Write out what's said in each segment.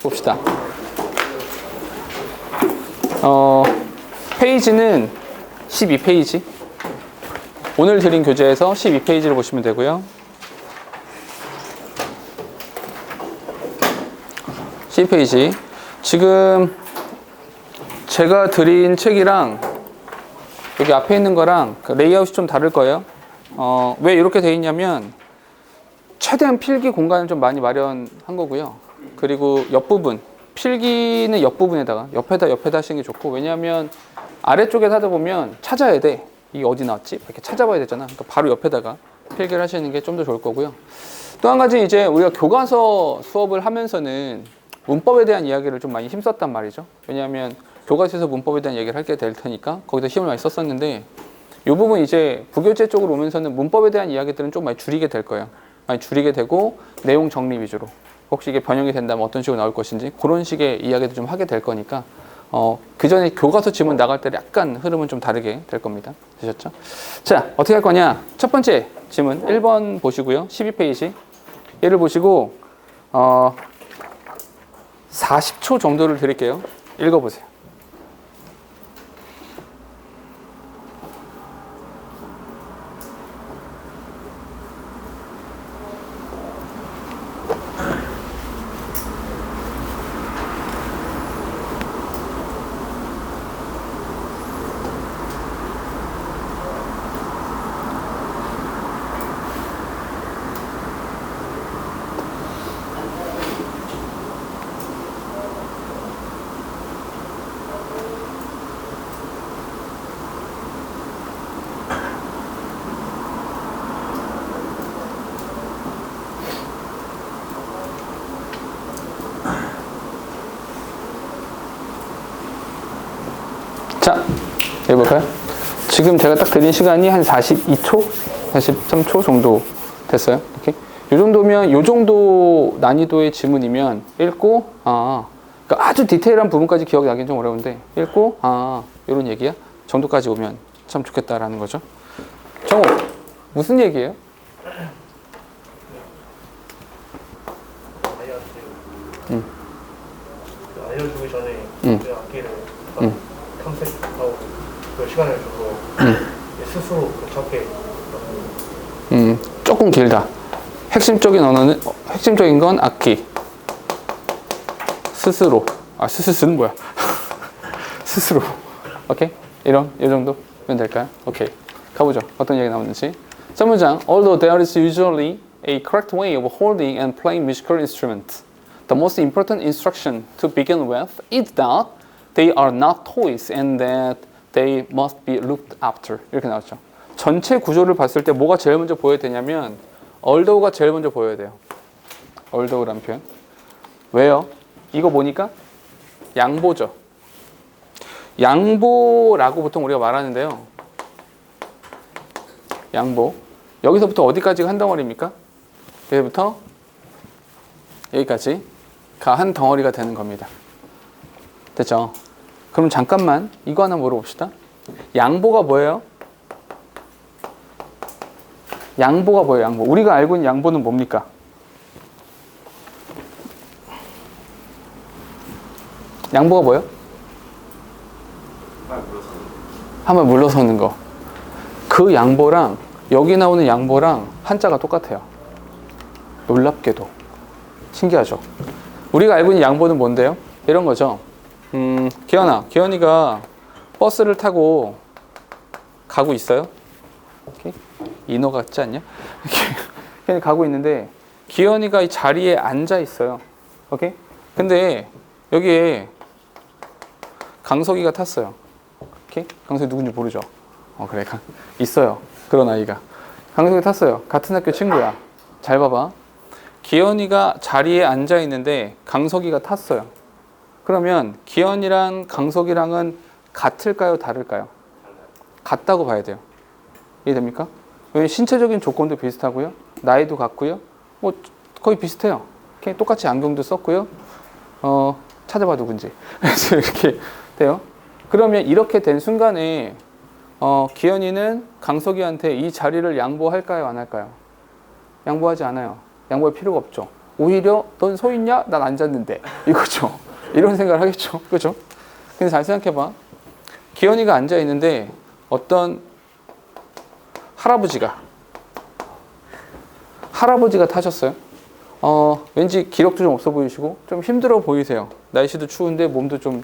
봅시다. 페이지는 12페이지. 오늘 드린 교재에서 12페이지를 보시면 되고요. 12페이지. 지금 제가 드린 책이랑 여기 앞에 있는 거랑 레이아웃이 좀 다를 거예요. 왜 이렇게 돼 있냐면 최대한 필기 공간을 좀 많이 마련한 거고요. 그리고 옆부분, 필기는 옆부분에다가 옆에다 하시는 게 좋고, 왜냐하면 아래쪽에 하다 보면 찾아야 돼. 이게 어디 나왔지? 이렇게 찾아봐야 되잖아. 그러니까 바로 옆에다가 필기를 하시는 게 좀 더 좋을 거고요. 또 한 가지, 이제 우리가 교과서 수업을 하면서는 문법에 대한 이야기를 좀 많이 힘썼단 말이죠. 왜냐하면 교과서에서 문법에 대한 얘기를 하게 될 테니까 거기서 힘을 많이 썼었는데, 이 부분 이제 부교재 쪽으로 오면서는 문법에 대한 이야기들은 좀 많이 줄이게 될 거예요. 많이 줄이게 되고 내용 정리 위주로, 혹시 이게 변형이 된다면 어떤 식으로 나올 것인지 그런 식의 이야기도 좀 하게 될 거니까 그 전에 교과서 지문 나갈 때 약간 흐름은 좀 다르게 될 겁니다. 되셨죠? 자, 어떻게 할 거냐? 첫 번째 지문 1번 보시고요. 12페이지 얘를 보시고 40초 정도를 드릴게요. 읽어보세요. 자, 해볼까요? 지금 제가 딱 드린 시간이 한 42초? 43초 정도 됐어요. 이렇게. 요 정도면, 요 정도 난이도의 지문이면 읽고, 그러니까 아주 디테일한 부분까지 기억이 나긴 좀 어려운데, 읽고, 요런 얘기야? 정도까지 오면 참 좋겠다라는 거죠. 정호, 무슨 얘기예요? 알려주기 전에 그 악기를 탐색하고 그 시간을 주고 스스로 찾게. 조금 길다. 핵심적인 언어는, 핵심적인 건 악기. 스스로. 스스로는 뭐야? 스스로. 오케이? 이 정도면 될까요? 오케이. 가보죠. 어떤 얘기 나오는지. 첫 문장. Although there is usually a correct way of holding and playing musical instruments, the most important instruction to begin with is that they are not toys and that they must be looked after. 이렇게 나왔죠. 전체 구조를 봤을 때 뭐가 제일 먼저 보여야 되냐면 aldough가 제일 먼저 보여야 돼요. aldough라는 표현. 왜요? 이거 보니까 양보죠. 양보라고 보통 우리가 말하는데요. 양보. 여기서부터 어디까지가 한 덩어리입니까? 여기부터 여기까지가 한 덩어리가 되는 겁니다. 됐죠? 그럼 잠깐만 이거 하나 물어봅시다. 양보가 뭐예요? 양보가 뭐예요? 양보. 우리가 알고 있는 양보는 뭡니까? 양보가 뭐예요? 한 번 물러서는 거. 그 양보랑 여기 나오는 양보랑 한자가 똑같아요. 놀랍게도. 신기하죠? 우리가 알고 있는 양보는 뭔데요? 이런 거죠. 기현이가 버스를 타고 가고 있어요. 이렇게? 인어 같지 않냐? 이렇게 가고 있는데 기현이가 이 자리에 앉아 있어요. 오케이? 근데 여기에 강석이가 탔어요. 오케이? 강석이 누군지 모르죠? 그래. 있어요. 그런 아이가. 강석이 탔어요. 같은 학교 친구야. 잘 봐봐. 기현이가 자리에 앉아 있는데 강석이가 탔어요. 그러면 기현이랑 강석이랑은 같을까요? 다를까요? 같다고 봐야 돼요. 이해됩니까? 왜냐면 신체적인 조건도 비슷하고요. 나이도 같고요. 뭐 거의 비슷해요. 이렇게 똑같이 안경도 썼고요. 찾아봐 누군지. 그래서 이렇게 돼요. 그러면 이렇게 된 순간에 기현이는 강석이한테 이 자리를 양보할까요? 안 할까요? 양보하지 않아요. 양보할 필요가 없죠. 오히려 넌 서 있냐? 난 앉았는데. 이거죠. 이런 생각을 하겠죠. 그죠? 근데 잘 생각해봐. 기현이가 앉아 있는데 어떤 할아버지가 타셨어요. 왠지 기력도 좀 없어 보이시고 좀 힘들어 보이세요. 날씨도 추운데 몸도 좀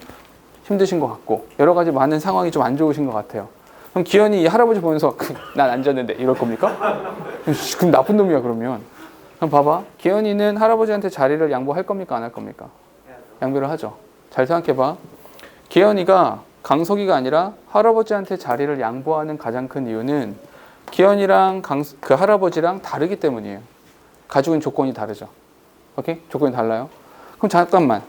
힘드신 것 같고 여러 가지 많은 상황이 좀 안 좋으신 것 같아요. 그럼 기현이 이 할아버지 보면서 난 앉았는데 이럴 겁니까? 그럼 나쁜 놈이야 그러면. 그럼 봐봐. 기현이는 할아버지한테 자리를 양보할 겁니까? 안 할 겁니까? 양보를 하죠. 잘 생각해봐. 기현이가 강석이가 아니라 할아버지한테 자리를 양보하는 가장 큰 이유는 기현이랑 그 할아버지랑 다르기 때문이에요. 가지고 있는 조건이 다르죠. 오케이? 조건이 달라요. 그럼 잠깐만.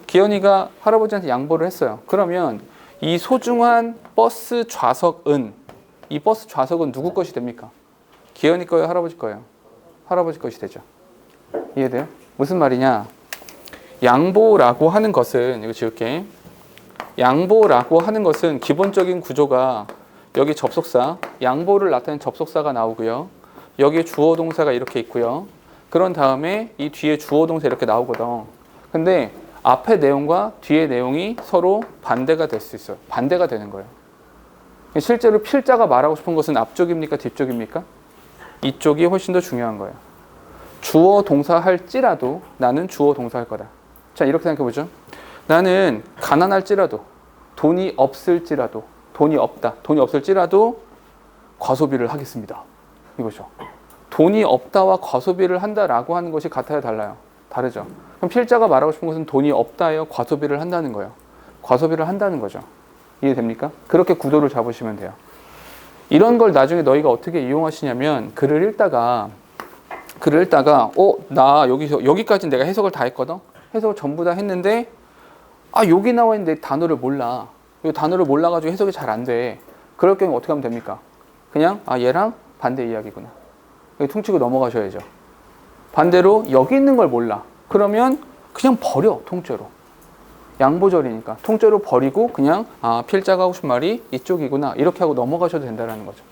기현이가 할아버지한테 양보를 했어요. 그러면 이 소중한 버스 좌석은 누구 것이 됩니까? 기현이 거예요? 할아버지 거예요? 할아버지 것이 되죠. 이해돼요? 무슨 말이냐? 양보라고 하는 것은 이거 지울게. 양보라고 하는 것은 기본적인 구조가 여기 접속사, 양보를 나타내는 접속사가 나오고요. 여기 주어 동사가 이렇게 있고요. 그런 다음에 이 뒤에 주어 동사 이렇게 나오거든. 근데 앞의 내용과 뒤의 내용이 서로 반대가 될 수 있어요. 반대가 되는 거예요. 실제로 필자가 말하고 싶은 것은 앞쪽입니까? 뒤쪽입니까? 이쪽이 훨씬 더 중요한 거예요. 주어 동사 할지라도 나는 주어 동사 할 거다. 자, 이렇게 생각해 보죠. 나는 가난할지라도 돈이 없을지라도 과소비를 하겠습니다. 이거죠. 돈이 없다와 과소비를 한다라고 하는 것이 같아요, 달라요? 다르죠. 그럼 필자가 말하고 싶은 것은 돈이 없다예요, 과소비를 한다는 거예요. 과소비를 한다는 거죠. 이해됩니까? 그렇게 구도를 잡으시면 돼요. 이런 걸 나중에 너희가 어떻게 이용하시냐면 글을 읽다가 나 여기까지 내가 해석을 다 했거든. 해석을 전부 다 했는데 여기 나와 있는데 단어를 몰라. 이 단어를 몰라가지고 해석이 잘 안 돼. 그럴 경우 어떻게 하면 됩니까? 그냥 얘랑 반대 이야기구나. 여기 퉁치고 넘어가셔야죠. 반대로 여기 있는 걸 몰라. 그러면 그냥 버려, 통째로. 양보절이니까 통째로 버리고 그냥 필자가 하고 싶은 말이 이쪽이구나 이렇게 하고 넘어가셔도 된다는 거죠.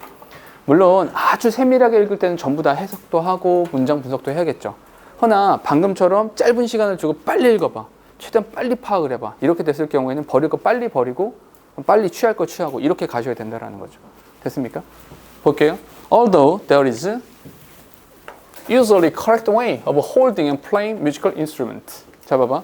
물론 아주 세밀하게 읽을 때는 전부 다 해석도 하고 문장 분석도 해야겠죠. 허나 방금처럼 짧은 시간을 주고 빨리 읽어봐. 최대한 빨리 파악을 해봐. 이렇게 됐을 경우에는 버릴 거 빨리 버리고 빨리 취할 거 취하고 이렇게 가셔야 된다는 거죠. 됐습니까? 볼게요. Although there is usually correct way of holding and playing musical instrument. 자, 봐봐.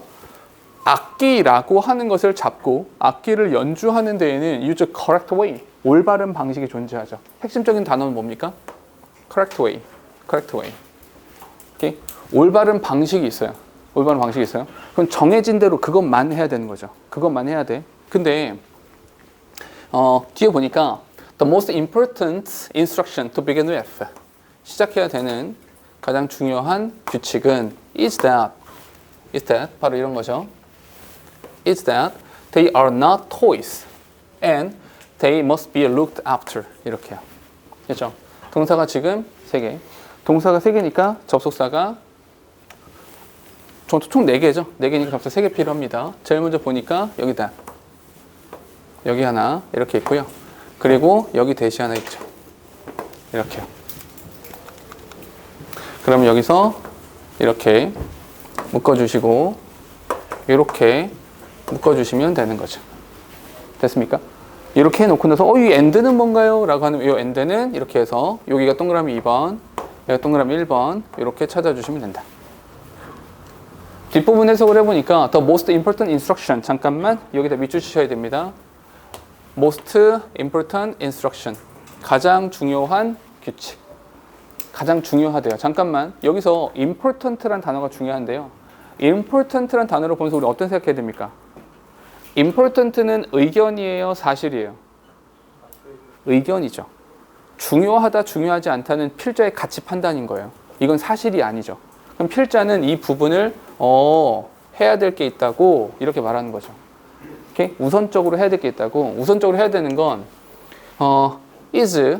악기라고 하는 것을 잡고 악기를 연주하는 데에는 use correct way, 올바른 방식이 존재하죠. 핵심적인 단어는 뭡니까? correct way, correct way. 오케이? 올바른 방식이 있어요. 올바른 방식이 있어요. 그럼 정해진 대로 그것만 해야 되는 거죠. 그것만 해야 돼. 근데 뒤에 보니까 the most important instruction to begin with, 시작해야 되는 가장 중요한 규칙은 is that 바로 이런 거죠. is that they are not toys and they must be looked after. 이렇게요. 그렇죠? 동사가 지금 3개. 동사가 3개니까 접속사가 총 4개죠. 4개니까 접속사 3개 필요합니다. 제일 먼저 보니까 여기다. 여기 하나 이렇게 있고요. 그리고 여기 대시 하나 있죠. 이렇게요. 그럼 여기서 이렇게 묶어주시고 이렇게 묶어주시면 되는 거죠. 됐습니까? 이렇게 해놓고 나서 이 end는 뭔가요? 라고 하면 이 end는 이렇게 해서 여기가 동그라미 2번, 여기가 동그라미 1번 이렇게 찾아주시면 된다. 뒷부분 해석을 해보니까 the most important instruction, 잠깐만 여기다 밑줄 치셔야 됩니다. most important instruction, 가장 중요한 규칙. 가장 중요하대요. 잠깐만 여기서 important란 단어가 중요한데요. important란 단어를 보면서 우리 어떤 생각해야 됩니까? important는 의견이에요? 사실이에요? 의견이죠. 중요하다 중요하지 않다는 필자의 가치 판단인 거예요. 이건 사실이 아니죠. 그럼 필자는 이 부분을 해야 될 게 있다고 이렇게 말하는 거죠. 오케이? 우선적으로 해야 될 게 있다고. 우선적으로 해야 되는 건 is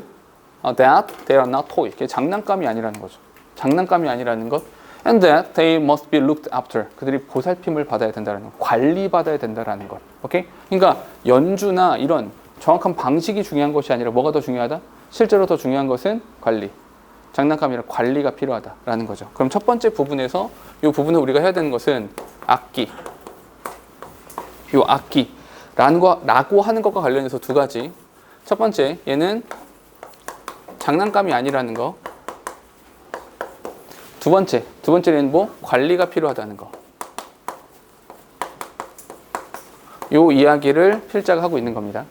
that they are not toy. 이게 장난감이 아니라는 거죠. 장난감이 아니라는 것. And that they must be looked after. 그들이 보살핌을 받아야 된다는 것. 관리받아야 된다는 것. 오케이? 그러니까 연주나 이런 정확한 방식이 중요한 것이 아니라 뭐가 더 중요하다? 실제로 더 중요한 것은 관리. 장난감이라 관리가 필요하다라는 거죠. 그럼 첫 번째 부분에서 이 부분을 우리가 해야 되는 것은 악기, 이 악기라고 하는 것과 관련해서 두 가지. 첫 번째, 얘는 장난감이 아니라는 거. 두 번째는 뭐? 관리가 필요하다는 거. 요 이야기를 필자가 하고 있는 겁니다.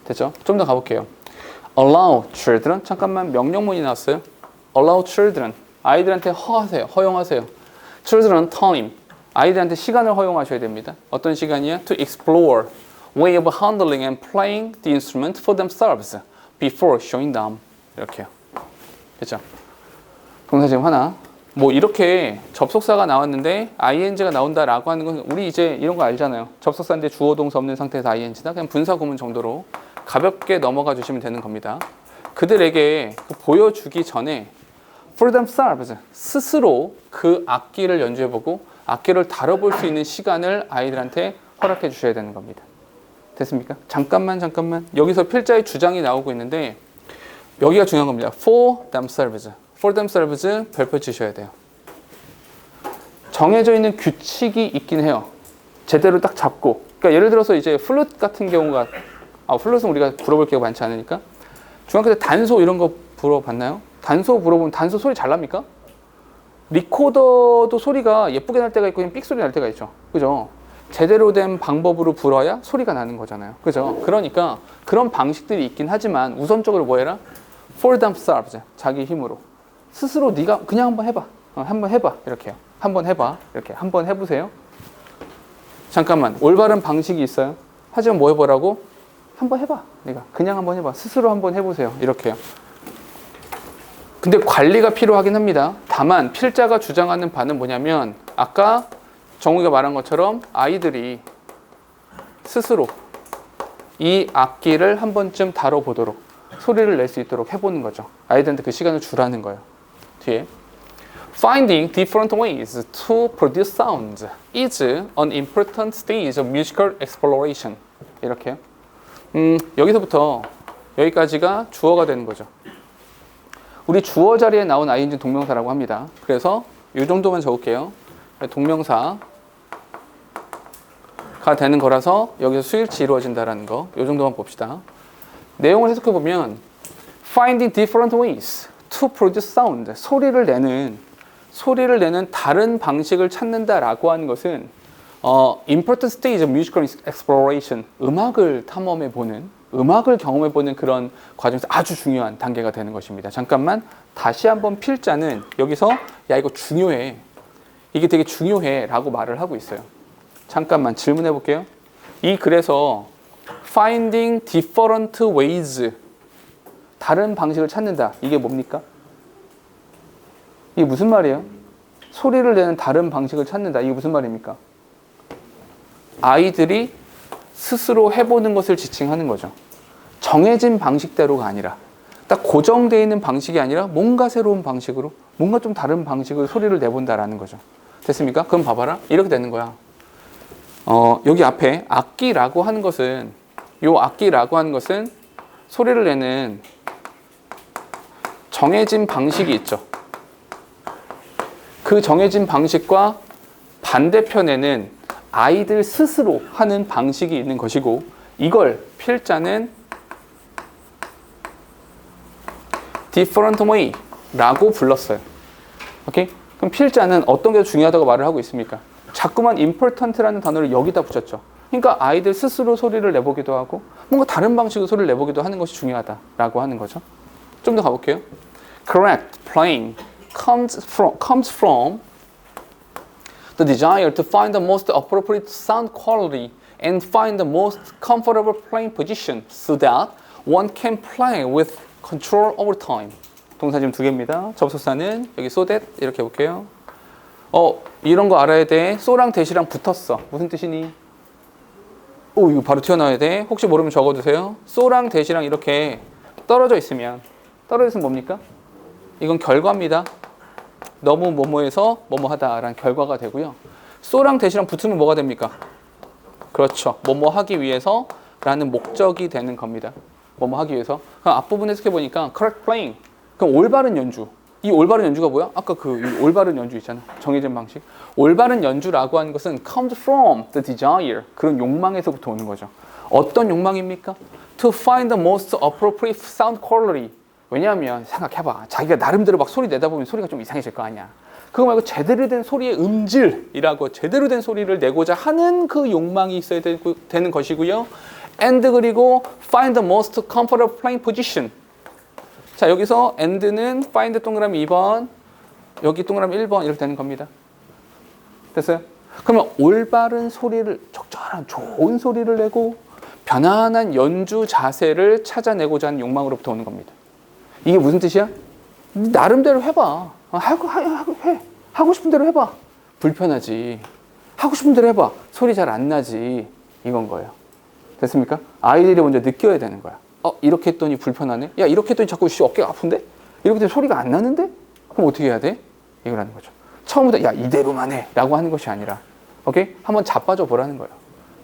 됐죠? 좀 더 가볼게요. Allow children. 잠깐만 명령문이 나왔어요. Allow children. 아이들한테 허용하세요. Children time. 아이들한테 시간을 허용하셔야 됩니다. 어떤 시간이야? To explore way of handling and playing the instrument for themselves before showing them. 이렇게요. 됐죠? 동사 지금 하나. 뭐 이렇게 접속사가 나왔는데 ing가 나온다라고 하는 건 우리 이제 이런 거 알잖아요. 접속사인데 주어 동사 없는 상태에서 ing다. 그냥 분사 구문 정도로 가볍게 넘어가 주시면 되는 겁니다. 그들에게 보여주기 전에 for themselves 스스로 그 악기를 연주해보고 악기를 다뤄볼 수 있는 시간을 아이들한테 허락해 주셔야 되는 겁니다. 됐습니까? 잠깐만 여기서 필자의 주장이 나오고 있는데 여기가 중요한 겁니다. for themselves 별표 치셔야 돼요. 정해져 있는 규칙이 있긴 해요. 제대로 딱 잡고. 그러니까 예를 들어서 이제 플룻 같은 경우가 플룻은 우리가 불어볼 기회가 많지 않으니까 중학교 때 단소 이런 거 불어봤나요? 단소 불어보면 단소 소리 잘 납니까? 리코더도 소리가 예쁘게 날 때가 있고 그냥 삑소리 날 때가 있죠. 그죠? 제대로 된 방법으로 불어야 소리가 나는 거잖아요. 그죠? 그러니까 그런 방식들이 있긴 하지만 우선적으로 뭐 해라? For themselves. 자기 힘으로. 스스로 네가 그냥 한번 해봐. 한번 해봐. 이렇게요. 한번 해봐. 이렇게. 한번 해보세요. 잠깐만. 올바른 방식이 있어요. 하지만 뭐 해보라고? 한번 해봐. 네가 그냥 한번 해봐. 스스로 한번 해보세요. 이렇게요. 근데 관리가 필요하긴 합니다. 다만 필자가 주장하는 바는 뭐냐면 아까 정우가 말한 것처럼 아이들이 스스로 이 악기를 한 번쯤 다뤄보도록 소리를 낼 수 있도록 해보는 거죠. 아이들한테 그 시간을 주라는 거예요. 뒤에 Finding different ways to produce sound is an important stage of musical exploration. 이렇게요. 여기서부터 여기까지가 주어가 되는 거죠. 우리 주어 자리에 나온 ing 동명사라고 합니다. 그래서 이 정도만 적을게요. 동명사가 되는 거라서 여기서 수일치 이루어진다라는 거. 이 정도만 봅시다. 내용을 해석해 보면 Finding different ways to produce sound. 소리를 내는 다른 방식을 찾는다라고 하는 것은 important stage of musical exploration. 음악을 경험해 보는 그런 과정에서 아주 중요한 단계가 되는 것입니다. 잠깐만 다시 한번 필자는 여기서 야 이거 중요해. 이게 되게 중요해라고 말을 하고 있어요. 잠깐만 질문해 볼게요. 이 글에서 finding different ways 다른 방식을 찾는다. 이게 뭡니까? 이게 무슨 말이에요? 소리를 내는 다른 방식을 찾는다. 이게 무슨 말입니까? 아이들이 스스로 해보는 것을 지칭하는 거죠. 정해진 방식대로가 아니라 딱 고정되어 있는 방식이 아니라 뭔가 새로운 방식으로 뭔가 좀 다른 방식으로 소리를 내본다라는 거죠. 됐습니까? 그럼 봐봐라. 이렇게 되는 거야. 여기 앞에 악기라고 하는 것은 소리를 내는 정해진 방식이 있죠. 그 정해진 방식과 반대편에는 아이들 스스로 하는 방식이 있는 것이고 이걸 필자는 different way라고 불렀어요. 오케이? 그럼 필자는 어떤 게 중요하다고 말을 하고 있습니까? 자꾸만 important라는 단어를 여기다 붙였죠. 그러니까 아이들 스스로 소리를 내보기도 하고 뭔가 다른 방식으로 소리를 내보기도 하는 것이 중요하다라고 하는 거죠. 좀 더 가볼게요. Correct playing comes from the desire to find the most appropriate sound quality and find the most comfortable playing position so that one can play with control over time. 동사 지금 두 개입니다. 접속사는 여기 so that 이렇게 해볼게요. 이런 거 알아야 돼. so랑 that이랑 붙었어. 무슨 뜻이니? 이거 바로 튀어나와야 돼. 혹시 모르면 적어두세요. so랑 that이랑 이렇게 떨어져 있으면 뭡니까? 이건 결과입니다. 너무 뭐뭐해서 뭐뭐하다라는 결과가 되고요. so랑 that이랑 붙으면 뭐가 됩니까? 그렇죠. 뭐뭐 하기 위해서 라는 목적이 되는 겁니다. 뭐뭐 하기 위해서. 그럼 앞부분 해석해 보니까 correct playing. 그럼 올바른 연주. 이 올바른 연주가 뭐야? 아까 이 올바른 연주 있잖아. 정해진 방식. 올바른 연주라고 하는 것은 comes from the desire. 그런 욕망에서부터 오는 거죠. 어떤 욕망입니까? To find the most appropriate sound quality. 왜냐하면 생각해봐. 자기가 나름대로 막 소리 내다 보면 소리가 좀 이상해질 거 아니야. 그거 말고 제대로 된 소리의 음질이라고 제대로 된 소리를 내고자 하는 그 욕망이 있어야 되는 것이고요. And 그리고 find the most comfortable playing position. 자, 여기서 and는 find 동그라미 2번, 여기 동그라미 1번 이렇게 되는 겁니다. 됐어요? 그러면 올바른 소리를, 적절한 좋은 소리를 내고 편안한 연주 자세를 찾아내고자 하는 욕망으로부터 오는 겁니다. 이게 무슨 뜻이야? 나름대로 해봐. 하고 싶은 대로 해봐. 불편하지. 하고 싶은 대로 해봐. 소리 잘 안 나지. 이건 거예요. 됐습니까? 아이들이 먼저 느껴야 되는 거야. 이렇게 했더니 불편하네? 야, 이렇게 했더니 자꾸 어깨가 아픈데? 이렇게 했더니 소리가 안 나는데? 그럼 어떻게 해야 돼? 이거라는 거죠. 처음부터 야, 이대로만 해 라고 하는 것이 아니라, 오케이? 한번 자빠져 보라는 거예요.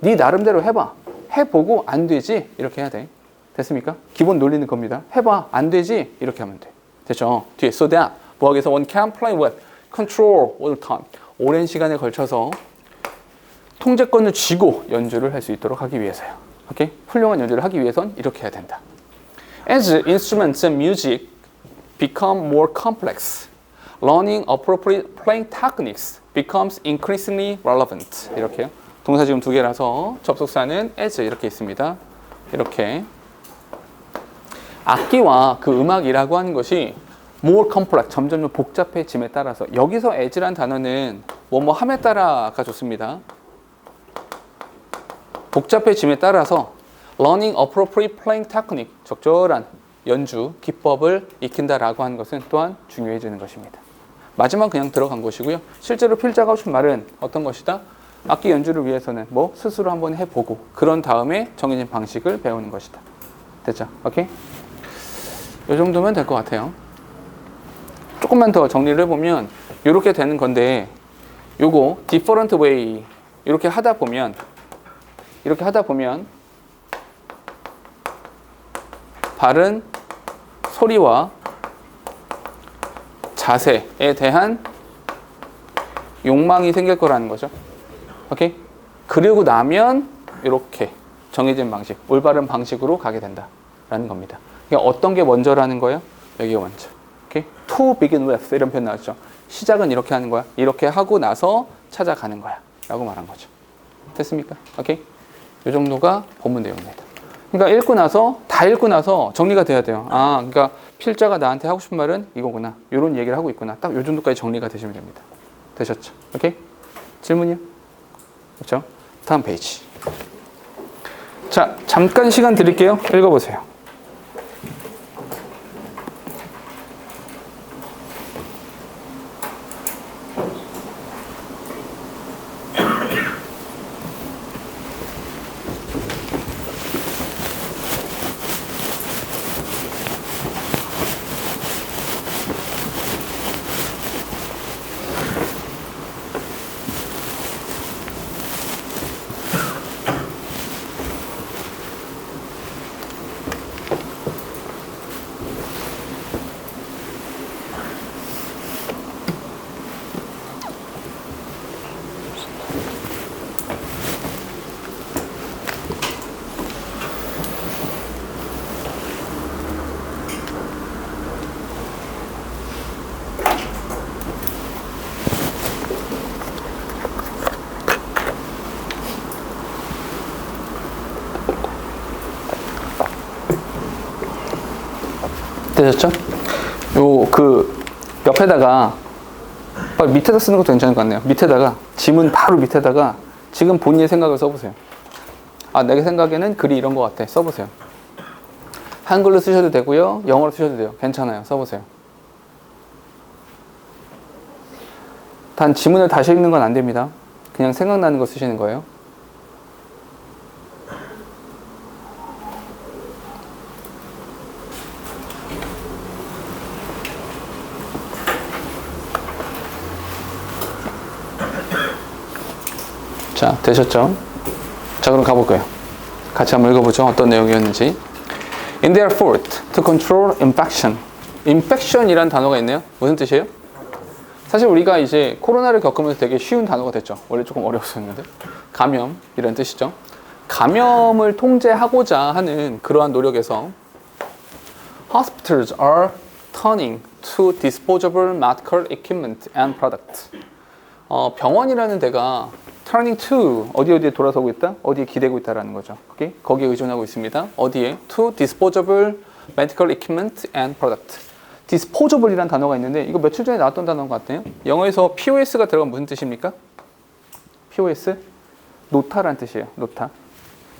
네 나름대로 해봐. 해보고 안 되지? 이렇게 해야 돼. 됐습니까? 기본 논리는 겁니다. 해봐. 안 되지? 이렇게 하면 돼. 됐죠? 뒤에 so that 뭐하기에서 one can play with control all the time. 오랜 시간에 걸쳐서 통제권을 쥐고 연주를 할 수 있도록 하기 위해서요. 오케이? 훌륭한 연주를 하기 위해선 이렇게 해야 된다. As instruments and music become more complex, learning appropriate playing techniques becomes increasingly relevant. 이렇게요. 동사 지금 두 개라서 접속사는 as 이렇게 있습니다. 이렇게. 악기와 그 음악이라고 하는 것이 more complex, 점점 복잡해짐에 따라서, 여기서 as란 단어는 뭐뭐함에 따라가 좋습니다. 복잡해짐에 따라서 learning appropriate playing technique, 적절한 연주 기법을 익힌다라고 하는 것은 또한 중요해지는 것입니다. 마지막 그냥 들어간 것이고요. 실제로 필자가 하고 싶은 말은 어떤 것이다? 악기 연주를 위해서는 뭐 스스로 한번 해보고 그런 다음에 정해진 방식을 배우는 것이다. 됐죠? 오케이? 이 정도면 될 것 같아요. 조금만 더 정리를 해보면 이렇게 되는 건데, 요거 different way 이렇게 하다 보면 바른 소리와 자세에 대한 욕망이 생길 거라는 거죠. 오케이? 그리고 나면 이렇게 정해진 방식, 올바른 방식으로 가게 된다라는 겁니다. 그러니까 어떤 게 먼저라는 거예요? 여기가 먼저. 오케이? To begin with 이런 표현 나왔죠. 시작은 이렇게 하는 거야. 이렇게 하고 나서 찾아가는 거야. 라고 말한 거죠. 됐습니까? 오케이? 이 정도가 본문 내용입니다. 그러니까 다 읽고 나서 정리가 돼야 돼요. 그러니까 필자가 나한테 하고 싶은 말은 이거구나. 이런 얘기를 하고 있구나. 딱 이 정도까지 정리가 되시면 됩니다. 되셨죠? 오케이? 질문이요? 그렇죠? 다음 페이지. 자, 잠깐 시간 드릴게요. 읽어보세요. 되셨죠? 옆에다가 밑에다 쓰는 것도 괜찮을 것 같네요. 밑에다가 지문 바로 밑에다가 지금 본인의 생각을 써보세요. 내 생각에는 글이 이런 것 같아. 써보세요. 한글로 쓰셔도 되고요. 영어로 쓰셔도 돼요. 괜찮아요. 써보세요. 단 지문을 다시 읽는 건 안 됩니다. 그냥 생각나는 거 쓰시는 거예요. 자, 되셨죠? 자, 그럼 가볼까요? 같이 한번 읽어보죠. 어떤 내용이었는지. In their effort to control infection, infection이란 단어가 있네요. 무슨 뜻이에요? 사실 우리가 이제 코로나를 겪으면서 되게 쉬운 단어가 됐죠. 원래 조금 어려웠었는데. 감염, 이런 뜻이죠. 감염을 통제하고자 하는 그러한 노력에서 Hospitals are turning to disposable medical equipment and products. 병원이라는 데가 turning to 어디에 돌아서고 있다? 어디에 기대고 있다라는 거죠. 오케이? 거기에 의존하고 있습니다. 어디에? To disposable medical equipment and product. disposable이라는 단어가 있는데 이거 며칠 전에 나왔던 단어인 것 같네요. 영어에서 POS가 들어가면 무슨 뜻입니까? POS? 놓다라는 뜻이에요. 놓다.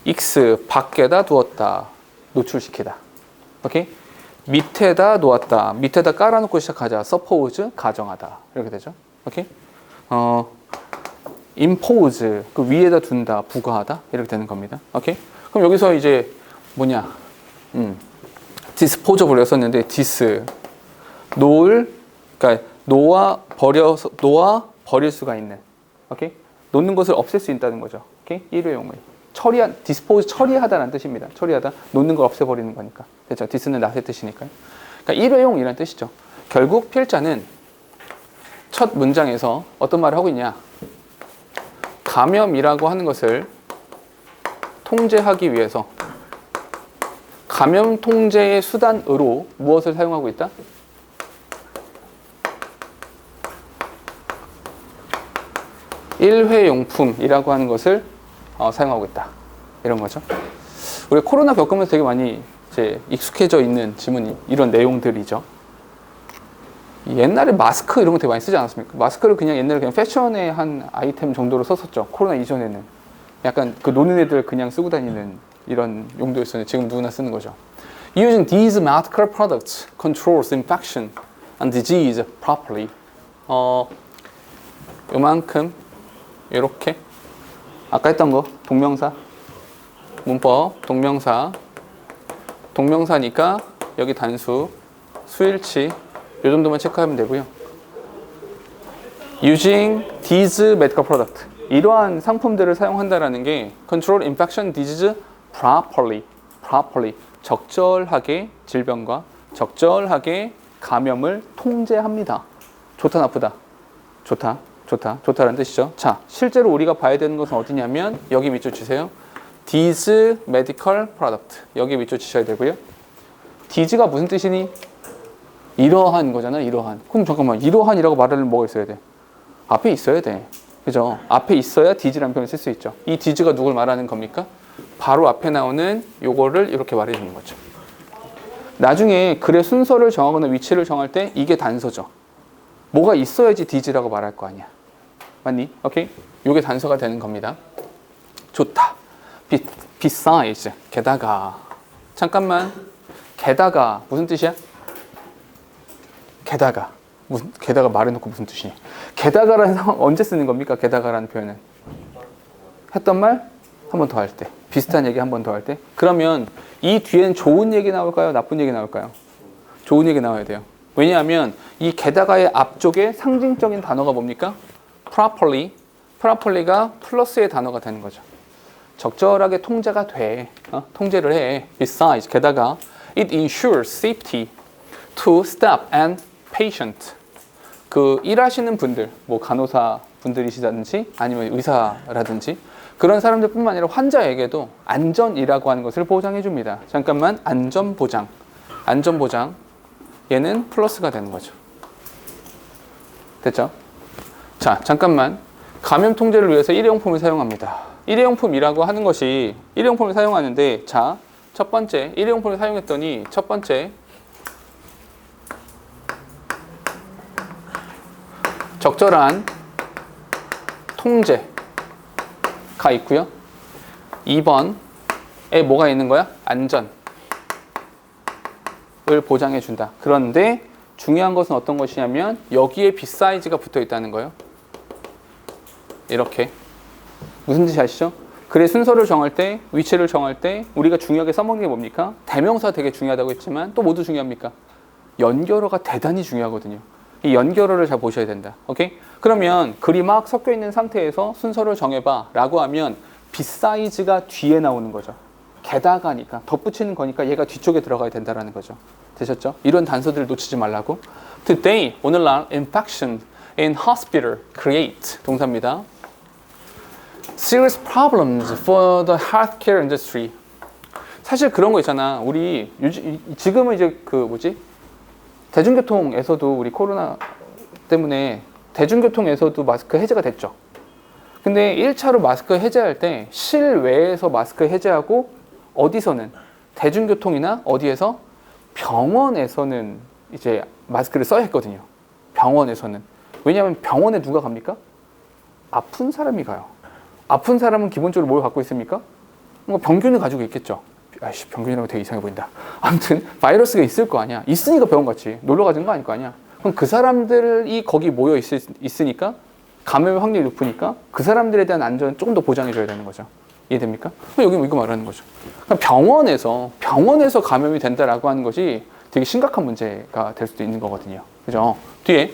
X 밖에다 두었다. 노출시키다. 오케이? 밑에다 놓았다. 밑에다 깔아놓고 시작하자. suppose 가정하다. 이렇게 되죠. 오케이? impose 그 위에다 둔다. 부과하다. 이렇게 되는 겁니다. 오케이? 그럼 여기서 이제 뭐냐? disposable을 썼는데 dis 그러니까 놓아 버릴 수가 있는. 오케이? 놓는 것을 없앨 수 있다는 거죠. 오케이? 일회용을. dispose 처리하다라는 뜻입니다. 처리하다. 놓는 걸 없애버리는 거니까. 됐죠? dis는 낫의 뜻이니까요. 그러니까 일회용이라는 뜻이죠. 결국 필자는 첫 문장에서 어떤 말을 하고 있냐? 감염이라고 하는 것을 통제하기 위해서 감염 통제의 수단으로 무엇을 사용하고 있다? 일회용품이라고 하는 것을 사용하고 있다. 이런 거죠. 우리 코로나 겪으면서 되게 많이 이제 익숙해져 있는 지문이 이런 내용들이죠. 옛날에 마스크 이런 거 되게 많이 쓰지 않았습니까? 마스크를 그냥 옛날에 그냥 패션의 한 아이템 정도로 썼었죠. 코로나 이전에는. 약간 그 노는 애들 그냥 쓰고 다니는 이런 용도였었는데 지금 누구나 쓰는 거죠. Using these medical products controls infection and disease properly. 요만큼 이렇게 아까 했던 거 동명사 문법 동명사니까 여기 단수 수일치 이 정도만 체크하면 되고요. Using these medical products 이러한 상품들을 사용한다라는 게 control infection disease properly 적절하게 질병과 적절하게 감염을 통제합니다. 좋다 나쁘다? 좋다라는 뜻이죠. 자, 실제로 우리가 봐야 되는 것은 어디냐면 여기 밑줄 치세요. These medical product 여기 밑줄 치셔야 되고요. These가 무슨 뜻이니? 이러한 거잖아. 이러한. 그럼 잠깐만 이러한이라고 말하려면 뭐가 있어야 돼? 앞에 있어야 돼. 그죠? 앞에 있어야 These라는 표현을 쓸 수 있죠. 이 These가 누굴 말하는 겁니까? 바로 앞에 나오는 요거를 이렇게 말해 주는 거죠. 나중에 글의 순서를 정하거나 위치를 정할 때 이게 단서죠. 뭐가 있어야지 These라고 말할 거 아니야. 맞니? 오케이? 요게 단서가 되는 겁니다. 좋다. besides. 게다가. 잠깐만. 게다가 무슨 뜻이야? 게다가 말해놓고 무슨 뜻이냐? 게다가라는 상황 언제 쓰는 겁니까? 게다가라는 표현은 했던 말 한 번 더 할 때, 비슷한 얘기 한 번 더 할 때. 그러면 이 뒤엔 좋은 얘기 나올까요? 나쁜 얘기 나올까요? 좋은 얘기 나와야 돼요. 왜냐하면 이 게다가의 앞쪽에 상징적인 단어가 뭡니까? properly가 플러스의 단어가 되는 거죠. 적절하게 통제가 돼. 통제를 해. Besides, 게다가 it ensures safety to staff and patient. 그 일하시는 분들, 뭐 간호사 분들이시든지 아니면 의사라든지 그런 사람들뿐만 아니라 환자에게도 안전이라고 하는 것을 보장해 줍니다. 잠깐만, 안전보장. 얘는 플러스가 되는 거죠. 됐죠? 자, 잠깐만. 감염 통제를 위해서 일회용품을 사용합니다. 일회용품이라고 하는 것이 일회용품을 사용하는데, 자, 첫 번째 일회용품을 사용했더니 첫 번째 적절한 통제가 있고요. 2번에 뭐가 있는 거야? 안전을 보장해 준다. 그런데 중요한 것은 어떤 것이냐면 여기에 비사이즈가 붙어 있다는 거예요. 이렇게. 무슨 뜻이 아시죠? 글의 순서를 정할 때, 위치를 정할 때 우리가 중요하게 써먹는 게 뭡니까? 대명사 되게 중요하다고 했지만 또 뭐도 중요합니까? 연결어가 대단히 중요하거든요. 이 연결어를 잘 보셔야 된다. 오케이? 그러면 글이 막 섞여 있는 상태에서 순서를 정해봐 라고 하면 비사이즈가 뒤에 나오는 거죠. 게다가니까 덧붙이는 거니까 얘가 뒤쪽에 들어가야 된다라는 거죠. 되셨죠? 이런 단서들을 놓치지 말라고. Today, 오늘날 infection in hospital create 동사입니다. Serious problems for the healthcare industry. 사실 그런 거 있잖아. 우리 지금은 이제 그 뭐지? 대중교통에서도 우리 코로나 때문에 대중교통에서도 마스크 해제가 됐죠. 근데 1차로 마스크 해제할 때 실외에서 마스크 해제하고 어디서는 대중교통이나 어디에서 병원에서는 이제 마스크를 써야 했거든요. 병원에서는. 왜냐하면 병원에 누가 갑니까? 아픈 사람이 가요. 아픈 사람은 기본적으로 뭘 갖고 있습니까? 뭔가 병균을 가지고 있겠죠. 아이씨, 병균이라고 되게 이상해 보인다. 아무튼 바이러스가 있을 거 아니야. 있으니까 병원 갔지. 놀러 가는 거 아닐 거 아니야. 그럼 그 사람들이 거기 모여 있으니까 감염의 확률이 높으니까 그 사람들에 대한 안전은 조금 더 보장해 줘야 되는 거죠. 이해됩니까? 여기 이거 말하는 거죠. 그러니까 병원에서 감염이 된다라고 하는 것이 되게 심각한 문제가 될 수도 있는 거거든요. 그죠? 뒤에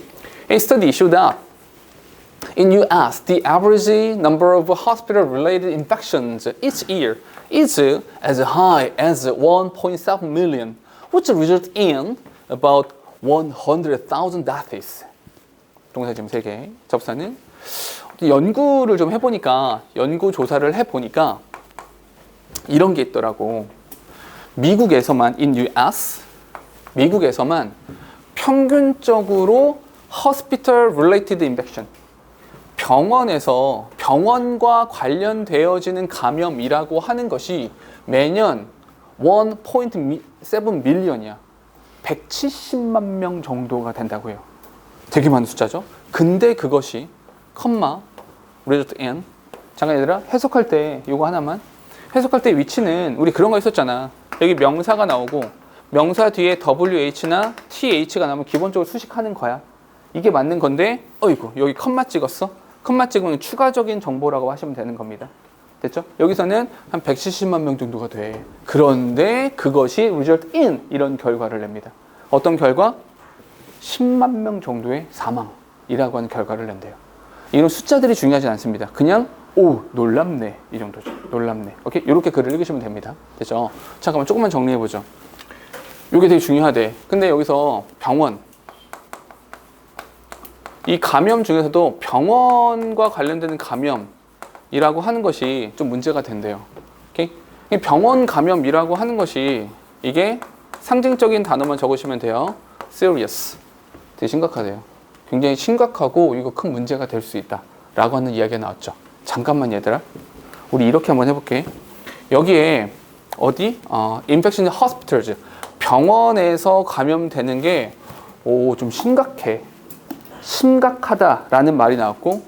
A study showed that in US, the average number of hospital-related infections each year is as high as 1.7 million, which results in about 100,000 deaths. 동사 지금 3개. 접사는 연구를 좀 해보니까 연구 조사를 해보니까 이런 게 있더라고. 미국에서만 in US 미국에서만 평균적으로 hospital related infection 병원과 관련되어지는 감염이라고 하는 것이 매년 1.7 밀리언이야. 170만 명 정도가 된다고 해요. 되게 많은 숫자죠. 근데 그것이 result in 잠깐 얘들아 해석할 때 요거 하나만 해석할 때 위치는 우리 그런 거 있었잖아. 여기 명사가 나오고 명사 뒤에 WH나 TH가 나오면 기본적으로 수식하는 거야. 이게 맞는 건데 어이구 여기 컴마 찍었어. 컴마 찍으면 추가적인 정보라고 하시면 되는 겁니다. 됐죠? 여기서는 한 170만 명 정도가 돼. 그런데 그것이 result in 이런 결과를 냅니다. 어떤 결과? 10만 명 정도의 사망이라고 하는 결과를 낸대요. 이런 숫자들이 중요하지 않습니다. 그냥 오 놀랍네 이 정도죠. 놀랍네. 오케이 이렇게 글을 읽으시면 됩니다. 됐죠? 잠깐만 조금만 정리해 보죠. 이게 되게 중요하대. 근데 여기서 병원 이 감염 중에서도 병원과 관련되는 감염이라고 하는 것이 좀 문제가 된대요. 오케이? 병원 감염이라고 하는 것이 이게 상징적인 단어만 적으시면 돼요. serious. 되게 심각하대요. 굉장히 심각하고 이거 큰 문제가 될 수 있다 라고 하는 이야기가 나왔죠. 잠깐만 얘들아 우리 이렇게 한번 해볼게. 여기에 어디? infection in hospitals 병원에서 감염되는 게 좀 심각하다라는 말이 나왔고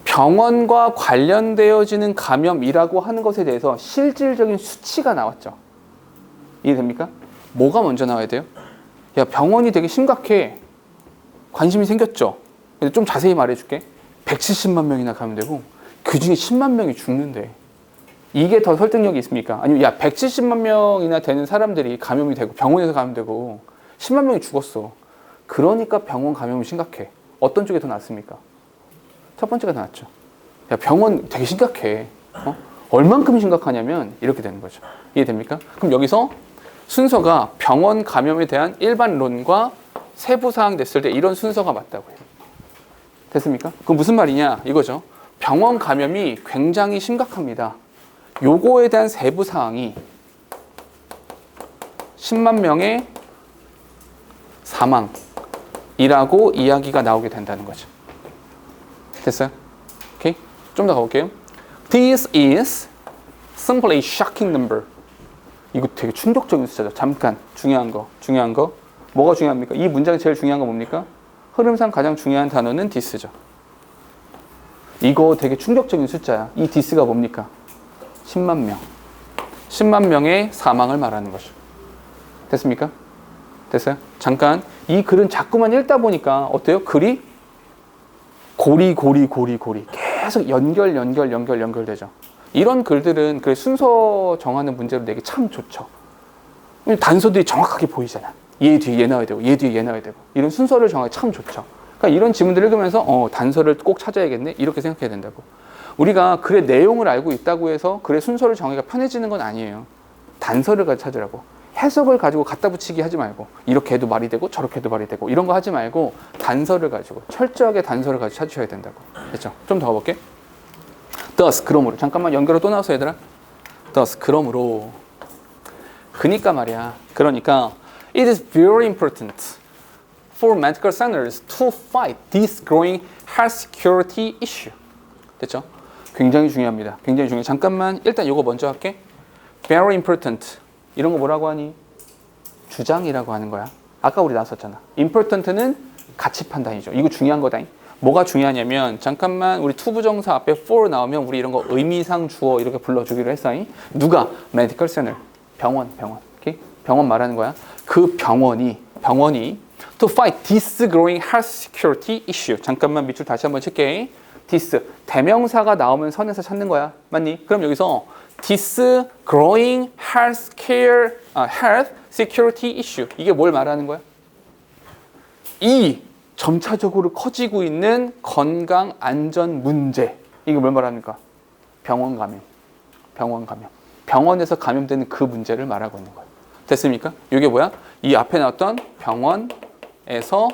병원과 관련되어지는 감염이라고 하는 것에 대해서 실질적인 수치가 나왔죠. 이해됩니까? 뭐가 먼저 나와야 돼요? 야 병원이 되게 심각해. 관심이 생겼죠. 근데 좀 자세히 말해줄게. 170만 명이나 감염되고 그 중에 10만 명이 죽는데 이게 더 설득력이 있습니까? 아니면 야 170만 명이나 되는 사람들이 감염이 되고 병원에서 감염되고 10만 명이 죽었어. 그러니까 병원 감염이 심각해. 어떤 쪽이 더 낫습니까? 첫 번째가 더 낫죠. 야 병원 되게 심각해. 얼만큼 심각하냐면 이렇게 되는 거죠. 이해됩니까? 그럼 여기서 순서가 병원 감염에 대한 일반론과 세부사항 됐을 때 이런 순서가 맞다고요. 됐습니까? 그럼 무슨 말이냐 이거죠. 병원 감염이 굉장히 심각합니다. 요거에 대한 세부사항이 10만 명의 사망이라고 이야기가 나오게 된다는 거죠. 됐어요? 오케이? 좀 더 가볼게요. This is simply shocking number. 이거 되게 충격적인 숫자죠. 잠깐 중요한 거. 뭐가 중요합니까? 이 문장에 제일 중요한 건 뭡니까? 흐름상 가장 중요한 단어는 this죠. 이거 되게 충격적인 숫자야. 이 this가 뭡니까? 10만 명. 10만 명의 사망을 말하는 거죠. 됐습니까? 됐어요? 잠깐 이 글은 자꾸만 읽다 보니까 어때요? 글이 고리 계속 연결되죠. 이런 글들은 그 순서 정하는 문제로 내기 참 좋죠. 단서들이 정확하게 보이잖아. 얘 뒤에 얘 나와야 되고 얘 뒤에 얘 나와야 되고 이런 순서를 정하기 참 좋죠. 그러니까 이런 지문들을 읽으면서 단서를 꼭 찾아야겠네 이렇게 생각해야 된다고. 우리가 글의 내용을 알고 있다고 해서 글의 순서를 정하기가 편해지는 건 아니에요. 단서를 가지고 찾으라고. 해석을 가지고 갖다 붙이기 하지 말고 이렇게 해도 말이 되고 저렇게 해도 말이 되고 이런 거 하지 말고 단서를 가지고 철저하게 단서를 가지고 찾으셔야 된다고. 됐죠? 좀 더 가볼게. thus 그러므로. 잠깐만 연결어 또 나왔어 얘들아. thus 그러므로. 그니까 말이야. 그러니까 it is very important for medical centers to fight this growing health security issue. 됐죠? 굉장히 중요합니다. 굉장히 중요해. 잠깐만 일단 이거 먼저 할게. very important. 이런 거 뭐라고 하니? 주장이라고 하는 거야. 아까 우리 나왔었잖아. important는 가치 판단이죠. 이거 중요한 거다. 뭐가 중요하냐면 잠깐만 우리 투부정사 앞에 for 나오면 우리 이런 거 의미상 주어 이렇게 불러주기로 했어. 누가? medical center. 병원. 오케이? 병원 말하는 거야. 그 병원이 to fight this growing health security issue. 잠깐만 밑줄 다시 한번 칠게. this 대명사가 나오면 선에서 찾는 거야. 맞니? 그럼 여기서 this growing health security issue. 이게 뭘 말하는 거야? 이 점차적으로 커지고 있는 건강 안전 문제. 이게 뭘 말합니까? 병원 감염. 병원에서 감염되는 그 문제를 말하고 있는 거야. 됐습니까? 이게 뭐야? 이 앞에 나왔던 병원에서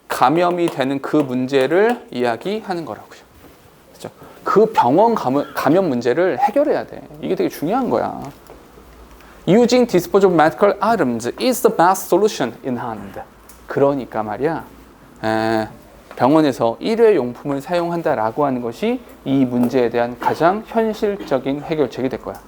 감염이 되는 그 문제를 이야기하는 거라고요. 그렇죠? 그 병원 감염 문제를 해결해야 돼. 이게 되게 중요한 거야. Using disposable medical items is the best solution in hand. 그러니까 말이야. 병원에서 일회용품을 사용한다라고 하는 것이 이 문제에 대한 가장 현실적인 해결책이 될 거야.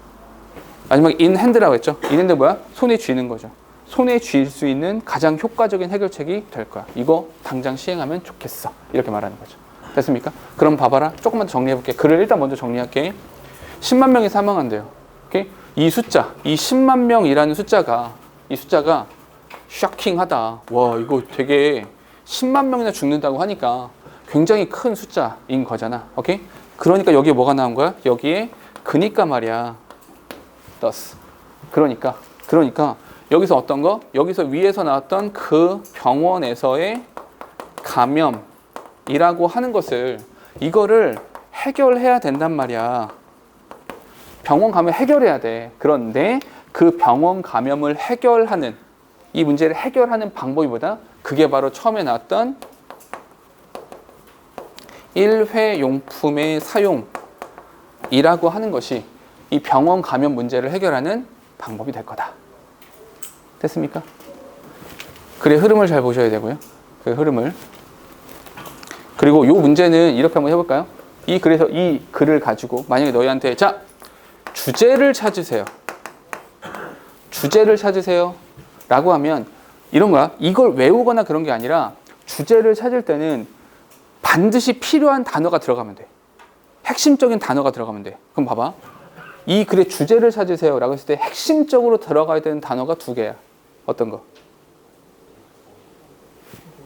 마지막에 in hand라고 했죠. in hand 뭐야? 손에 쥐는 거죠. 손에 쥘 수 있는 가장 효과적인 해결책이 될 거야. 이거 당장 시행하면 좋겠어. 이렇게 말하는 거죠. 됐습니까? 그럼 봐봐라. 조금만 더 정리해볼게. 글을 일단 먼저 정리할게. 10만 명이 사망한대요. 오케이? 이 숫자, 이 10만 명이라는 숫자가 쇼킹하다. 와, 이거 되게 10만 명이나 죽는다고 하니까 굉장히 큰 숫자인 거잖아. 오케이? 그러니까 여기에 뭐가 나온 거야? 여기에 그니까 말이야. thus. 그러니까 여기서 어떤 거? 여기서 위에서 나왔던 그 병원에서의 감염이라고 하는 것을 이거를 해결해야 된단 말이야. 병원 감염 해결해야 돼. 그런데 그 병원 감염을 해결하는 이 문제를 해결하는 방법이 뭐다? 그게 바로 처음에 나왔던 일회용품의 사용이라고 하는 것이 이 병원 감염 문제를 해결하는 방법이 될 거다. 됐습니까? 글의 흐름을 잘 보셔야 되고요. 그 흐름을. 그리고 이 문제는 이렇게 한번 해볼까요? 그래서 이 글을 가지고 만약에 너희한테 자 주제를 찾으세요 라고 하면 이런 거야. 이걸 외우거나 그런 게 아니라 주제를 찾을 때는 반드시 필요한 단어가 들어가면 돼. 핵심적인 단어가 들어가면 돼. 그럼 봐봐. 이 글의 주제를 찾으세요 라고 했을 때 핵심적으로 들어가야 되는 단어가 2개야. 어떤 거?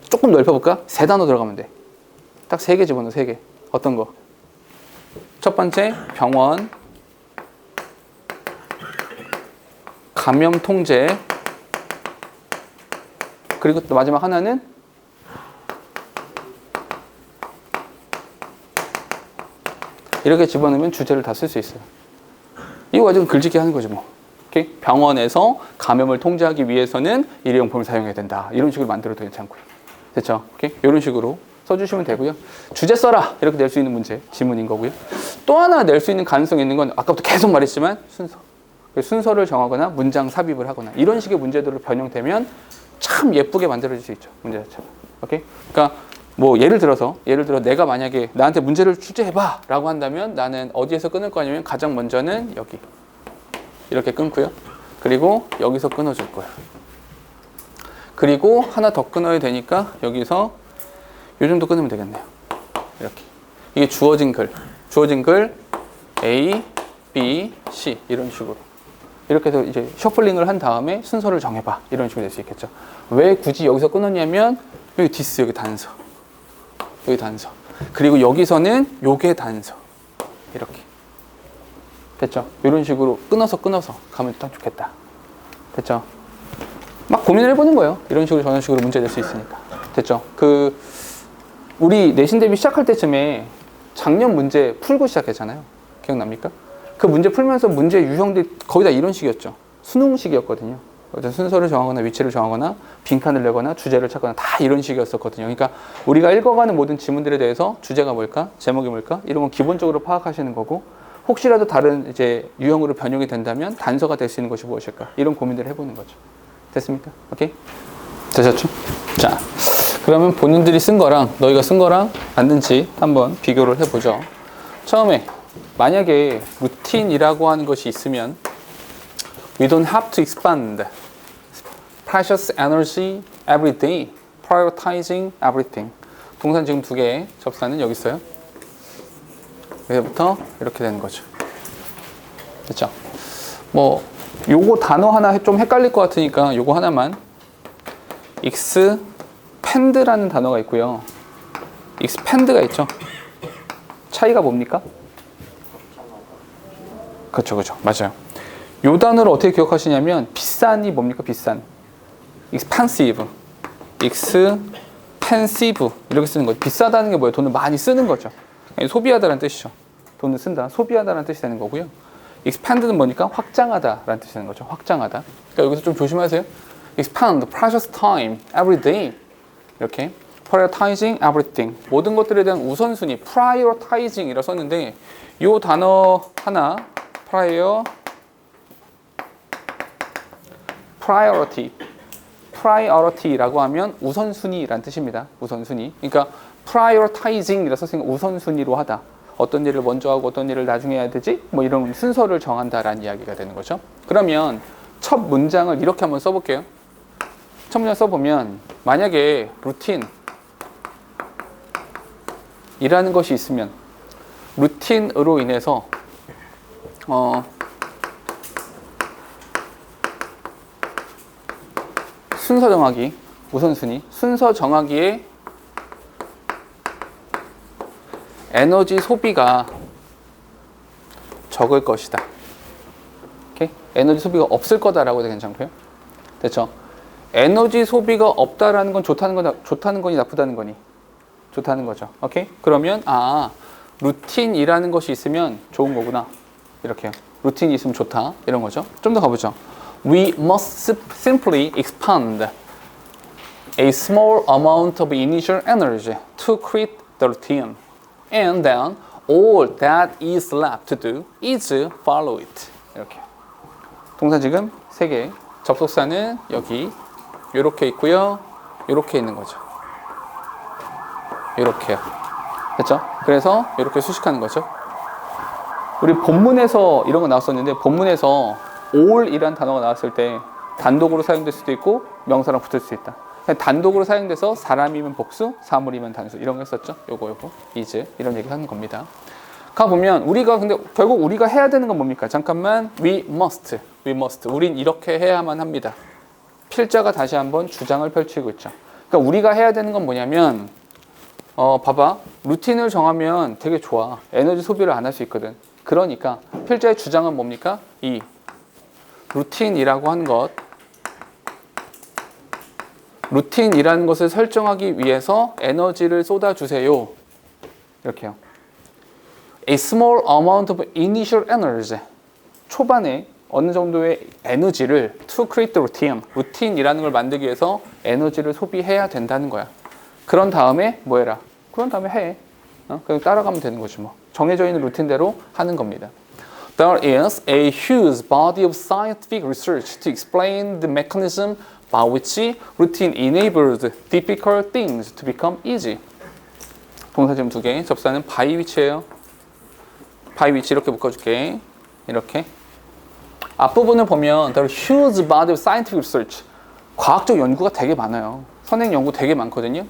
조금 넓혀볼까? 3단어 들어가면 돼. 딱 3개 집어넣어. 3개. 어떤 거? 첫 번째 병원, 감염 통제, 그리고 또 마지막 하나는 이렇게 집어넣으면 주제를 다 쓸 수 있어요. 이거 가지고 글짓기 하는 거죠 뭐. 오케이? 병원에서 감염을 통제하기 위해서는 일회용품을 사용해야 된다. 이런 식으로 만들어도 괜찮고요. 됐죠? 오케이? 이런 식으로 써주시면 되고요. 주제 써라. 이렇게 낼 수 있는 문제, 지문인 거고요. 또 하나 낼 수 있는 가능성이 있는 건 아까부터 계속 말했지만 순서를 정하거나 문장 삽입을 하거나 이런 식의 문제들로 변형되면 참 예쁘게 만들어질 수 있죠. 문제 자체가. 오케이? 그러니까 뭐 예를 들어 내가 만약에 나한테 문제를 출제해봐 라고 한다면 나는 어디에서 끊을 거냐면 가장 먼저는 여기 이렇게 끊고요. 그리고 여기서 끊어줄 거야. 그리고 하나 더 끊어야 되니까 여기서 이 정도 끊으면 되겠네요. 이렇게. 이게 주어진 글 A, B, C 이런 식으로. 이렇게 해서 이제 셔플링을 한 다음에 순서를 정해봐. 이런 식으로 될 수 있겠죠. 왜 굳이 여기서 끊었냐면 여기 디스, 여기 단서. 여기 단서. 그리고 여기서는 요게 단서. 이렇게. 됐죠? 이런 식으로 끊어서 가면 딱 좋겠다. 됐죠? 막 고민을 해보는 거예요. 이런 식으로 저런 식으로 문제 낼 수 있으니까. 됐죠? 우리 내신 대비 시작할 때쯤에 작년 문제 풀고 시작했잖아요. 기억납니까? 그 문제 풀면서 문제 유형들이 거의 다 이런 식이었죠. 수능식이었거든요. 어떤 순서를 정하거나 위치를 정하거나 빈칸을 내거나 주제를 찾거나 다 이런 식이었었거든요. 그러니까 우리가 읽어가는 모든 지문들에 대해서 주제가 뭘까? 제목이 뭘까? 이런 건 기본적으로 파악하시는 거고, 혹시라도 다른 이제 유형으로 변형이 된다면 단서가 될 수 있는 것이 무엇일까? 이런 고민들을 해보는 거죠. 됐습니까? 오케이? 되셨죠? 자, 그러면 본인들이 쓴 거랑 너희가 쓴 거랑 맞는지 한번 비교를 해보죠. 처음에 만약에 루틴이라고 하는 것이 있으면 We don't have to expend precious energy every day, prioritizing everything. 동사 지금 두 개, 접사는 여기 있어요. 여기서부터 이렇게 되는 거죠. 됐죠? 뭐 요거 단어 하나 좀 헷갈릴 것 같으니까 요거 하나만. expand라는 단어가 있고요. expand가 있죠. 차이가 뭡니까? 그렇죠, 그렇죠, 맞아요. 요 단어를 어떻게 기억하시냐면 비싼이 뭡니까? 비싼. expensive, expensive 이렇게 쓰는 거죠. 비싸다는 게 뭐예요? 돈을 많이 쓰는 거죠. 소비하다라는 뜻이죠. 돈을 쓴다, 소비하다라는 뜻이 되는 거고요. expand는 뭐니까? 확장하다라는 뜻이 되는 거죠. 확장하다. 그러니까 여기서 좀 조심하세요. expand precious time every day. 이렇게 prioritizing everything. 모든 것들에 대한 우선순위, prioritizing이라고 썼는데 이 단어 하나, priority라고 하면 우선순위라는 뜻입니다. 우선순위. 그러니까 prioritizing이라고 썼으니까 우선순위로 하다. 어떤 일을 먼저 하고 어떤 일을 나중에 해야 되지? 뭐 이런 순서를 정한다라는 이야기가 되는 거죠. 그러면 첫 문장을 이렇게 한번 써볼게요. 첫 문장 써보면 만약에 루틴이라는 것이 있으면 루틴으로 인해서 순서 정하기, 우선순위, 순서 정하기에 에너지 소비가 적을 것이다. 오케이? 에너지 소비가 없을 거다라고 해도 괜찮고요. 됐죠? 에너지 소비가 없다라는 건 좋다는 거니 나쁘다는 거니? 좋다는 거죠. 오케이? 그러면 루틴이라는 것이 있으면 좋은 거구나. 이렇게요. 루틴이 있으면 좋다. 이런 거죠. 좀 더 가보죠. We must simply expend a small amount of initial energy to create the routine. And then all that is left to do is follow it. 이렇게. 동사 지금 3개. 접속사는 여기 이렇게 있고요. 이렇게 있는 거죠. 이렇게요. 됐죠? 그래서 이렇게 수식하는 거죠. 우리 본문에서 이런 거 나왔었는데 본문에서 all이란 단어가 나왔을 때 단독으로 사용될 수도 있고 명사랑 붙을 수 있다. 단독으로 사용돼서 사람이면 복수, 사물이면 단수 이런 거 했었죠. 요거 is 이런 얘기 하는 겁니다. 가보면 근데 결국 우리가 해야 되는 건 뭡니까? 잠깐만 we must 우린 이렇게 해야만 합니다. 필자가 다시 한번 주장을 펼치고 있죠. 그러니까 우리가 해야 되는 건 뭐냐면 봐봐. 루틴을 정하면 되게 좋아. 에너지 소비를 안 할 수 있거든. 그러니까 필자의 주장은 뭡니까? 이 루틴이라고 한 것, 루틴이라는 것을 설정하기 위해서 에너지를 쏟아주세요. 이렇게요. A small amount of initial energy. 초반에 어느 정도의 에너지를 to create the routine. 루틴이라는 걸 만들기 위해서 에너지를 소비해야 된다는 거야. 그런 다음에 뭐 해라? 그런 다음에 해. 그냥 따라가면 되는 거지 뭐. 정해져 있는 루틴대로 하는 겁니다. There is a huge body of scientific research to explain the mechanism by which routine enables difficult things to become easy. 동사 지금 2개. 접사는 by which예요. by which 이렇게 묶어줄게. 이렇게. 앞부분을 보면 there is huge body of scientific research. 과학적 연구가 되게 많아요. 선행 연구 되게 많거든요.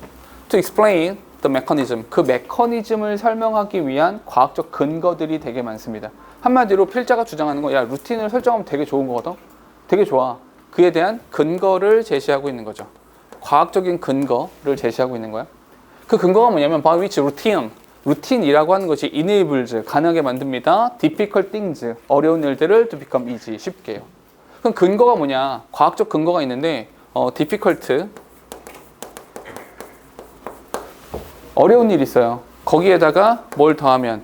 To explain the mechanism. 그 메커니즘을 설명하기 위한 과학적 근거들이 되게 많습니다. 한마디로 필자가 주장하는 거, 야, 루틴을 설정하면 되게 좋은 거거든? 되게 좋아. 그에 대한 근거를 제시하고 있는 거죠. 과학적인 근거를 제시하고 있는 거야. 그 근거가 뭐냐면 by which routine, 루틴이라고 하는 것이 enables, 가능하게 만듭니다. difficult things, 어려운 일들을 to become easy, 쉽게요. 그럼 근거가 뭐냐? 과학적 근거가 있는데 difficult, 어려운 일 있어요. 거기에다가 뭘 더하면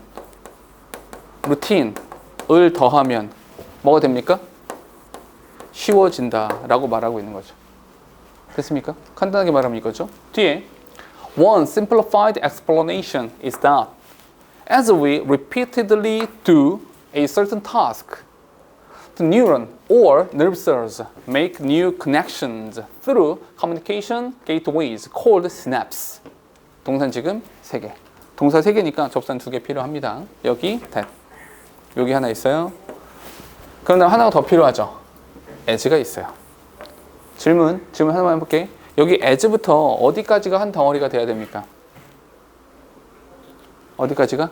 루틴을 더하면 뭐가 됩니까? 쉬워진다라고 말하고 있는 거죠. 됐습니까? 간단하게 말하면 이거죠. 뒤에 One simplified explanation is that as we repeatedly do a certain task, the neuron or nerve cells make new connections through communication gateways called synapse. 동사는 지금 3개. 동사 3개니까 접선 2개 필요합니다. 여기 that. 여기 하나 있어요. 그럼 하나가 더 필요하죠. as가 있어요. 질문 하나만 해볼게. 여기 as부터 어디까지가 한 덩어리가 돼야 됩니까? 어디까지가?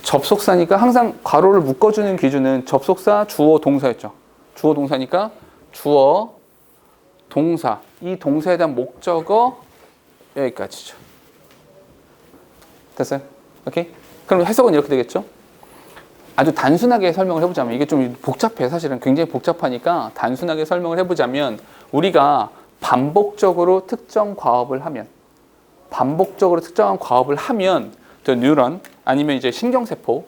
접속사니까 항상 괄호를 묶어주는 기준은 접속사, 주어, 동사였죠. 주어, 동사니까 주어, 동사. 이 동사에 대한 목적어 여기까지죠. 됐어요? 오케이? 그럼 해석은 이렇게 되겠죠? 아주 단순하게 설명을 해보자면 이게 좀 복잡해. 사실은 굉장히 복잡하니까 단순하게 설명을 해보자면 우리가 반복적으로 특정 과업을 하면 더 뉴런 아니면 이제 신경세포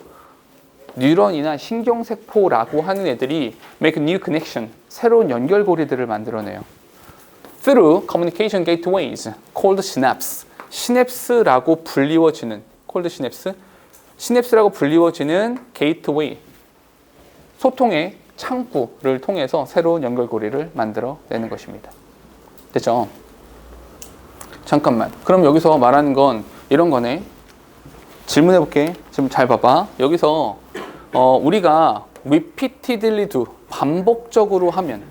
뉴런이나 신경세포라고 하는 애들이 make new connection 새로운 연결고리들을 만들어내요. Through communication gateways called synapse 시냅스라고 불리워지는 called synapse 시냅스라고 불리워지는 게이트웨이, 소통의 창구를 통해서 새로운 연결고리를 만들어내는 것입니다. 됐죠? 잠깐만. 그럼 여기서 말하는 건 이런 거네. 질문해볼게. 지금 잘 봐봐. 여기서 우리가 repeatedly do, 반복적으로 하면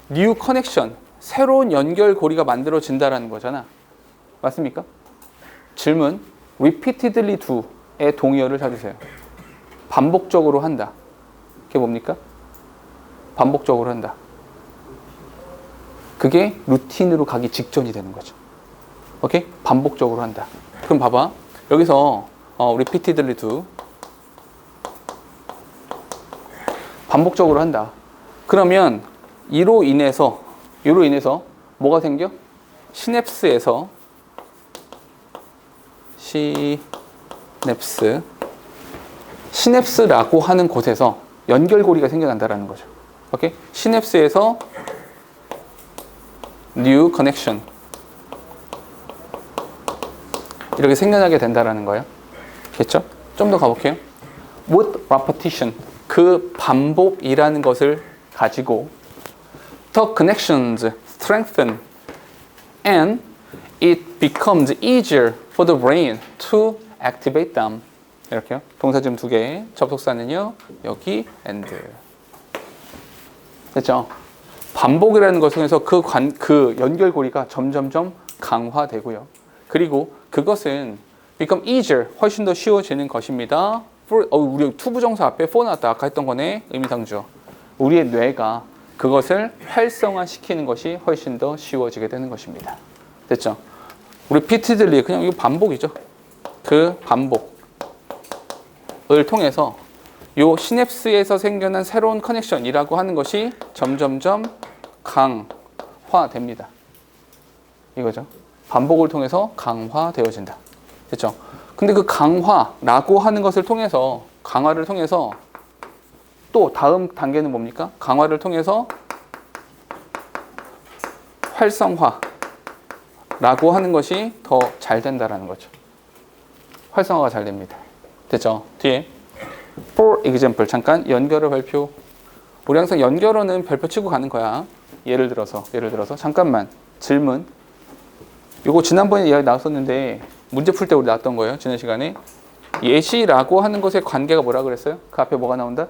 new connection, 새로운 연결고리가 만들어진다라는 거잖아. 맞습니까? 질문, repeatedly do의 동의어를 찾으세요. 반복적으로 한다. 그게 뭡니까? 반복적으로 한다. 그게 루틴으로 가기 직전이 되는 거죠. 오케이? 반복적으로 한다. 그럼 봐봐. 여기서 repeatedly do 반복적으로 한다. 그러면 이로 인해서 뭐가 생겨? 시냅스라고 하는 곳에서 연결고리가 생겨난다라는 거죠. 오케이? 시냅스에서 new connection 이렇게 생겨나게 된다라는 거예요. 됐죠? 좀 더 가볼게요. with repetition 그 반복이라는 것을 가지고 the connections strengthen and it becomes easier for the brain to activate them. 이렇게요. 동사 지금 2개. 접속사는요. 여기 and. 됐죠? 반복이라는 것을 통해서 그 연결고리가 점점점 강화되고요. 그리고 그것은 become easier, 훨씬 더 쉬워지는 것입니다. 우리 투부정사 앞에 for 나왔다. 아까 했던 거네. 의미상주어. 우리의 뇌가 그것을 활성화시키는 것이 훨씬 더 쉬워지게 되는 것입니다. 됐죠? repeatedly 그냥 이거 반복이죠. 그 반복을 통해서 요 시냅스에서 생겨난 새로운 커넥션이라고 하는 것이 점점점 강화됩니다. 이거죠. 반복을 통해서 강화되어진다. 됐죠? 근데 그 강화라고 하는 것을 통해서 강화를 통해서 또 다음 단계는 뭡니까? 강화를 통해서 활성화라고 하는 것이 더 잘 된다라는 거죠. 활성화가 잘 됩니다. 됐죠? 뒤에 for example 잠깐 연결어 발표. 우리 항상 연결어는 별표 치고 가는 거야. 예를 들어서 잠깐만 질문. 이거 지난번에 이야기 나왔었는데 문제 풀 때 우리 나왔던 거예요. 지난 시간에 예시라고 하는 것의 관계가 뭐라 그랬어요? 그 앞에 뭐가 나온다?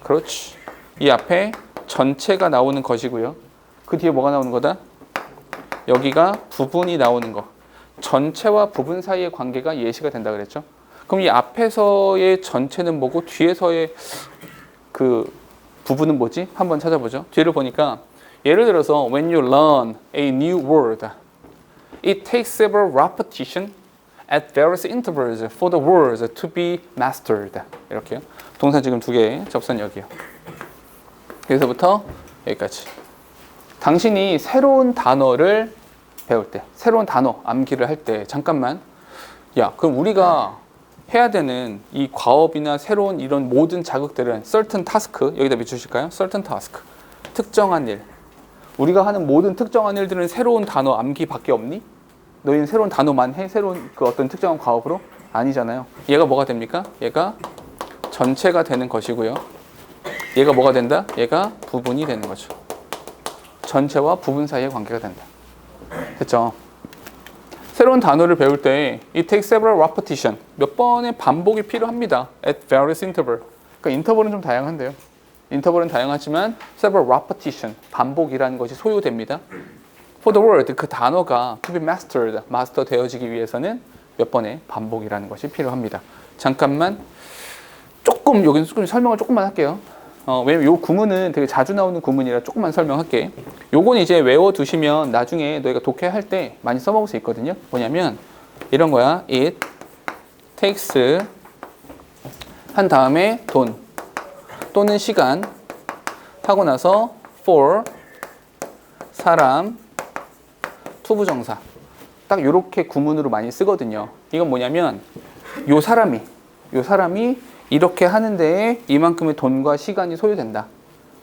그렇지. 이 앞에 전체가 나오는 것이고요. 그 뒤에 뭐가 나오는 거다? 여기가 부분이 나오는 거. 전체와 부분 사이의 관계가 예시가 된다 그랬죠. 그럼 이 앞에서의 전체는 뭐고 뒤에서의 그 부분은 뭐지? 한번 찾아보죠. 뒤를 보니까 예를 들어서 when you learn a new word, it takes several repetition at various intervals for the words to be mastered. 이렇게요. 동사 지금 2개, 접선 여기요. 여기서부터 여기까지. 당신이 새로운 단어를 배울 때, 새로운 단어 암기를 할 때, 잠깐만, 야, 그럼 우리가 해야 되는 이 과업이나 새로운 이런 모든 자극들은 certain task, 여기다 밑주실까요? certain task, 특정한 일. 우리가 하는 모든 특정한 일들은 새로운 단어 암기밖에 없니? 너희는 새로운 단어만 해? 새로운 그 어떤 특정한 과업으로? 아니잖아요. 얘가 뭐가 됩니까? 얘가 전체가 되는 것이고요. 얘가 뭐가 된다? 얘가 부분이 되는 거죠. 전체와 부분 사이의 관계가 된다. 됐죠? 새로운 단어를 배울 때 it takes several repetition, 몇 번의 반복이 필요합니다. at various interval. 그러니까 인터벌은 좀 다양한데요. 인터벌은 다양하지만 several repetition, 반복이라는 것이 소요됩니다. for the word, 그 단어가 to be mastered, 마스터 되어지기 위해서는 몇 번의 반복이라는 것이 필요합니다. 잠깐만 조금 여기는 조금 설명을 조금만 할게요. 왜냐면 이 구문은 되게 자주 나오는 구문이라 조금만 설명할게. 요건 이제 외워두시면 나중에 너희가 독해할 때 많이 써먹을 수 있거든요. 뭐냐면 이런 거야. It takes 한 다음에 돈 또는 시간 하고 나서 for 사람 투부정사 딱 이렇게 구문으로 많이 쓰거든요. 이건 뭐냐면 요 사람이 이렇게 하는 데에 이만큼의 돈과 시간이 소요된다.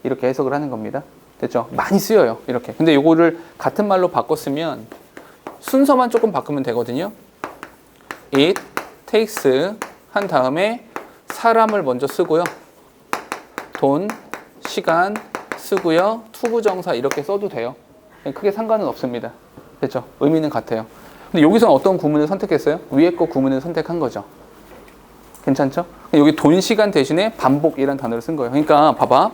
이렇게 해석을 하는 겁니다. 됐죠? 많이 쓰여요. 이렇게. 근데 요거를 같은 말로 바꿨으면 순서만 조금 바꾸면 되거든요. It takes 한 다음에 사람을 먼저 쓰고요. 돈, 시간 쓰고요. 투부정사 이렇게 써도 돼요. 크게 상관은 없습니다. 됐죠? 의미는 같아요. 근데 여기서는 어떤 구문을 선택했어요? 위에 거 구문을 선택한 거죠. 괜찮죠? 여기 돈, 시간 대신에 반복이라는 단어를 쓴 거예요. 그러니까 봐봐.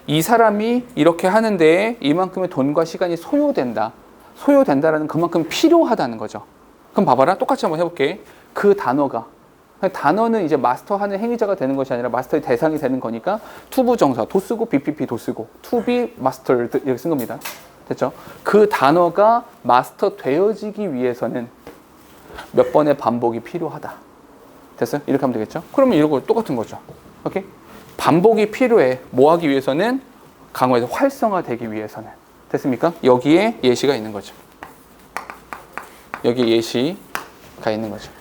이 사람이 이렇게 하는데 이만큼의 돈과 시간이 소요된다. 소요된다라는 그만큼 필요하다는 거죠. 그럼 봐봐라. 똑같이 한번 해볼게. 그 단어는 이제 마스터하는 행위자가 되는 것이 아니라 마스터의 대상이 되는 거니까 투부정사, 도 쓰고 BPP 도 쓰고 to be mastered 이렇게 쓴 겁니다. 됐죠? 그 단어가 마스터 되어지기 위해서는 몇 번의 반복이 필요하다. 됐어요? 이렇게 하면 되겠죠? 그러면 이런 거 똑같은 거죠. 오케이? 반복이 필요해. 뭐 하기 위해서는? 강화에서 활성화되기 위해서는. 됐습니까? 여기에 예시가 있는 거죠. 여기에 예시가 있는 거죠.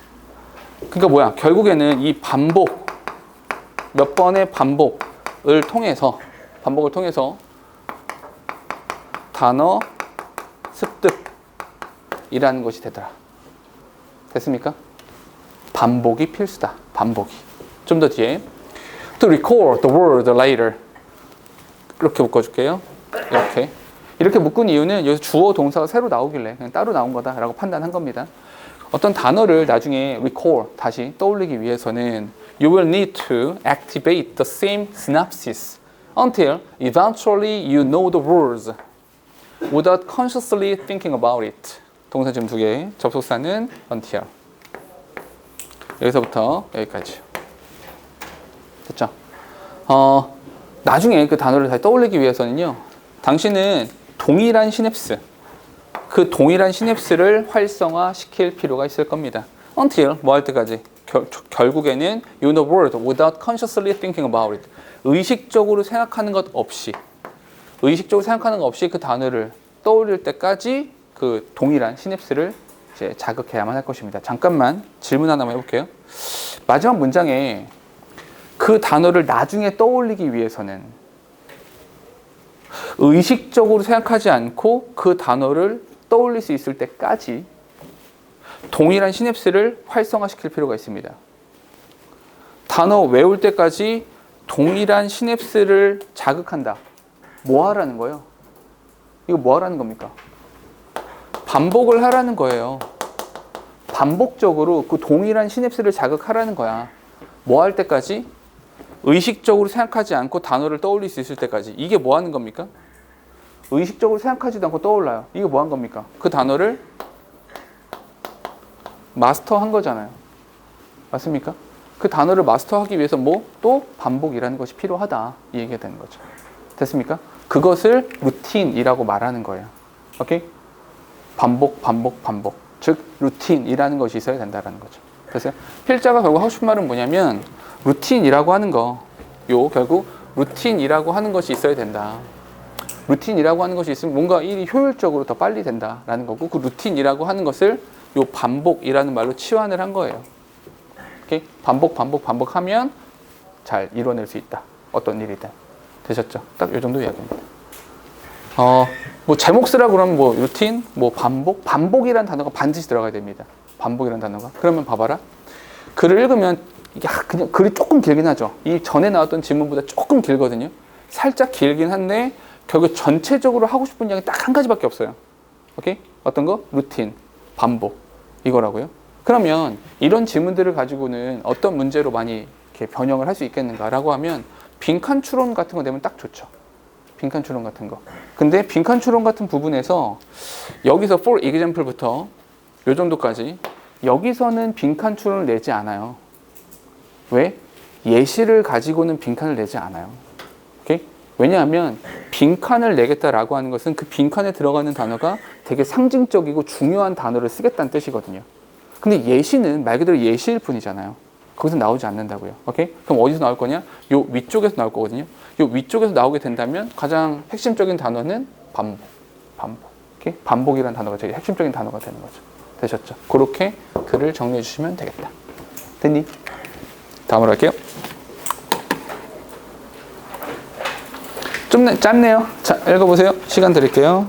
그러니까 뭐야? 결국에는 이 반복, 몇 번의 반복을 통해서 단어 습득이라는 것이 되더라. 됐습니까? 반복이 필수다. 반복이. 좀 더 뒤에 to recall the word later 이렇게 묶어줄게요. 이렇게 묶은 이유는 여기서 주어 동사가 새로 나오길래 그냥 따로 나온 거다라고 판단한 겁니다. 어떤 단어를 나중에 recall 다시 떠올리기 위해서는 you will need to activate the same synapses until eventually you know the words without consciously thinking about it. 동사 지금 2개, 접속사는 until. 여기서부터 여기까지. 됐죠? 나중에 그 단어를 다시 떠올리기 위해서는요, 당신은 동일한 시냅스, 그 동일한 시냅스를 활성화시킬 필요가 있을 겁니다. Until, 뭐 할 때까지? 결국에는 you know the word without consciously thinking about it. 의식적으로 생각하는 것 없이 그 단어를 떠올릴 때까지 그 동일한 시냅스를 이제 자극해야만 할 것입니다. 잠깐만 질문 하나만 해볼게요. 마지막 문장에 그 단어를 나중에 떠올리기 위해서는 의식적으로 생각하지 않고 그 단어를 떠올릴 수 있을 때까지 동일한 시냅스를 활성화시킬 필요가 있습니다. 단어 외울 때까지 동일한 시냅스를 자극한다. 뭐 하라는 거예요? 이거 뭐 하라는 겁니까? 반복을 하라는 거예요. 반복적으로 그 동일한 시냅스를 자극하라는 거야. 뭐 할 때까지? 의식적으로 생각하지 않고 단어를 떠올릴 수 있을 때까지. 이게 뭐 하는 겁니까? 의식적으로 생각하지도 않고 떠올라요. 이게 뭐 한 겁니까? 그 단어를 마스터한 거잖아요. 맞습니까? 그 단어를 마스터하기 위해서 뭐? 또 반복이라는 것이 필요하다. 이 얘기가 되는 거죠. 됐습니까? 그것을 루틴이라고 말하는 거예요. 오케이? 반복. 즉 루틴이라는 것이 있어야 된다는 거죠. 됐어요? 필자가 결국 하고 싶은 말은 뭐냐면 루틴이라고 하는 거, 결국 루틴이라고 하는 것이 있어야 된다. 루틴이라고 하는 것이 있으면 뭔가 일이 효율적으로 더 빨리 된다라는 거고, 그 루틴이라고 하는 것을 요 반복이라는 말로 치환을 한 거예요. 오케이? 반복하면 잘 이뤄낼 수 있다. 어떤 일이든. 되셨죠? 딱 요 정도 이야기입니다. 뭐 제목 쓰라고 그러면 뭐 루틴, 뭐 반복이라는 단어가 반드시 들어가야 됩니다. 반복이라는 단어가. 그러면 봐봐라. 글을 읽으면 이게 그냥 글이 조금 길긴 하죠. 이 전에 나왔던 질문보다 조금 길거든요. 살짝 길긴 한데 결국 전체적으로 하고 싶은 이야기 딱 한 가지밖에 없어요. 오케이? 어떤 거? 루틴, 반복 이거라고요. 그러면 이런 질문들을 가지고는 어떤 문제로 많이 이렇게 변형을 할 수 있겠는가라고 하면 빈칸 추론 같은 거 내면 딱 좋죠. 빈칸 추론 같은 거. 근데 빈칸 추론 같은 부분에서 여기서 for example부터 요 정도까지 여기서는 빈칸 추론을 내지 않아요. 왜? 예시를 가지고는 빈칸을 내지 않아요. 오케이? 왜냐하면 빈칸을 내겠다라고 하는 것은 그 빈칸에 들어가는 단어가 되게 상징적이고 중요한 단어를 쓰겠다는 뜻이거든요. 근데 예시는 말 그대로 예시일 뿐이잖아요. 거기서 나오지 않는다고요. 오케이? 그럼 어디서 나올 거냐? 요 위쪽에서 나올 거거든요. 요 위쪽에서 나오게 된다면 가장 핵심적인 단어는 반복. 오케이? 반복이라는 단어가 제일 핵심적인 단어가 되는 거죠. 되셨죠? 그렇게 글을 정리해 주시면 되겠다. 됐니? 다음으로 할게요. 좀 짧네요. 자, 읽어보세요. 시간 드릴게요.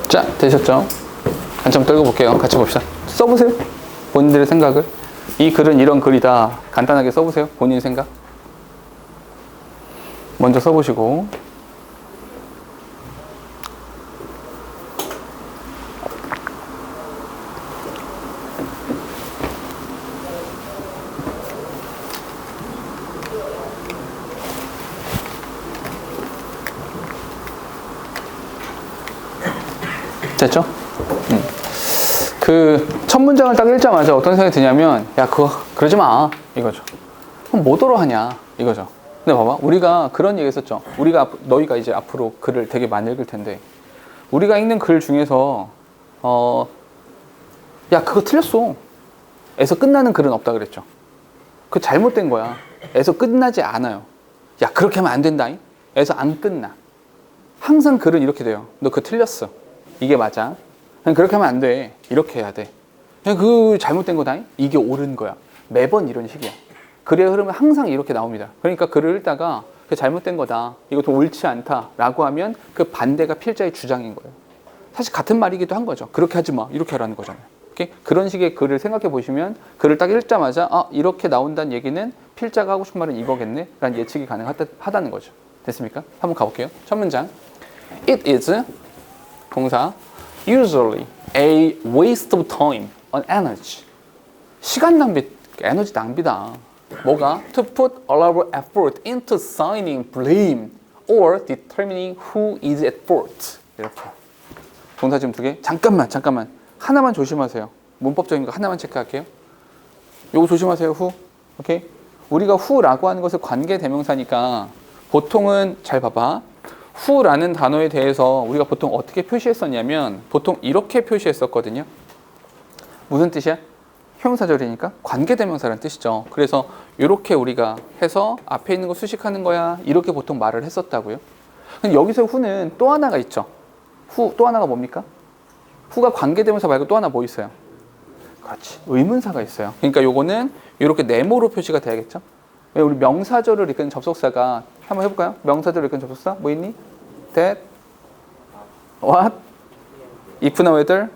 자, 되셨죠? 한참 떨고 볼게요. 같이 봅시다. 써보세요. 본인들의 생각을. 이 글은 이런 글이다. 간단하게 써보세요. 본인 생각. 먼저 써보시고. 됐죠? 그 첫 문장을 딱 읽자마자 어떤 생각이 드냐면, 야, 그거 그러지 마 이거죠. 그럼 뭐더러 하냐 이거죠. 근데 봐봐, 우리가 그런 얘기 했었죠. 너희가 이제 앞으로 글을 되게 많이 읽을 텐데, 우리가 읽는 글 중에서 야, 그거 틀렸어 에서 끝나는 글은 없다 그랬죠. 그거 잘못된 거야 에서 끝나지 않아요. 야, 그렇게 하면 안 된다 에서 안 끝나. 항상 글은 이렇게 돼요. 너 그거 틀렸어, 이게 맞아, 그냥 그렇게 하면 안 돼, 이렇게 해야 돼, 그냥 그 잘못된 거다, 이게 옳은 거야. 매번 이런 식이야. 글의 흐름은 항상 이렇게 나옵니다. 그러니까 글을 읽다가 그 잘못된 거다, 이것도 옳지 않다 라고 하면 그 반대가 필자의 주장인 거예요. 사실 같은 말이기도 한 거죠. 그렇게 하지 마, 이렇게 하라는 거잖아요. 오케이? 그런 식의 글을 생각해 보시면 글을 딱 읽자마자 이렇게 나온다는 얘기는 필자가 하고 싶은 말은 이거겠네 라는 예측이 가능하다는 거죠. 됐습니까? 한번 가볼게요. 첫 문장. It is 동사 usually a waste of time and energy. 시간 낭비, 에너지 낭비다. 뭐가? To put all our effort into assigning blame or determining who is at fault. 이렇게. 동사 지금 두 개. 잠깐만. 하나만 조심하세요. 문법적인 거 하나만 체크할게요. 요거 조심하세요. who. 오케이? 우리가 who라고 하는 것을 관계 대명사니까 보통은 잘 봐봐. who라는 단어에 대해서 우리가 보통 어떻게 표시했었냐면 보통 이렇게 표시했었거든요. 무슨 뜻이야? 형용사절이니까 관계대명사라는 뜻이죠. 그래서 이렇게 우리가 해서 앞에 있는 거 수식하는 거야, 이렇게 보통 말을 했었다고요. 근데 여기서 who는 또 하나가 있죠. who 또 하나가 뭡니까? who가 관계대명사 말고 또 하나 뭐 있어요? 그렇지, 의문사가 있어요. 그러니까 요거는 이렇게 네모로 표시가 돼야겠죠. 왜 우리 명사절을 이끄는 접속사가 한번 해볼까요? 명사절을 이끄는 접속사 뭐 있니? that, what, if나 whether,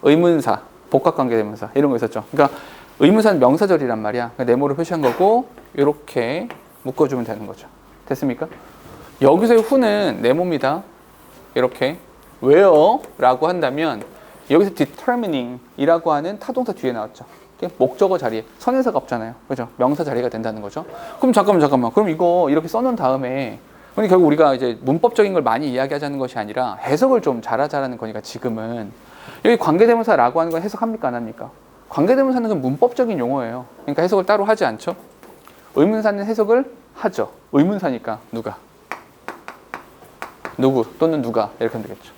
의문사, 복합관계대명사 이런 거 있었죠. 그러니까 의문사는 명사절이란 말이야. 그러니까 네모를 표시한 거고 이렇게 묶어주면 되는 거죠. 됐습니까? 여기서의 who는 네모입니다. 이렇게 where 라고 한다면 여기서 determining 이라고 하는 타동사 뒤에 나왔죠. 목적어 자리에 선행사가 없잖아요. 그죠? 명사 자리가 된다는 거죠. 그럼 잠깐만. 그럼 이거 이렇게 써놓은 다음에 그러니까 결국 우리가 이제 문법적인 걸 많이 이야기하자는 것이 아니라 해석을 좀 잘하자는 거니까 지금은 여기 관계대명사라고 하는 건 해석합니까? 안 합니까? 관계대명사는 그 문법적인 용어예요. 그러니까 해석을 따로 하지 않죠. 의문사는 해석을 하죠. 의문사니까 누구 또는 누가 이렇게 하면 되겠죠.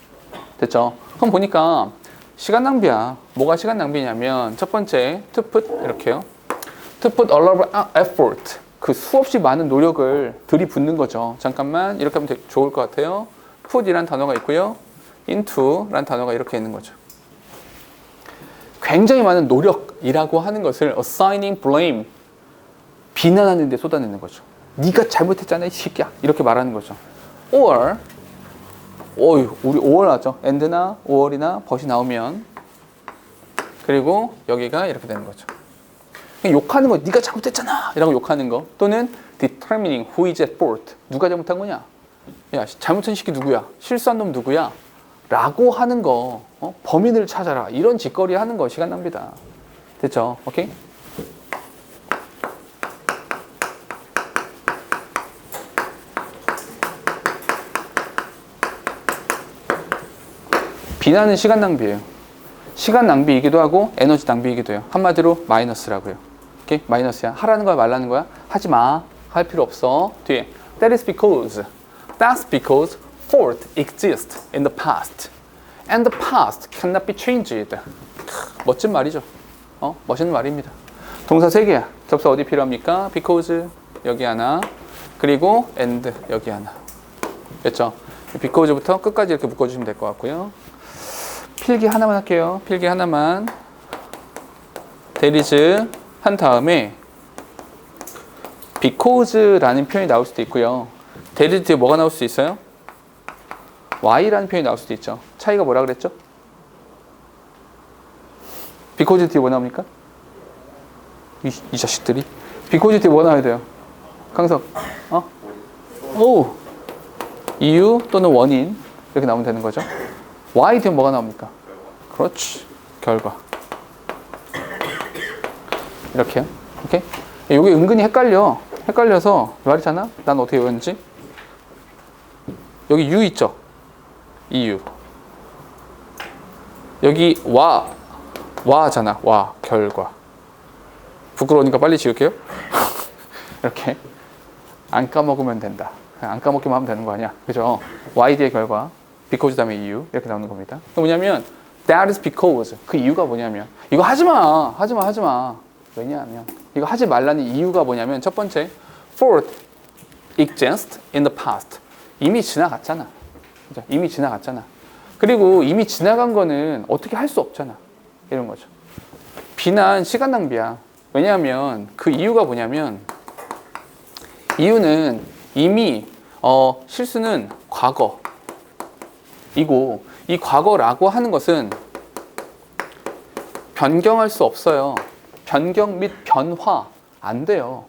됐죠? 그럼 보니까 시간 낭비야. 뭐가 시간 낭비냐면 첫 번째 to put 이렇게요. to put a lot of effort. 그 수없이 많은 노력을 들이붓는 거죠. 잠깐만 이렇게 하면 좋을 것 같아요. put이란 단어가 있고요. into란 단어가 이렇게 있는 거죠. 굉장히 많은 노력이라고 하는 것을 assigning blame 비난하는 데 쏟아내는 거죠. 네가 잘못했잖아 이 새끼야 이렇게 말하는 거죠. or 우리 or 하죠. and나 or이나 but이 나오면 그리고 여기가 이렇게 되는 거죠. 그냥 욕하는 거 네가 잘못했잖아 이라고 욕하는 거 또는 determining who is at fault 누가 잘못한 거냐 야 잘못한 새끼 누구야 실수한 놈 누구야 라고 하는 거 범인을 찾아라 이런 짓거리 하는 거 시간 낭비다. 됐죠? 오케이? 비난은 시간 낭비예요. 시간 낭비이기도 하고 에너지 낭비이기도 해요. 한마디로 마이너스라고요. 오케이? 마이너스야. 하라는 거야 말라는 거야? 하지 마. 할 필요 없어. 뒤에 that's because fault exists in the past and the past cannot be changed. 멋진 말이죠. 멋있는 말입니다. 동사 3개야. 접사 어디 필요합니까? because 여기 하나 그리고 and 여기 하나. 됐죠? because부터 끝까지 이렇게 묶어주시면 될 것 같고요. 필기 하나만 할게요. 필기 하나만. 대리즈 한 다음에 because라는 표현이 나올 수도 있고요. 대리즈 뒤에 뭐가 나올 수 있어요? why라는 표현이 나올 수도 있죠. 차이가 뭐라 그랬죠? because 뒤에 뭐 나옵니까? 이 자식들이. because 뒤에 뭐 나와야 돼요? 강석. 이유 또는 원인 이렇게 나오면 되는 거죠. why 뒤에 뭐가 나옵니까? 그렇지. 결과. 이렇게요. 오케이? 이게 은근히 헷갈려서 말이잖아. 난 어떻게 외웠는지. 여기 you 있죠? 이유. 여기 와잖아. 결과. 부끄러우니까 빨리 지울게요. 이렇게. 안 까먹으면 된다. 안 까먹기만 하면 되는 거 아니야. 그죠? why 뒤에 결과. because 다음에 이유. 이렇게 나오는 겁니다. 뭐냐면 that is because. 그 이유가 뭐냐면 이거 하지 마. 왜냐하면 이거 하지 말라는 이유가 뭐냐면 첫 번째 fault exists in the past. 이미 지나갔잖아. 그죠? 이미 지나갔잖아. 그리고 이미 지나간 거는 어떻게 할 수 없잖아. 이런 거죠. 비난 시간 낭비야. 왜냐하면 그 이유가 뭐냐면 이유는 이미 실수는 과거이고 이 과거라고 하는 것은 변경할 수 없어요. 변경 및 변화 안 돼요.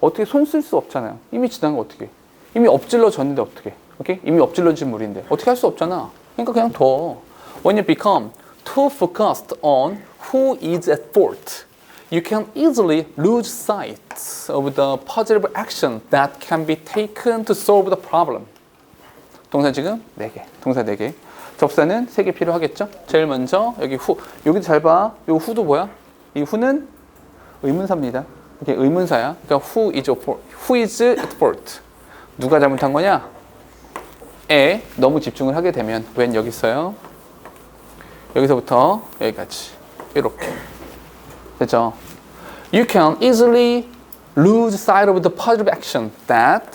어떻게 손 쓸 수 없잖아요. 이미 지난 거 어떻게? 이미 엎질러졌는데 어떻게? 오케이? 이미 엎질러진 물인데 어떻게 할 수 없잖아. 그러니까 그냥 둬. When you become too focused on who is at fault, you can easily lose sight of the positive action that can be taken to solve the problem. 동사 지금 4개. 동사 4개. 접사는 3개 필요하겠죠? 제일 먼저 여기 who. 여기도 잘 봐. 이 who도 뭐야? 이 who는 의문사입니다. 이게 의문사야. 그러니까 who is at fault. 누가 잘못한 거냐? 에 너무 집중을 하게 되면 when 여기 있어요. 여기서부터 여기까지 이렇게 됐죠? You can easily lose sight of the positive action that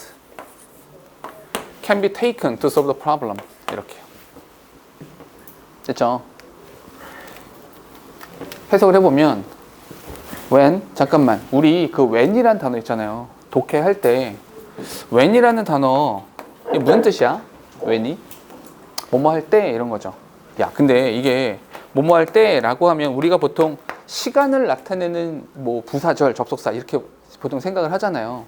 can be taken to solve the problem. 이렇게 됐죠? 해석을 해보면 when 잠깐만 우리 그 when이라는 단어 있잖아요. 독해할 때 when이라는 단어 이게 무슨 뜻이야? when이 뭐뭐 할 때 이런 거죠. 야, 근데 이게 뭐뭐 할 때라고 하면 우리가 보통 시간을 나타내는 뭐 부사절, 접속사 이렇게 보통 생각을 하잖아요.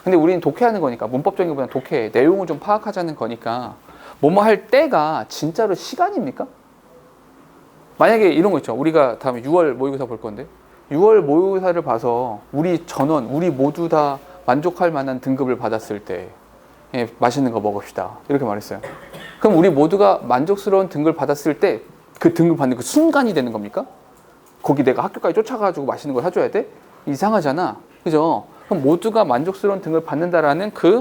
근데 우리는 독해하는 거니까, 문법적인 것보다 독해, 내용을 좀 파악하자는 거니까 뭐뭐 할 때가 진짜로 시간입니까? 만약에 이런 거 있죠. 우리가 다음에 6월 모의고사 볼 건데 6월 모의고사를 봐서 우리 전원, 우리 모두 다 만족할 만한 등급을 받았을 때 예, 맛있는 거 먹읍시다. 이렇게 말했어요. 그럼 우리 모두가 만족스러운 등급을 받았을 때 그 등급 받는 그 순간이 되는 겁니까? 거기 내가 학교까지 쫓아가지고 맛있는 걸 사줘야 돼? 이상하잖아. 그죠? 그럼 모두가 만족스러운 등급을 받는다라는 그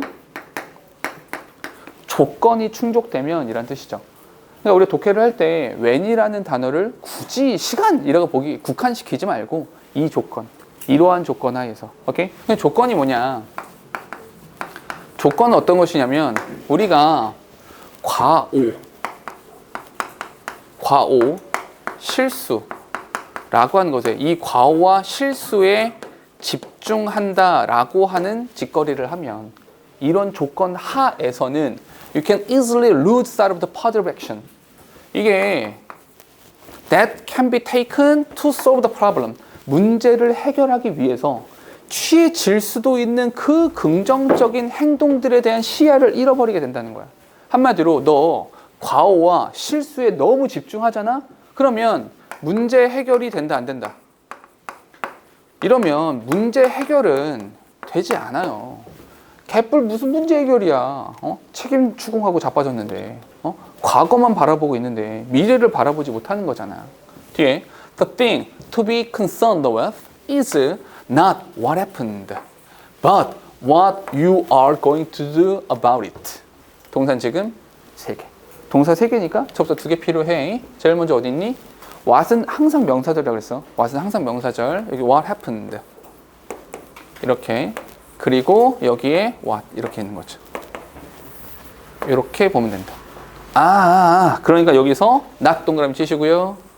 조건이 충족되면 이란 뜻이죠. 그러니까 우리 독해를 할 때 when이라는 단어를 굳이 시간이라고 보기 국한시키지 말고 이 조건, 이러한 조건 하에서. 오케이? 조건이 뭐냐? 조건은 어떤 것이냐면 우리가 과오, 실수라고 하는 것에 이 과오와 실수에 집중한다라고 하는 짓거리를 하면 이런 조건 하에서는 you can easily lose sight of the path of action. 이게 that can be taken to solve the problem. 문제를 해결하기 위해서 취해질 수도 있는 그 긍정적인 행동들에 대한 시야를 잃어버리게 된다는 거야. 한마디로 너 과오와 실수에 너무 집중하잖아? 그러면 문제 해결이 된다, 안 된다? 이러면 문제 해결은 되지 않아요. 개뿔 무슨 문제 해결이야. 책임 추궁하고 자빠졌는데 과거만 바라보고 있는데 미래를 바라보지 못하는 거잖아. 뒤에 The thing to be concerned with is not what happened, but what you are going to do about it. 동사는 지금 3개. 동사 3개니까 접속 2개 필요해. 제일 먼저 어디 있니? what은 항상 명사절이라고 그랬어. what은 항상 명사절. 여기 what happened. 이렇게. 그리고 여기에 what 이렇게 있는 거죠. 이렇게 보면 된다. 그러니까 여기서 not 동그라미 치시고요.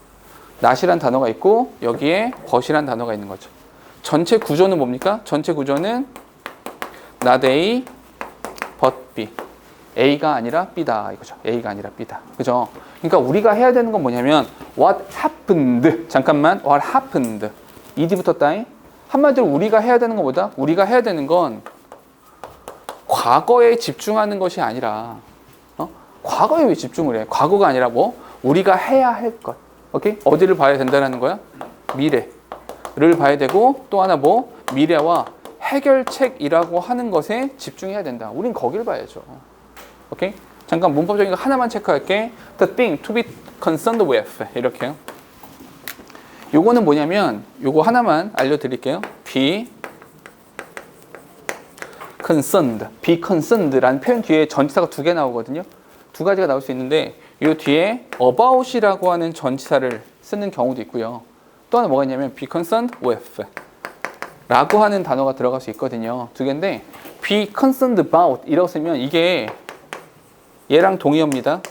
not이란 단어가 있고 여기에 but이란 단어가 있는 거죠. 전체 구조는 뭡니까? 전체 구조는 not A, but B. A가 아니라 B다 이거죠. A가 아니라 B다. 그죠? 그러니까 우리가 해야 되는 건 뭐냐면 what happened. 잠깐만. what happened. ED 붙었다잉. 한마디로 우리가 해야 되는 것보다 우리가 해야 되는 건 과거에 집중하는 것이 아니라 과거에 왜 집중을 해? 과거가 아니라 뭐? 우리가 해야 할 것. 오케이? 어디를 봐야 된다는 거야? 미래를 봐야 되고 또 하나 뭐? 미래와 해결책이라고 하는 것에 집중해야 된다. 우린 거길 봐야죠. 오케이? 잠깐 문법적인 거 하나만 체크할게. The thing to be concerned with. 이렇게요. 요거는 뭐냐면 요거 하나만 알려드릴게요. be concerned. be concerned라는 표현 뒤에 전치사가 2개 나오거든요. 2가지가 나올 수 있는데 요 뒤에 about이라고 하는 전치사를 쓰는 경우도 있고요. 또 하나 뭐가 있냐면 be concerned with 라고 하는 단어가 들어갈 수 있거든요. 2개인데 be concerned about 이라고 쓰면 이게 얘랑 동의어입니다.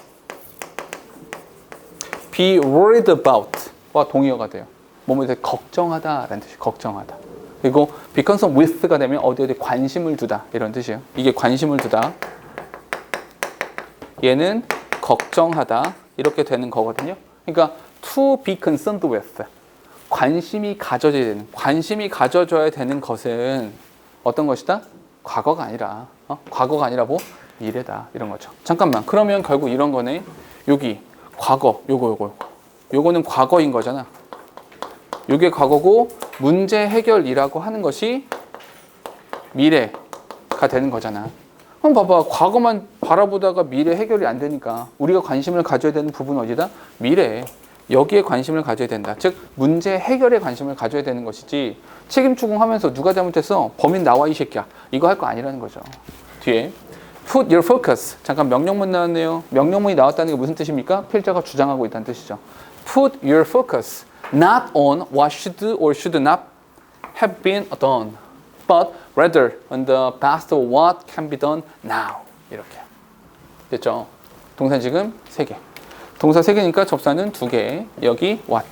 be worried about 와 동의어가 돼요. 뭐뭐에 대해 걱정하다라는 뜻이에요. 걱정하다. 그리고 be concerned with가 되면 어디에 관심을 두다 이런 뜻이에요. 이게 관심을 두다. 얘는 걱정하다 이렇게 되는 거거든요. 그러니까 to be concerned with 관심이 가져져야 되는 것은 어떤 것이다? 과거가 아니라 과거가 아니라 뭐 미래다 이런 거죠. 잠깐만. 그러면 결국 이런 거네. 여기 과거 요거는 과거인 거잖아. 요게 과거고 문제 해결이라고 하는 것이 미래가 되는 거잖아. 그럼 봐봐. 과거만 바라보다가 미래 해결이 안 되니까 우리가 관심을 가져야 되는 부분은 어디다? 미래. 여기에 관심을 가져야 된다. 즉 문제 해결에 관심을 가져야 되는 것이지 책임 추궁하면서 누가 잘못했어? 범인 나와 이 새끼야. 이거 할 거 아니라는 거죠. 뒤에 put your focus. 잠깐 명령문 나왔네요. 명령문이 나왔다는 게 무슨 뜻입니까? 필자가 주장하고 있다는 뜻이죠. Put your focus not on what should or should not have been done, but rather on the best of what can be done now. 이렇게 됐죠? 동사 지금 3개. 동사 3개니까 접사는 2개. 여기 what.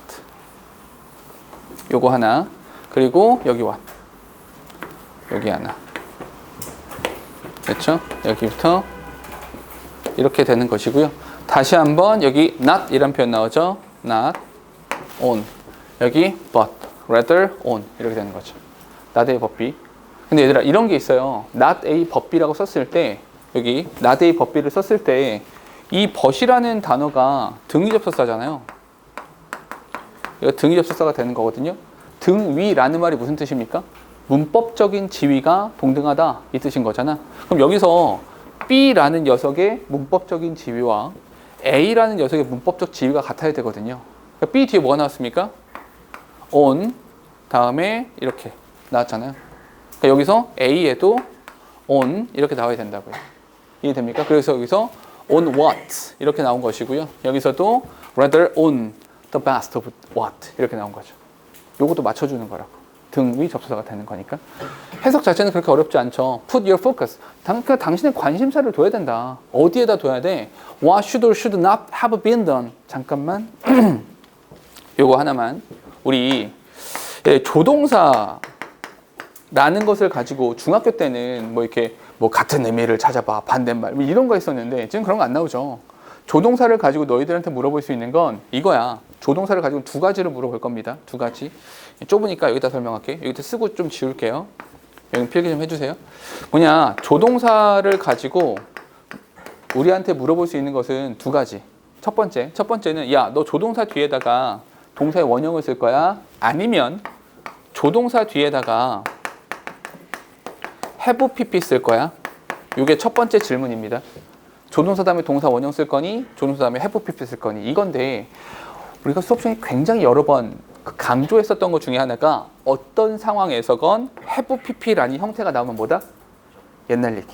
요거 하나. 그리고 여기 what. 여기 하나. 됐죠? 여기부터 이렇게 되는 것이고요. 다시 한번 여기 not 이란 표현 나오죠. not on. 여기 but, rather on 이렇게 되는 거죠. not A but B. 근데 얘들아 이런 게 있어요. not A but B라고 썼을 때 여기 not A but B를 썼을 때 이 but이라는 단어가 등위 접속사잖아요. 이거 등위 접속사가 되는 거거든요. 등위라는 말이 무슨 뜻입니까? 문법적인 지위가 동등하다 이 뜻인 거잖아. 그럼 여기서 B라는 녀석의 문법적인 지위와 A라는 녀석의 문법적 지위가 같아야 되거든요. 그러니까 B 뒤에 뭐가 나왔습니까? on 다음에 이렇게 나왔잖아요. 그러니까 여기서 A에도 on 이렇게 나와야 된다고요. 이해됩니까? 그래서 여기서 on what 이렇게 나온 것이고요. 여기서도 rather on the best of what 이렇게 나온 거죠. 요것도 맞춰주는 거라고. 등위 접속사가 되는 거니까. 해석 자체는 그렇게 어렵지 않죠. Put your focus. 당신의 관심사를 둬야 된다. 어디에다 둬야 돼? What should or should not have been done. 잠깐만. 요거 하나만. 우리 조동사라는 것을 가지고 중학교 때는 뭐 이렇게 뭐 같은 의미를 찾아봐. 반대말. 뭐 이런 거 있었는데 지금 그런 거 안 나오죠. 조동사를 가지고 너희들한테 물어볼 수 있는 건 이거야. 조동사를 가지고 두 가지를 물어볼 겁니다. 두 가지. 좁으니까 여기다 설명할게. 여기다 쓰고 좀 지울게요. 여기 필기 좀 해주세요. 뭐냐, 조동사를 가지고 우리한테 물어볼 수 있는 것은 두 가지. 첫 번째는 야, 너 조동사 뒤에다가 동사의 원형을 쓸 거야? 아니면 조동사 뒤에다가 have pp 쓸 거야? 이게 첫 번째 질문입니다. 조동사 다음에 동사 원형 쓸 거니? 조동사 다음에 have pp 쓸 거니? 이건데 우리가 수업 중에 굉장히 여러 번 강조했었던 것 중에 하나가 어떤 상황에서건 have pp라는 형태가 나오면 뭐다? 옛날 얘기.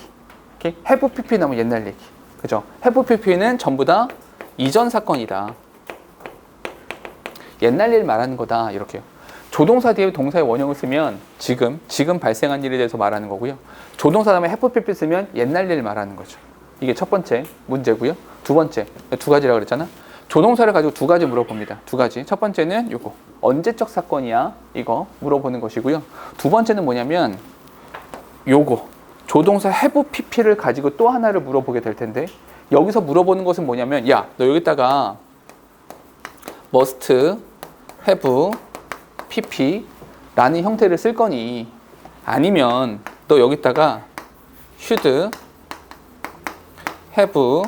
오케이? have pp 나오면 옛날 얘기. 그죠? have pp는 전부 다 이전 사건이다. 옛날 일 말하는 거다. 이렇게요. 조동사 뒤에 동사의 원형을 쓰면 지금 발생한 일에 대해서 말하는 거고요. 조동사 다음에 have pp 쓰면 옛날 일 말하는 거죠. 이게 첫 번째 문제고요. 두 번째, 두 가지라고 그랬잖아. 조동사를 가지고 두 가지 물어봅니다. 두 가지. 첫 번째는 요거. 언제적 사건이야? 이거 물어보는 것이고요. 두 번째는 뭐냐면 요거. 조동사 have pp를 가지고 또 하나를 물어보게 될 텐데 여기서 물어보는 것은 뭐냐면 야, 너 여기다가 must have pp라는 형태를 쓸 거니 아니면 너 여기다가 should have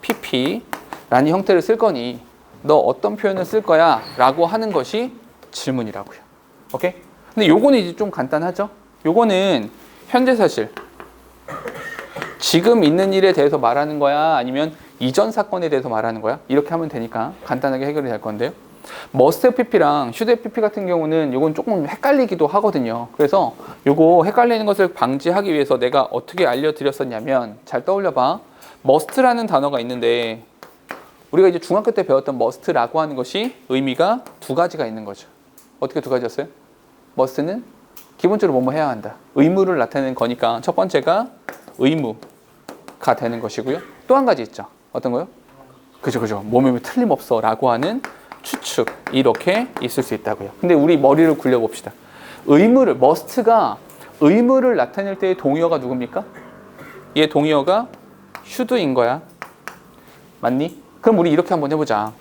pp라는 형태를 쓸 거니 너 어떤 표현을 쓸 거야? 라고 하는 것이 질문이라고요. 오케이? 근데 요거는 이제 좀 간단하죠? 요거는 현재 사실 지금 있는 일에 대해서 말하는 거야? 아니면 이전 사건에 대해서 말하는 거야? 이렇게 하면 되니까 간단하게 해결이 될 건데요. must have pp랑 should have pp 같은 경우는 요건 조금 헷갈리기도 하거든요. 그래서 요거 헷갈리는 것을 방지하기 위해서 내가 어떻게 알려드렸었냐면 잘 떠올려봐. must라는 단어가 있는데 우리가 이제 중학교 때 배웠던 must라고 하는 것이 의미가 두 가지가 있는 거죠. 어떻게 두 가지였어요? must는 기본적으로 뭐뭐 해야 한다. 의무를 나타내는 거니까 첫 번째가 의무가 되는 것이고요. 또 한 가지 있죠. 어떤 거요? 그죠. 몸에 틀림없어 라고 하는 추측. 이렇게 있을 수 있다고요. 근데 우리 머리를 굴려봅시다. must가 의무를 나타낼 때의 동의어가 누굽니까? 얘 동의어가 should인 거야. 맞니? 그럼 우리 이렇게 한번 해보자.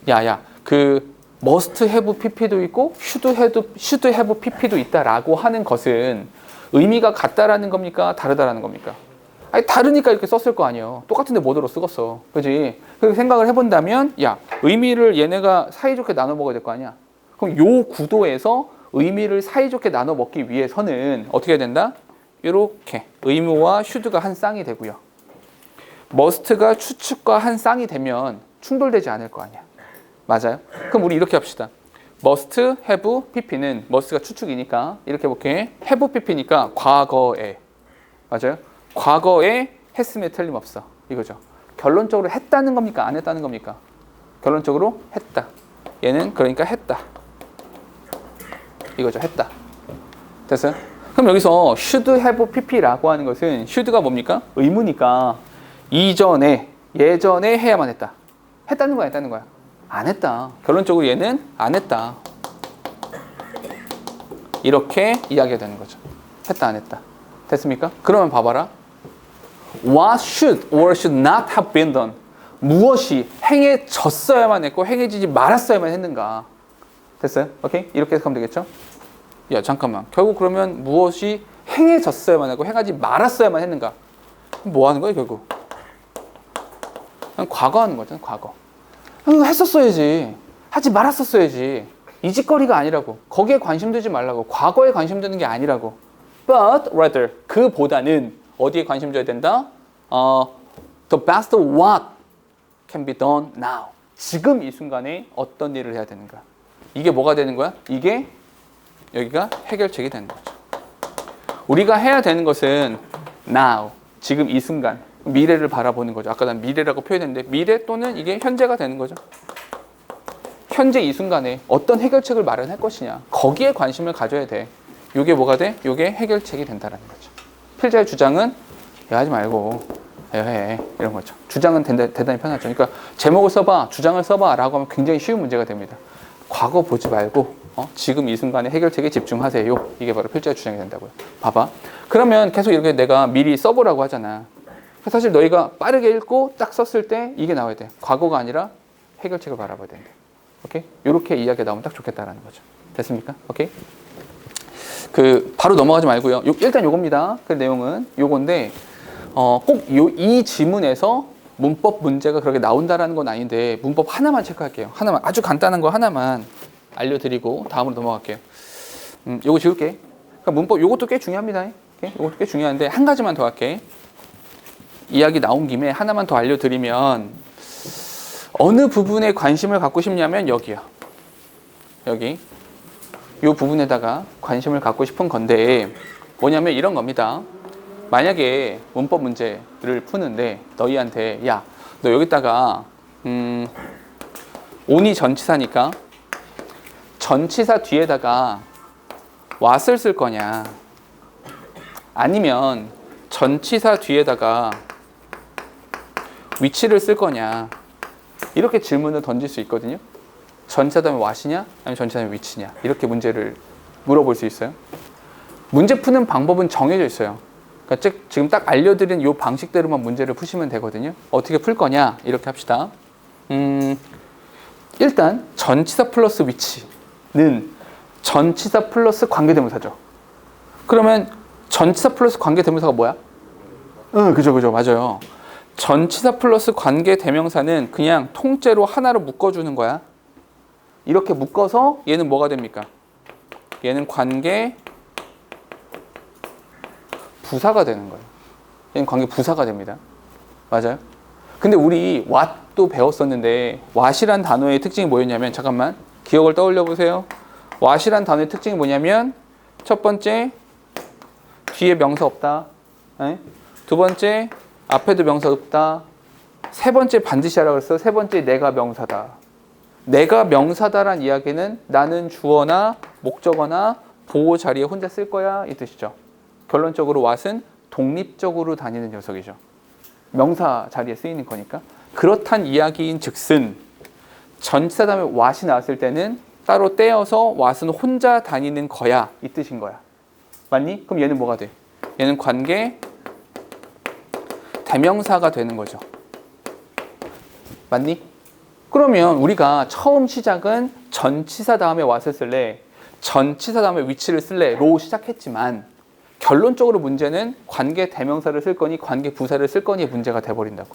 야, 그 must have pp도 있고 should have pp도 있다라고 하는 것은 의미가 같다라는 겁니까? 다르다라는 겁니까? 아니, 다르니까 이렇게 썼을 거 아니에요. 똑같은데 뭐더러 쓰겠어. 그지? 그렇게 생각을 해본다면 야, 의미를 얘네가 사이좋게 나눠 먹어야 될 거 아니야. 그럼 요 구도에서 의미를 사이좋게 나눠 먹기 위해서는 어떻게 해야 된다? 이렇게 의무와 should가 한 쌍이 되고요. must가 추측과 한 쌍이 되면 충돌되지 않을 거 아니야. 맞아요? 그럼 우리 이렇게 합시다. must have pp는 must가 추측이니까 이렇게 볼게. have pp니까 과거에. 맞아요? 과거에 했음에 틀림없어. 이거죠. 결론적으로 했다는 겁니까? 안 했다는 겁니까? 결론적으로 했다. 얘는 그러니까 했다. 이거죠. 했다. 됐어요? 그럼 여기서 should have pp라고 하는 것은 should가 뭡니까? 의무니까 이전에, 예전에 해야만 했다. 했다는 거야, 했다는 거야? 안 했다. 결론적으로 얘는 안 했다. 이렇게 이야기가 되는 거죠. 했다, 안 했다. 됐습니까? 그러면 봐봐라. What should or should not have been done? 무엇이 행해졌어야만 했고 행해지지 말았어야만 했는가. 됐어요? 오케이? 이렇게 해석하면 되겠죠? 야, 잠깐만. 결국 그러면 무엇이 행해졌어야만 하고 행하지 말았어야만 했는가? 뭐 하는 거야, 결국? 그냥 과거 하는 거잖아, 과거. 했었어야지. 하지 말았었어야지. 이 짓거리가 아니라고. 거기에 관심 두지 말라고. 과거에 관심 두는 게 아니라고. But rather, 그보다는 어디에 관심 줘야 된다? The best what can be done now. 지금 이 순간에 어떤 일을 해야 되는가. 이게 뭐가 되는 거야? 이게 여기가 해결책이 되는 거죠. 우리가 해야 되는 것은 now, 지금 이 순간, 미래를 바라보는 거죠. 아까 난 미래라고 표현했는데 미래 또는 이게 현재가 되는 거죠. 현재 이 순간에 어떤 해결책을 마련할 것이냐. 거기에 관심을 가져야 돼. 이게 뭐가 돼? 이게 해결책이 된다는 거죠. 필자의 주장은 야, 하지 말고 해 이런 거죠. 주장은 대단히 편하죠. 그러니까 제목을 써봐, 주장을 써봐 라고 하면 굉장히 쉬운 문제가 됩니다. 과거 보지 말고 지금 이 순간에 해결책에 집중하세요. 이게 바로 필자의 주장이 된다고요. 봐봐. 그러면 계속 이렇게 내가 미리 써보라고 하잖아. 사실 너희가 빠르게 읽고 딱 썼을 때 이게 나와야 돼. 과거가 아니라 해결책을 바라봐야 된다. 오케이? 이렇게 이야기가 나오면 딱 좋겠다라는 거죠. 됐습니까? 오케이? 바로 넘어가지 말고요. 일단 요겁니다. 그 내용은 요건데, 꼭 이 지문에서 문법 문제가 그렇게 나온다라는 건 아닌데, 문법 하나만 체크할게요. 하나만, 아주 간단한 거 하나만 알려드리고, 다음으로 넘어갈게요. 요거 지울게. 그러니까 문법, 요것도 꽤 중요합니다. 오케이? 요것도 꽤 중요한데, 한 가지만 더 할게. 이야기 나온 김에 하나만 더 알려드리면, 어느 부분에 관심을 갖고 싶냐면 여기요. 여기. 이 부분에다가 관심을 갖고 싶은 건데 뭐냐면 이런 겁니다. 만약에 문법 문제를 푸는데 너희한테 야, 너 여기다가 on이 전치사니까 전치사 뒤에다가 what을 쓸 거냐 아니면 전치사 뒤에다가 which를 쓸 거냐 이렇게 질문을 던질 수 있거든요. 전치사 다음에 what이냐 아니면 전치사 다음에 which냐 이렇게 문제를 물어볼 수 있어요. 문제 푸는 방법은 정해져 있어요. 그러니까 지금 딱 알려드린 이 방식대로만 문제를 푸시면 되거든요. 어떻게 풀 거냐 이렇게 합시다. 일단 전치사 플러스 which는 전치사 플러스 관계대명사죠. 그러면 전치사 플러스 관계대명사가 뭐야? 그죠 맞아요. 전치사 플러스 관계대명사는 그냥 통째로 하나로 묶어주는 거야. 이렇게 묶어서 얘는 뭐가 됩니까? 얘는 관계 부사가 되는 거예요. 얘는 관계 부사가 됩니다. 맞아요? 근데 우리 what도 배웠었는데 what이란 단어의 특징이 뭐였냐면 잠깐만 기억을 떠올려 보세요. what이란 단어의 특징이 뭐냐면 첫 번째 뒤에 명사 없다. 네? 두 번째 앞에도 명사 없다. 세 번째 반드시 하라고 그랬어. 세 번째 내가 명사다. 내가 명사다란 이야기는 나는 주어나 목적어나 보호 자리에 혼자 쓸 거야 이 뜻이죠. 결론적으로 what은 독립적으로 다니는 녀석이죠. 명사 자리에 쓰이는 거니까. 그렇단 이야기인 즉슨 전치사 다음에 what이 나왔을 때는 따로 떼어서 what은 혼자 다니는 거야 이 뜻인 거야. 맞니? 그럼 얘는 뭐가 돼? 얘는 관계 대명사가 되는 거죠. 맞니? 그러면 우리가 처음 시작은 전치사 다음에 what을 쓸래, 전치사 다음에 which를 쓸래로 시작했지만 결론적으로 문제는 관계 대명사를 쓸 거니 관계 부사를 쓸 거니의 문제가 돼버린다고.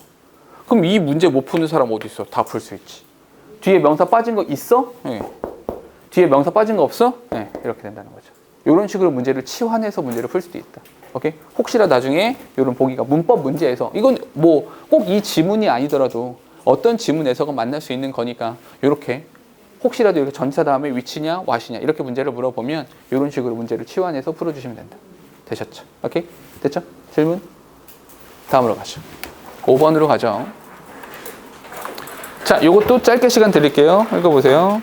그럼 이 문제 못 푸는 사람 어디 있어? 다 풀 수 있지. 뒤에 명사 빠진 거 있어? 네. 뒤에 명사 빠진 거 없어? 네. 이렇게 된다는 거죠. 이런 식으로 문제를 치환해서 문제를 풀 수도 있다. 오케이? 혹시나 나중에 이런 보기가 문법 문제에서 이건 뭐 꼭 이 지문이 아니더라도 어떤 지문에서가 만날 수 있는 거니까 이렇게 혹시라도 이렇게 전치사 다음에 which냐 what이냐 이렇게 문제를 물어보면 이런 식으로 문제를 치환해서 풀어주시면 된다. 되셨죠? 오케이? 됐죠? 질문? 다음으로 가죠. 5번으로 가죠. 자, 요것도 짧게 시간 드릴게요. 읽어보세요.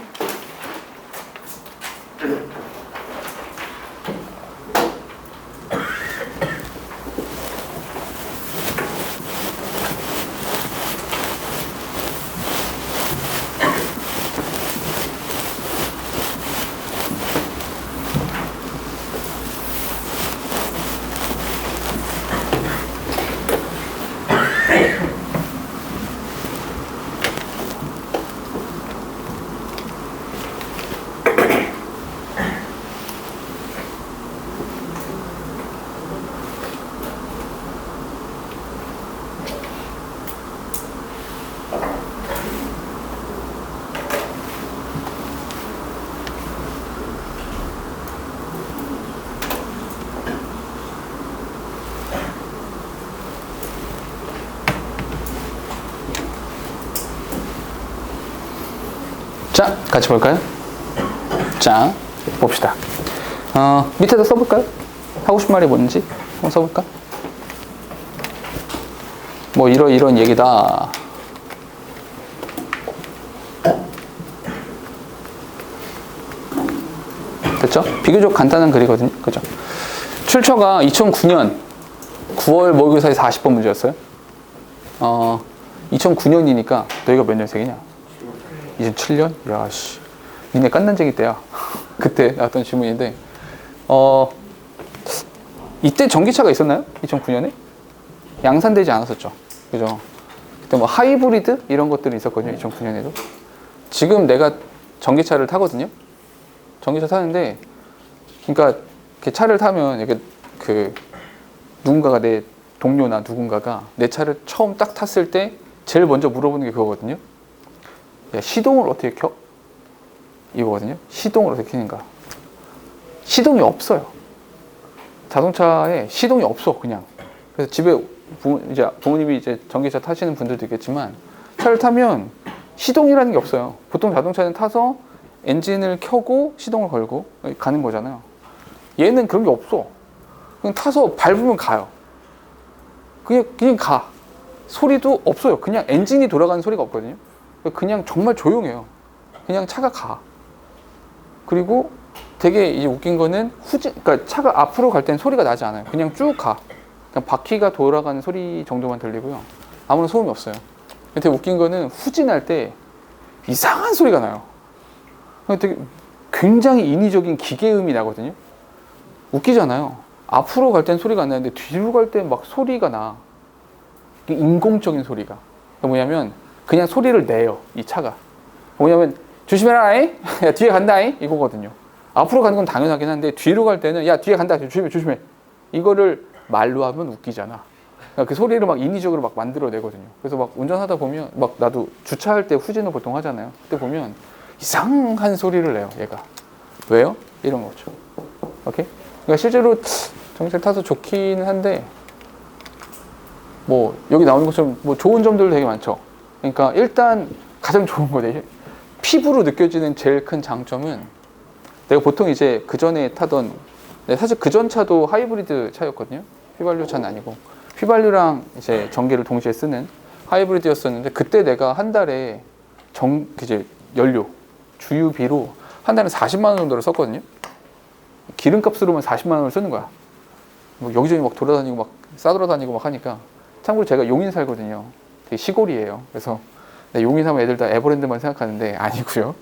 자, 같이 볼까요? 자, 봅시다. 밑에다 써볼까요? 하고 싶은 말이 뭔지 한번 써볼까? 뭐 이런 얘기다. 됐죠? 비교적 간단한 글이거든요. 그죠? 출처가 2009년 9월 모의고사에 40번 문제였어요. 2009년이니까 너희가 몇 년생이냐? 2007년? 야, 씨. 니네 깐난쟁이 때야. 그때 나왔던 질문인데, 이때 전기차가 있었나요? 2009년에? 양산되지 않았었죠. 그죠? 그때 뭐 하이브리드? 이런 것들이 있었거든요. 2009년에도. 지금 내가 전기차를 타거든요. 전기차 타는데, 그러니까 이렇게 차를 타면 이렇게 누군가가 내 동료나 누군가가 내 차를 처음 딱 탔을 때 제일 먼저 물어보는 게 그거거든요. 야, 시동을 어떻게 켜? 이거거든요. 시동을 어떻게 켜는가? 시동이 없어요. 자동차에 시동이 없어, 그냥. 그래서 집에 부모님이 이제 전기차 타시는 분들도 있겠지만 차를 타면 시동이라는 게 없어요. 보통 자동차는 타서 엔진을 켜고 시동을 걸고 가는 거잖아요. 얘는 그런 게 없어. 그냥 타서 밟으면 가요. 그냥 가. 소리도 없어요. 그냥 엔진이 돌아가는 소리가 없거든요. 그냥 정말 조용해요. 그냥 차가 가. 그리고 되게 이제 웃긴 거는 그러니까 차가 앞으로 갈 때는 소리가 나지 않아요. 그냥 쭉 가. 그냥 바퀴가 돌아가는 소리 정도만 들리고요. 아무런 소음이 없어요. 되게 웃긴 거는 후진할 때 이상한 소리가 나요. 되게 굉장히 인위적인 기계음이 나거든요. 웃기잖아요. 앞으로 갈 땐 소리가 안 나는데 뒤로 갈 땐 막 소리가 나. 인공적인 소리가. 뭐냐면 그냥 소리를 내요. 이 차가. 뭐냐면 조심해라. 야, 뒤에 간다. 이거거든요. 앞으로 가는 건 당연하긴 한데 뒤로 갈 때는 야, 뒤에 간다. 조심해. 이거를 말로 하면 웃기잖아. 그러니까 그 소리를 막 인위적으로 막 만들어내거든요. 그래서 막 운전하다 보면 막 나도 주차할 때 후진을 보통 하잖아요. 그때 보면 이상한 소리를 내요. 얘가. 왜요? 이런 거죠. 오케이? 그러니까 실제로 전기차를 타서 좋기는 한데 뭐 여기 나오는 것처럼 뭐 좋은 점들도 되게 많죠. 그러니까 일단 가장 좋은 거죠. 피부로 느껴지는 제일 큰 장점은 내가 보통 이제 그 전에 타던 사실 그 전 차도 하이브리드 차였거든요. 휘발유 차는 아니고 휘발유랑 이제 전기를 동시에 쓰는 하이브리드였었는데 그때 내가 한 달에 이제 연료 주유비로 한 달에 40만 원 정도를 썼거든요. 기름값으로만 40만 원을 쓰는 거야. 뭐 여기저기 막 돌아다니고 막 싸돌아다니고 막 하니까. 참고로 제가 용인 살거든요. 되게 시골이에요. 그래서 용인 사면 애들 다 에버랜드만 생각하는데 아니고요.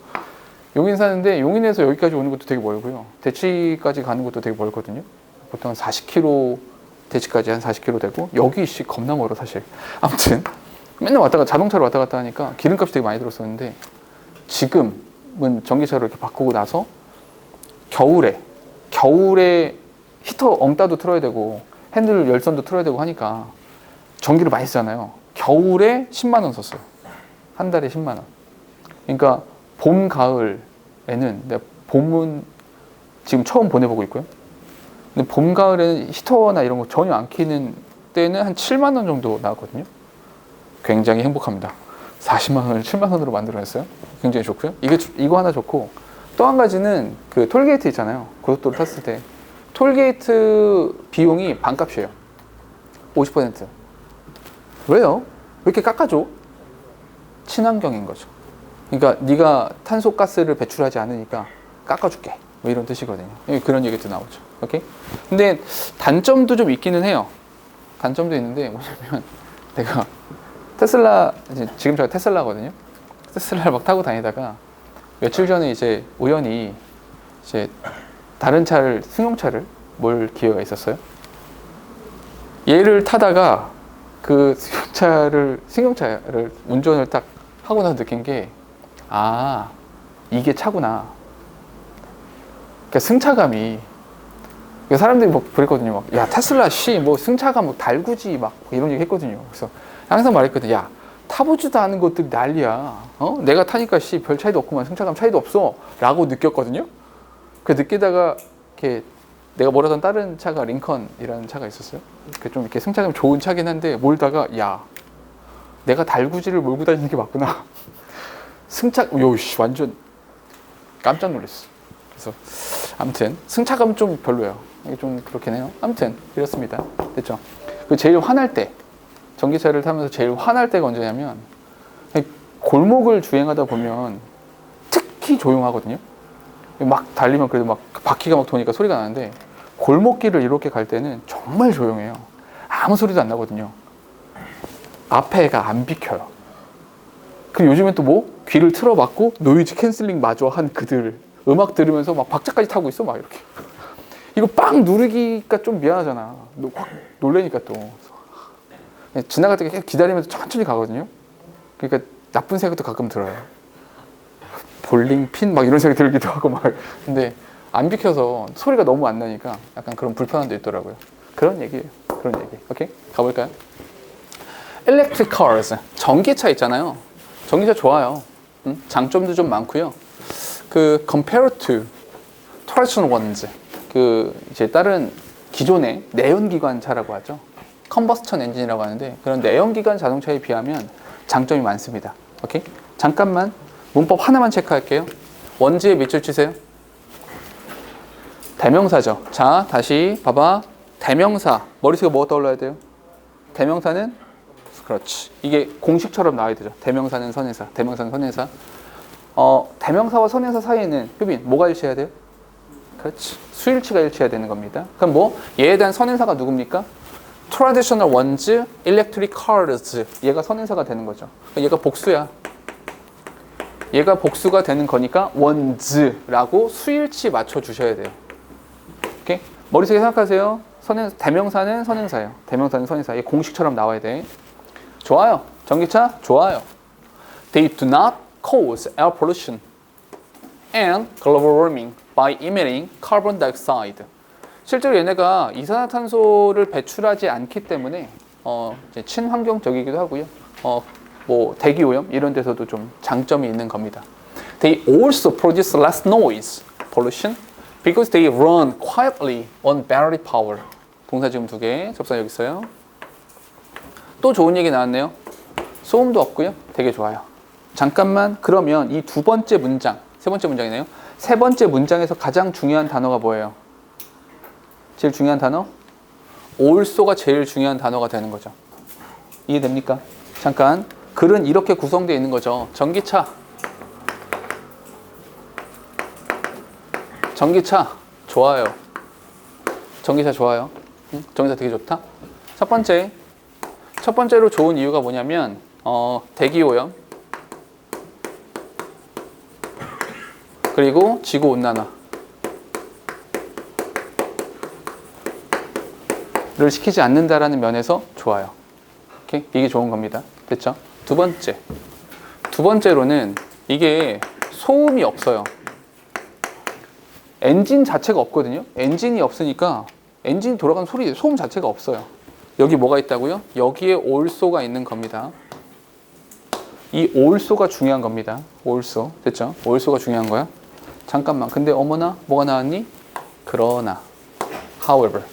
용인 사는데 용인에서 여기까지 오는 것도 되게 멀고요. 대치까지 가는 것도 되게 멀거든요. 보통 한 40km 대치까지 한 40km 되고 여기 겁나 멀어 사실. 아무튼 맨날 자동차로 왔다 갔다 하니까 기름값이 되게 많이 들었었는데 지금은 전기차로 이렇게 바꾸고 나서 겨울에 히터 엉따도 틀어야 되고 핸들 열선도 틀어야 되고 하니까 전기를 많이 쓰잖아요. 겨울에 10만 원 썼어요. 한 달에 10만 원. 그러니까 봄, 가을에는 내가 봄은 지금 처음 보내보고 있고요. 근데 봄, 가을에는 히터나 이런 거 전혀 안 켜는 때는 한 7만 원 정도 나왔거든요. 굉장히 행복합니다. 40만 원을 7만 원으로 만들어냈어요. 굉장히 좋고요. 이거 하나 좋고 또 한 가지는 그 톨게이트 있잖아요. 고속도로 탔을 때 톨게이트 비용이 반값이에요. 50%. 왜요? 왜 이렇게 깎아줘? 친환경인 거죠. 그러니까 네가 탄소가스를 배출하지 않으니까 깎아줄게. 뭐 이런 뜻이거든요. 그런 얘기도 나오죠. 오케이? 근데 단점도 좀 있기는 해요. 단점도 있는데 뭐냐면 내가 테슬라 지금 제가 테슬라거든요. 테슬라를 막 타고 다니다가 며칠 전에 이제 우연히 이제 다른 차를 승용차를 몰 기회가 있었어요. 얘를 타다가 그 승용차를 운전을 딱 하고 나서 느낀 게 이게 차구나. 그러니까 승차감이 그러니까 사람들이 막 그랬거든요. 막 야 테슬라 뭐 승차감 뭐 달구지 막 이런 얘기 했거든요. 그래서 항상 말했거든. 야 타보지도 않은 것들이 난리야. 내가 타니까 별 차이도 없구만. 승차감 차이도 없어. 라고 느꼈거든요. 그 느끼다가 이렇게 내가 몰았던 다른 차가 링컨이라는 차가 있었어요. 좀 이렇게 승차감 좋은 차긴 한데 몰다가 야 내가 달구지를 몰고 다니는 게 맞구나. 완전 깜짝 놀랐어. 그래서 아무튼 승차감 좀 별로예요. 이게 좀 그렇긴 해요. 아무튼 이렇습니다. 됐죠? 그 제일 화날 때, 전기차를 타면서 제일 화날 때가 언제냐면 골목을 주행하다 보면 특히 조용하거든요. 막 달리면 그래도 막 바퀴가 막 도니까 소리가 나는데 골목길을 이렇게 갈 때는 정말 조용해요. 아무 소리도 안 나거든요. 앞에가 안 비켜요. 그리고 요즘엔 또 뭐 귀를 틀어막고 노이즈 캔슬링 마저 한 그들 음악 들으면서 막 박자까지 타고 있어. 막 이렇게 이거 빵 누르기가 좀 미안하잖아. 확 놀래니까 또 지나갈 때 계속 기다리면서 천천히 가거든요. 그러니까 나쁜 생각도 가끔 들어요. 볼링 핀 막 이런 생각이 들기도 하고 막. 근데 안 비켜서 소리가 너무 안 나니까 약간 그런 불편함도 있더라고요. 그런 얘기예요. 그런 얘기. 오케이? 가볼까요? Electric cars. 전기차 있잖아요. 전기차 좋아요. 장점도 좀 많고요. 그 compared to traditional ones. 그 이제 다른 기존의 내연기관차라고 하죠. 컨버스천 엔진이라고 하는데 그런 내연기관 자동차에 비하면 장점이 많습니다. 오케이? 잠깐만 문법 하나만 체크할게요. 원지에 밑줄 치세요. 대명사죠. 자, 다시 봐봐. 대명사. 머릿속에 뭐가 떠올라야 돼요? 대명사는 그렇지. 이게 공식처럼 나와야 되죠. 대명사는 선행사. 대명사는 선행사. 대명사와 선행사 사이에는 효빈 뭐가 일치해야 돼요? 그렇지. 수일치가 일치해야 되는 겁니다. 그럼 뭐 얘에 대한 선행사가 누굽니까? Traditional ones, electric cars. 얘가 선행사가 되는 거죠. 얘가 복수야. 얘가 복수가 되는 거니까 ones라고 수일치 맞춰 주셔야 돼요. 오케이? 머릿속에 생각하세요. 대명사는 선행사예요. 대명사는 선행사. 얘 공식처럼 나와야 돼. 좋아요. 전기차 좋아요. They do not cause air pollution and global warming by emitting carbon dioxide. 실제로 얘네가 이산화탄소를 배출하지 않기 때문에 이제 친환경적이기도 하고요. 뭐 대기 오염 이런 데서도 좀 장점이 있는 겁니다. They also produce less noise pollution because they run quietly on battery power. 동사 지금 2개. 접사 여기 있어요. 또 좋은 얘기 나왔네요. 소음도 없고요. 되게 좋아요. 잠깐만. 그러면 이 두 번째 문장, 세 번째 문장이네요. 세 번째 문장에서 가장 중요한 단어가 뭐예요? 제일 중요한 단어? also가 제일 중요한 단어가 되는 거죠. 이해됩니까? 잠깐. 글은 이렇게 구성되어 있는 거죠. 전기차 좋아요. 전기차 좋아요. 전기차 되게 좋다. 첫 번째로 좋은 이유가 뭐냐면 대기오염 그리고 지구온난화를 시키지 않는다라는 면에서 좋아요. 오케이? 이게 좋은 겁니다. 됐죠? 두 번째로는 이게 소음이 없어요. 엔진 자체가 없거든요. 엔진이 없으니까 엔진이 돌아가는 소리, 소음 자체가 없어요. 여기 뭐가 있다고요? 여기에 also가 있는 겁니다. 이 also가 중요한 겁니다. also. 됐죠? also가 중요한 거야. 잠깐만. 근데 어머나 뭐가 나왔니? 그러나. however.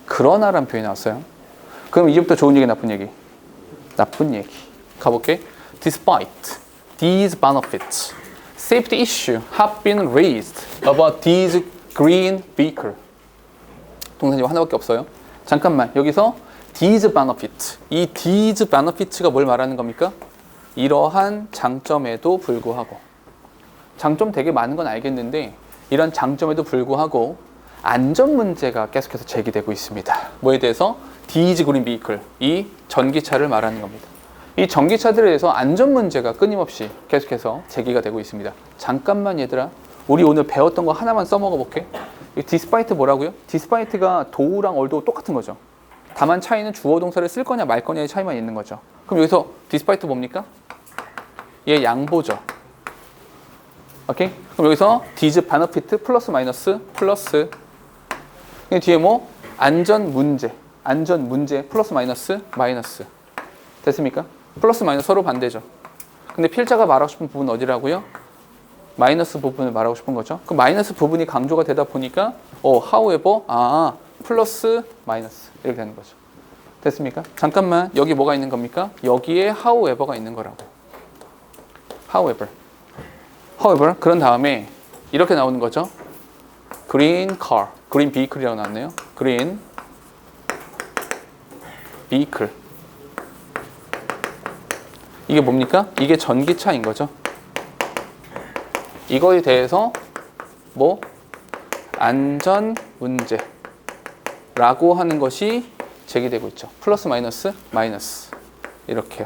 그러나라는 표현이 나왔어요. 그럼 이제부터 좋은 얘기, 나쁜 얘기? 나쁜 얘기. 가볼게. Despite these benefits, safety issue have been raised about these green vehicle. 동사지금 하나밖에 없어요. 잠깐만. 여기서 these benefit. 이 these benefits가 뭘 말하는 겁니까? 이러한 장점에도 불구하고. 장점 되게 많은 건 알겠는데 이런 장점에도 불구하고 안전 문제가 계속해서 제기되고 있습니다. 뭐에 대해서? these green vehicle. 이 전기차를 말하는 겁니다. 이 전기차들에 대해서 안전 문제가 끊임없이 계속해서 제기가 되고 있습니다. 잠깐만 얘들아. 우리 오늘 배웠던 거 하나만 써먹어 볼게. 이 despite 뭐라고요? despite가 do랑 although 똑같은 거죠. 다만 차이는 주어 동사를 쓸 거냐 말 거냐의 차이만 있는 거죠. 그럼 여기서 despite 뭡니까? 얘 양보죠. 오케이? 그럼 여기서 these benefit 플러스 마이너스 플러스 뒤에 뭐? 안전 문제 플러스 마이너스 마이너스. 됐습니까? 플러스 마이너스 서로 반대죠. 근데 필자가 말하고 싶은 부분은 어디라고요? 마이너스 부분을 말하고 싶은 거죠. 그 마이너스 부분이 강조가 되다 보니까 however, 플러스 마이너스 이렇게 되는 거죠. 됐습니까? 잠깐만. 여기 뭐가 있는 겁니까? 여기에 however가 있는 거라고. however, 그런 다음에 이렇게 나오는 거죠. green car, green vehicle이라고 나왔네요. green vehicle. 이게 뭡니까? 이게 전기차인 거죠. 이거에 대해서 뭐 안전 문제라고 하는 것이 제기되고 있죠. 플러스 마이너스 마이너스 이렇게요.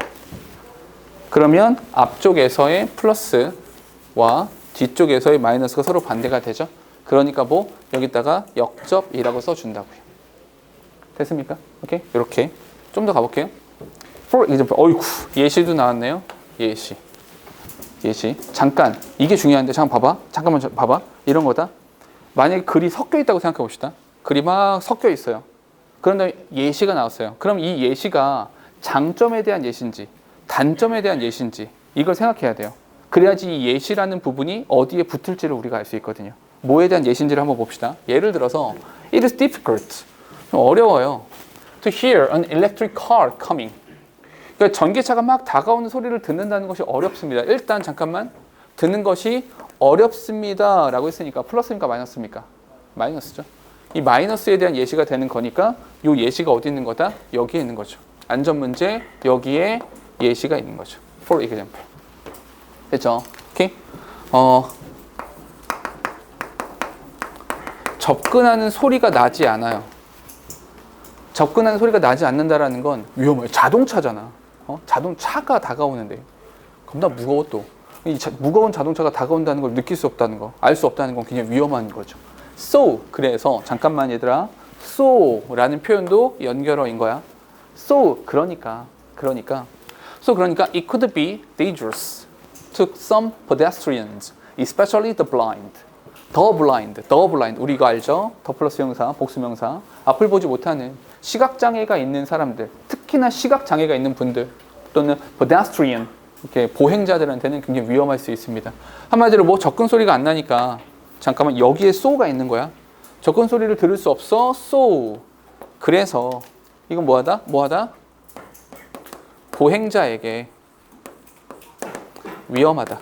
그러면 앞쪽에서의 플러스와 뒤쪽에서의 마이너스가 서로 반대가 되죠. 그러니까 뭐 여기다가 역접이라고 써준다고요. 됐습니까? 오케이, 이렇게 좀 더 가볼게요. For example, 어이구 예시도 나왔네요. 예시. 잠깐 이게 중요한데 잠깐 봐봐. 잠깐만 봐봐. 이런 거다. 만약에 글이 섞여 있다고 생각해 봅시다. 글이 막 섞여 있어요. 그런데 예시가 나왔어요. 그럼 이 예시가 장점에 대한 예시인지 단점에 대한 예시인지 이걸 생각해야 돼요. 그래야지 이 예시라는 부분이 어디에 붙을지를 우리가 알 수 있거든요. 뭐에 대한 예시인지를 한번 봅시다. 예를 들어서 It is difficult. 좀 어려워요. To hear an electric car coming. 그러니까 전기차가 막 다가오는 소리를 듣는다는 것이 어렵습니다. 일단 잠깐만 듣는 것이 어렵습니다 라고 했으니까 플러스입니까 마이너스입니까? 마이너스죠. 이 마이너스에 대한 예시가 되는 거니까 이 예시가 어디 있는 거다? 여기에 있는 거죠. 안전 문제 여기에 예시가 있는 거죠. For example. 됐죠? 오케이? 접근하는 소리가 나지 않아요. 접근하는 소리가 나지 않는다라는 건 위험해요. 자동차잖아. 자동차가 다가오는데 겁나 무거워 또. 무거운 자동차가 다가온다는 걸 느낄 수 없다는 거, 알 수 없다는 건 그냥 위험한 거죠. So, 그래서 잠깐만 얘들아. so라는 표현도 연결어인 거야. So, 그러니까 So, 그러니까 it could be dangerous to some pedestrians, especially the blind. The blind. 우리 이거 알죠? 더 플러스 형사, 복수명사. 앞을 보지 못하는 시각장애가 있는 사람들, 특히나 시각장애가 있는 분들 또는 pedestrian, 이렇게 보행자들한테는 굉장히 위험할 수 있습니다. 한마디로 뭐 접근 소리가 안 나니까 잠깐만 여기에 so가 있는 거야. 접근 소리를 들을 수 없어. so. 그래서 이건 뭐하다? 보행자에게 위험하다.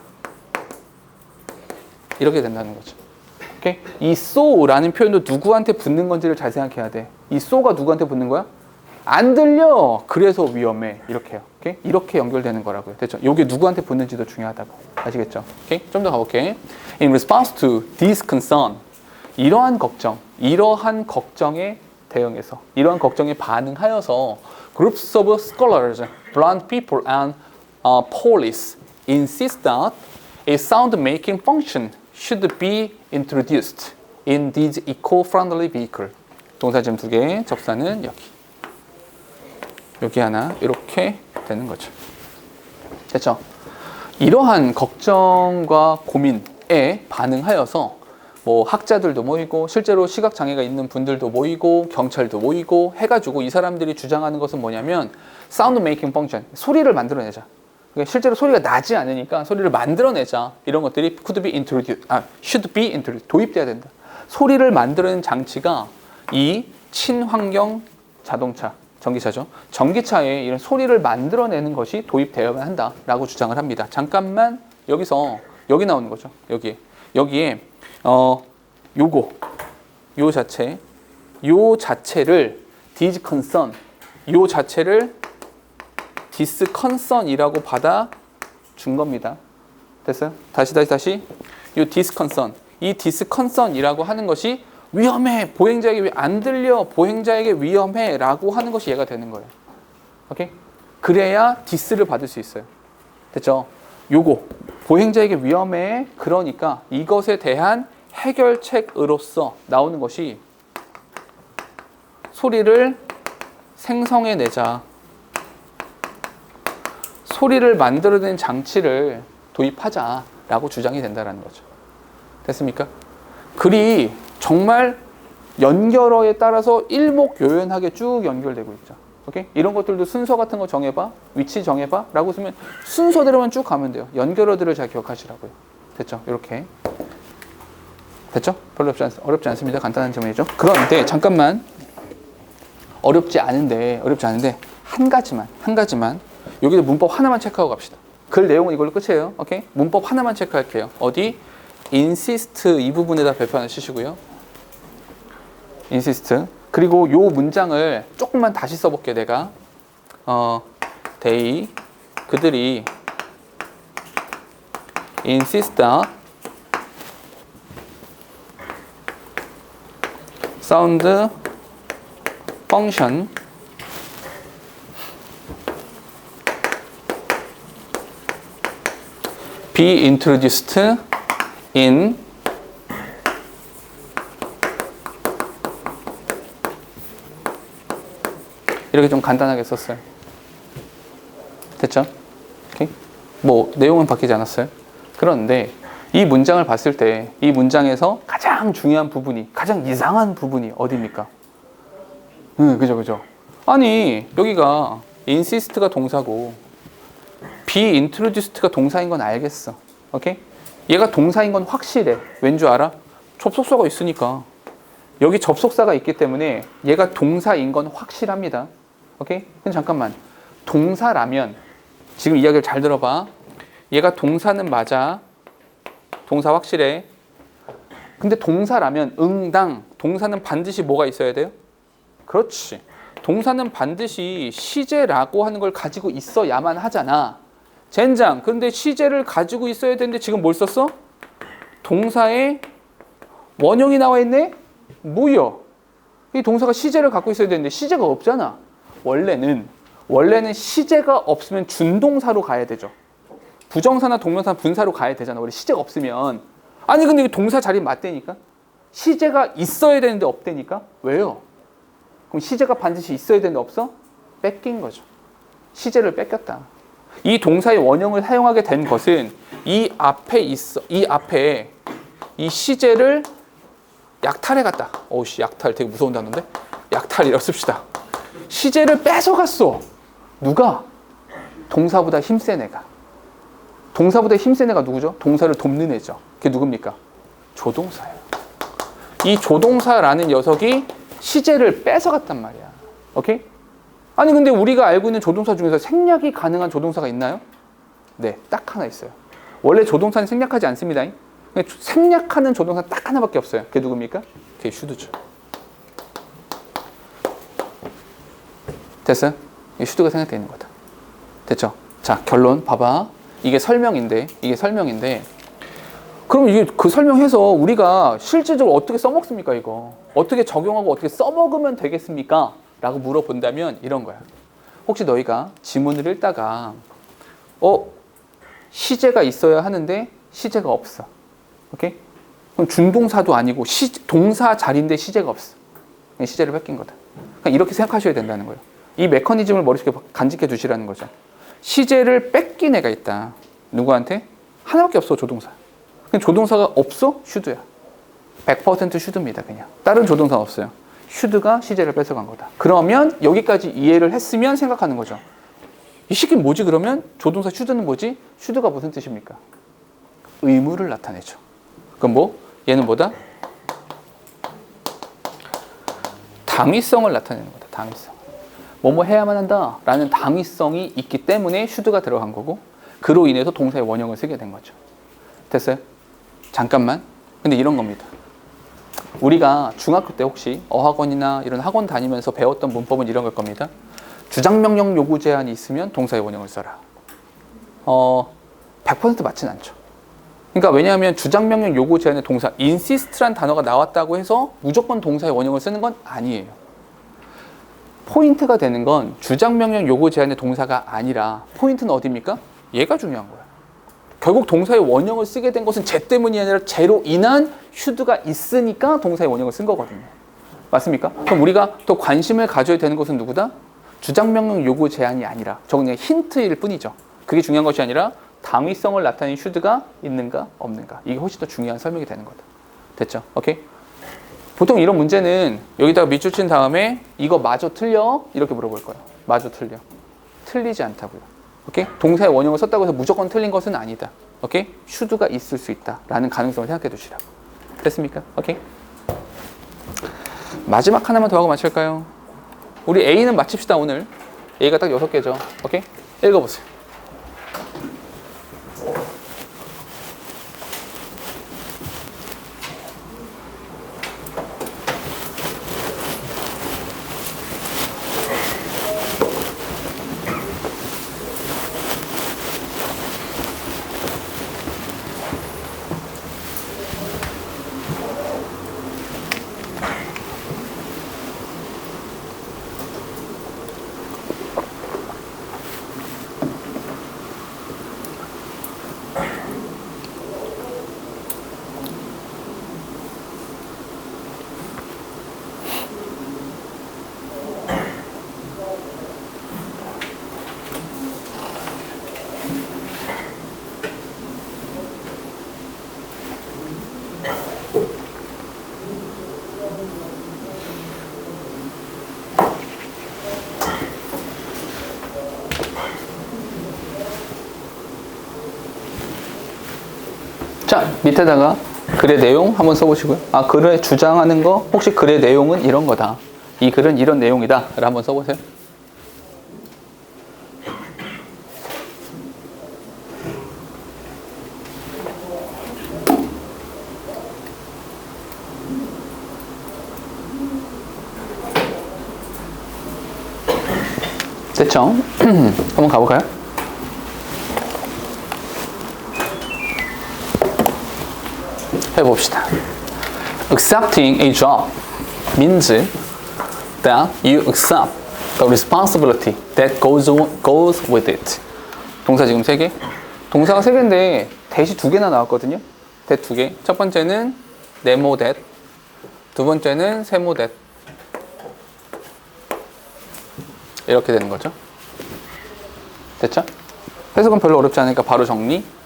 이렇게 된다는 거죠. 오케이? 이 so라는 표현도 누구한테 붙는 건지를 잘 생각해야 돼. 이 so가 누구한테 붙는 거야? 안 들려. 그래서 위험해. 이렇게요. 오케이? 이렇게 연결되는 거라고요. 됐죠? 이게 누구한테 붙는지도 중요하다고. 아시겠죠? 오케이? 좀 더 가볼게. In response to this concern, 이러한 걱정에 대응해서, 이러한 걱정에 반응하여서 groups of scholars, blind people, and police insist that a sound-making function should be introduced in these eco-friendly vehicles. 동사 지금 2개, 접사는 여기 하나, 이렇게 되는 거죠. 됐죠? 이러한 걱정과 고민에 반응하여서 뭐 학자들도 모이고 실제로 시각장애가 있는 분들도 모이고 경찰도 모이고 해가지고 이 사람들이 주장하는 것은 뭐냐면 사운드 메이킹 펑션, 소리를 만들어내자. 그러니까 실제로 소리가 나지 않으니까 소리를 만들어내자. 이런 것들이 should be introduced, 도입돼야 된다. 소리를 만들어내는 장치가 이 친환경 자동차, 전기차죠. 전기차에 이런 소리를 만들어내는 것이 도입되어야 한다라고 주장을 합니다. 잠깐만 여기 나오는 거죠. 여기에 요 자체를 disconcern, 요 자체를 disconcern이라고 받아 준 겁니다. 됐어요? 다시. 요 disconcern, 이 disconcern이라고 하는 것이 위험해, 보행자에게 왜 안 들려, 보행자에게 위험해라고 하는 것이 얘가 되는 거예요. 오케이? 그래야 디스를 받을 수 있어요. 됐죠? 요거 보행자에게 위험해. 그러니까 이것에 대한 해결책으로서 나오는 것이 소리를 생성해내자. 소리를 만들어내는 장치를 도입하자라고 주장이 된다는 거죠. 됐습니까? 글이 정말 연결어에 따라서 일목요연하게 쭉 연결되고 있죠. 오케이? 이런 것들도 순서 같은 거 정해봐, 위치 정해봐 라고 쓰면 순서대로만 쭉 가면 돼요. 연결어들을 잘 기억하시라고요. 됐죠? 이렇게. 됐죠? 별로 어렵지 않습니다. 간단한 질문이죠. 그런데 잠깐만, 어렵지 않은데 한 가지만 여기서 문법 하나만 체크하고 갑시다. 글 내용은 이걸로 끝이에요. 오케이? 문법 하나만 체크할게요. 어디? insist 이 부분에다 별표 하나 치시고요. insist. 그리고 요 문장을 조금만 다시 써볼게요. 내가 they 그들이 insist that sound function be introduced in 이렇게 좀 간단하게 썼어요. 됐죠? 오케이? 뭐 내용은 바뀌지 않았어요. 그런데 이 문장을 봤을 때 이 문장에서 가장 중요한 부분이 가장 이상한 부분이 어디입니까? 그죠. 아니 여기가 insist가 동사고 be introduced가 동사인 건 알겠어. 오케이? 얘가 동사인 건 확실해. 왠 줄 알아? 접속사가 있으니까. 여기 접속사가 있기 때문에 얘가 동사인 건 확실합니다. 오케이? 근데 잠깐만. 동사라면 지금 이야기를 잘 들어봐. 얘가 동사는 맞아. 동사 확실해. 근데 동사라면 응당. 동사는 반드시 뭐가 있어야 돼요? 그렇지. 동사는 반드시 시제라고 하는 걸 가지고 있어야만 하잖아. 젠장. 그런데 시제를 가지고 있어야 되는데 지금 뭘 썼어? 동사에 원형이 나와 있네? 뭐야? 이 동사가 시제를 갖고 있어야 되는데 시제가 없잖아. 원래는 시제가 없으면 준동사로 가야 되죠. 부정사나 동명사, 분사로 가야 되잖아. 원래 시제가 없으면. 아니 근데 동사 자리 맞대니까? 시제가 있어야 되는데 없대니까? 왜요? 그럼 시제가 반드시 있어야 되는데 없어? 뺏긴 거죠. 시제를 뺏겼다. 이 동사의 원형을 사용하게 된 것은 이 앞에 이 시제를 약탈해갔다. 어우씨, 약탈 되게 무서운 단어인데? 약탈이라고 씁시다. 시제를 뺏어갔어. 누가? 동사보다 힘센 애가. 동사보다 힘센 애가 누구죠? 동사를 돕는 애죠. 그게 누굽니까? 조동사예요. 이 조동사라는 녀석이 시제를 뺏어갔단 말이야. 오케이? 아니 근데 우리가 알고 있는 조동사 중에서 생략이 가능한 조동사가 있나요? 네, 딱 하나 있어요. 원래 조동사는 생략하지 않습니다. 생략하는 조동사 딱 하나밖에 없어요. 그게 누굽니까? 그게 슈드죠. 됐어요? 이 슈드가 생략되어 있는 거다. 됐죠? 자, 결론 봐봐. 이게 설명인데 그럼 이게 그 설명해서 우리가 실제적으로 어떻게 써먹습니까? 이거 어떻게 적용하고 어떻게 써먹으면 되겠습니까? 라고 물어본다면 이런 거야. 혹시 너희가 지문을 읽다가 시제가 있어야 하는데 시제가 없어. 오케이? 그럼 준동사도 아니고 동사 자리인데 시제가 없어. 시제를 뺏긴 거다. 그러니까 이렇게 생각하셔야 된다는 거예요. 이 메커니즘을 머릿속에 간직해 두시라는 거죠. 시제를 뺏긴 애가 있다. 누구한테? 하나밖에 없어, 조동사. 그냥 조동사가 없어? 슈드야. 100% 슈드입니다, 그냥. 다른 조동사 없어요. 슈드가 시제를 뺏어간 거다. 그러면 여기까지 이해를 했으면 생각하는 거죠. 이 새끼는 뭐지 그러면? 조동사 슈드는 뭐지? 슈드가 무슨 뜻입니까? 의무를 나타내죠. 그럼 뭐? 얘는 뭐다? 당위성을 나타내는 거다. 당위성. 뭐뭐 해야만 한다 라는 당위성이 있기 때문에 슈드가 들어간 거고 그로 인해서 동사의 원형을 쓰게 된 거죠. 됐어요? 잠깐만. 근데 이런 겁니다. 우리가 중학교 때 혹시 어학원이나 이런 학원 다니면서 배웠던 문법은 이런 걸 겁니다. 주장명령 요구 제한이 있으면 동사의 원형을 써라. 100% 맞진 않죠. 그러니까 왜냐하면 주장명령 요구 제한의 동사 insist란 단어가 나왔다고 해서 무조건 동사의 원형을 쓰는 건 아니에요. 포인트가 되는 건 주장명령 요구 제한의 동사가 아니라 포인트는 어디입니까? 얘가 중요한 거야. 결국 동사의 원형을 쓰게 된 것은 쟤 때문이 아니라 쟤로 인한 슈드가 있으니까 동사의 원형을 쓴 거거든요. 맞습니까? 그럼 우리가 또 관심을 가져야 되는 것은 누구다? 주장명령 요구 제한이 아니라 저건 그냥 힌트일 뿐이죠. 그게 중요한 것이 아니라 당위성을 나타내는 슈드가 있는가 없는가. 이게 훨씬 더 중요한 설명이 되는 거다. 됐죠? 오케이? 보통 이런 문제는 여기다가 밑줄 친 다음에 이거 마저 틀려? 이렇게 물어볼 거예요. 마저 틀려. 틀리지 않다고요. 오케이? 동사의 원형을 썼다고 해서 무조건 틀린 것은 아니다. 오케이? 슈드가 있을 수 있다. 라는 가능성을 생각해 두시라고. 됐습니까? 오케이? 마지막 하나만 더 하고 마칠까요? 우리 A는 마칩시다, 오늘. A가 딱 6개죠. 오케이? 읽어보세요. 자, 밑에다가 글의 내용 한번 써보시고요. 아, 글에 주장하는 거, 혹시 글의 내용은 이런 거다. 이 글은 이런 내용이다. 를 한번 써보세요. 됐죠? 한번 가볼까요? 해봅시다. Accepting a job means that you accept the responsibility that goes with it. 동사 지금 3개. 동사가 3개인데 대시 2개나 나왔거든요. that 2개. 첫 번째는 네모 that. 두 번째는 세모 that. 이렇게 되는 거죠. 됐죠? 해석은 별로 어렵지 않으니까 바로 정리.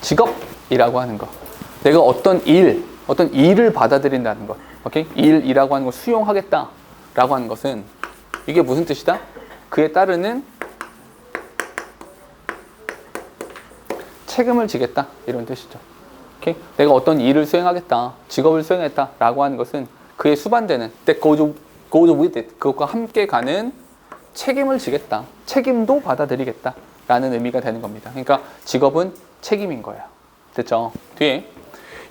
직업이라고 하는 거. 내가 어떤 일을 받아들인다는 것. 오케이? 일이라고 하는 걸 수용하겠다. 라고 하는 것은 이게 무슨 뜻이다? 그에 따르는 책임을 지겠다. 이런 뜻이죠. 오케이? 내가 어떤 일을 수행하겠다. 직업을 수행했다. 라고 하는 것은 그에 수반되는 that goes with it. 그것과 함께 가는 책임을 지겠다. 책임도 받아들이겠다. 라는 의미가 되는 겁니다. 그러니까 직업은 책임인 거예요. 됐죠? 뒤에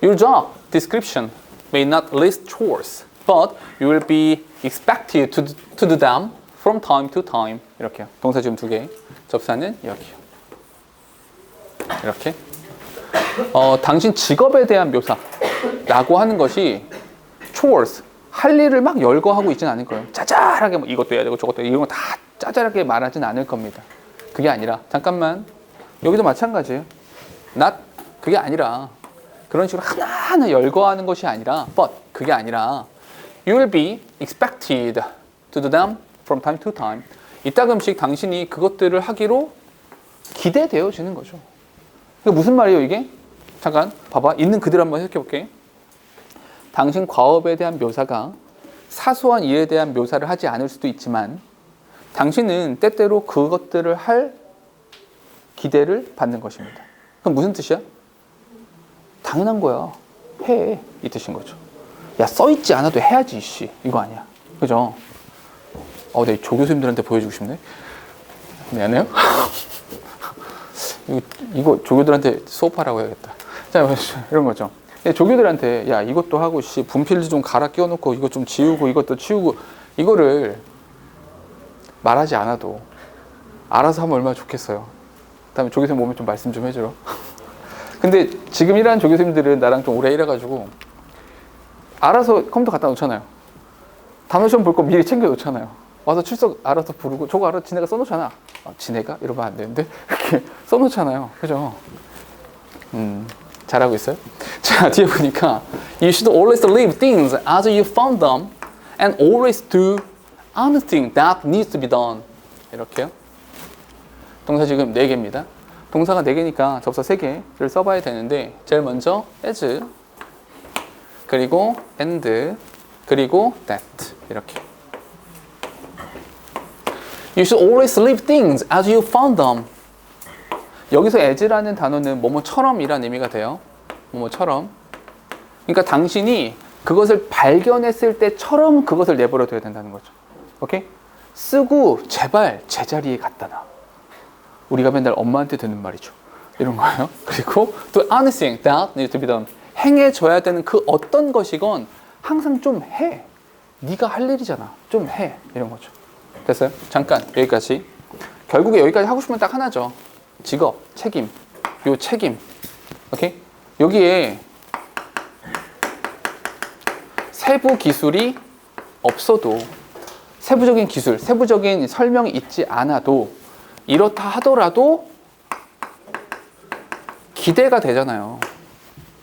Your job description may not list chores, but you will be expected to do them from time to time. 이렇게요. 동사 지금 2개. 접사는 여기요. 이렇게. 당신 직업에 대한 묘사라고 하는 것이 chores, 할 일을 막 열거하고 있지는 않을 거예요. 짜잘하게 뭐 이것도 해야 되고 저것도 해야 되고 이런 거 다 짜잘하게 말하진 않을 겁니다. 그게 아니라 잠깐만 여기도 마찬가지예요. 그게 아니라 그런 식으로 하나하나 열거하는 것이 아니라 그게 아니라 you will be expected to do them from time to time. 이따금씩 당신이 그것들을 하기로 기대되어지는 거죠. 이게 무슨 말이에요 이게? 잠깐 봐봐. 있는 그대로 한번 해석해 볼게. 당신 과업에 대한 묘사가 사소한 일에 대한 묘사를 하지 않을 수도 있지만 당신은 때때로 그것들을 할 기대를 받는 것입니다. 그럼 무슨 뜻이야? 당연한 거야. 해. 이 뜻인 거죠. 야, 써있지 않아도 해야지, 씨. 이거 아니야. 그죠? 내 조교수님들한테 보여주고 싶네. 미안해요. 이거 조교들한테 수업하라고 해야겠다. 자, 이런 거죠. 조교들한테 야 이것도 하고 분필지 좀 갈아 끼워놓고 이거 좀 지우고 이것도 치우고 이거를 말하지 않아도 알아서 하면 얼마나 좋겠어요. 다음에 조교생님 오면 좀 말씀 좀 해줘. 근데 지금 일하는 조교생님들은 나랑 좀 오래 일해가지고 알아서 컴퓨터 갖다 놓잖아요. 단어 시험 볼 거 미리 챙겨 놓잖아요. 와서 출석 알아서 부르고 저거 알아서 지네가 써놓잖아. 지네가? 이러면 안 되는데 이렇게 써놓잖아요. 그죠? 잘하고 있어요? 자, 뒤에 보니까 You should always leave things as you found them and always do anything that needs to be done. 이렇게요. 동사 지금 4개입니다. 동사가 4개니까 접사 3개를 써봐야 되는데 제일 먼저 as 그리고 and 그리고 that 이렇게 You should always leave things as you found them. 여기서 as라는 단어는 뭐뭐처럼 이란 의미가 돼요. 뭐뭐처럼. 그러니까 당신이 그것을 발견했을 때처럼 그것을 내버려 둬야 된다는 거죠. 오케이? 쓰고 제발 제자리에 갖다 놔. 우리가 맨날 엄마한테 듣는 말이죠. 이런 거예요. 그리고 또 anything that needs to be done. 행해줘야 되는 그 어떤 것이건 항상 좀 해. 네가 할 일이잖아. 좀 해. 이런 거죠. 됐어요? 잠깐 여기까지. 결국에 여기까지 하고 싶으면 딱 하나죠. 직업, 책임. 요 책임. 오케이? 여기에 세부 기술이 없어도 세부적인 기술, 세부적인 설명이 있지 않아도 이렇다 하더라도 기대가 되잖아요.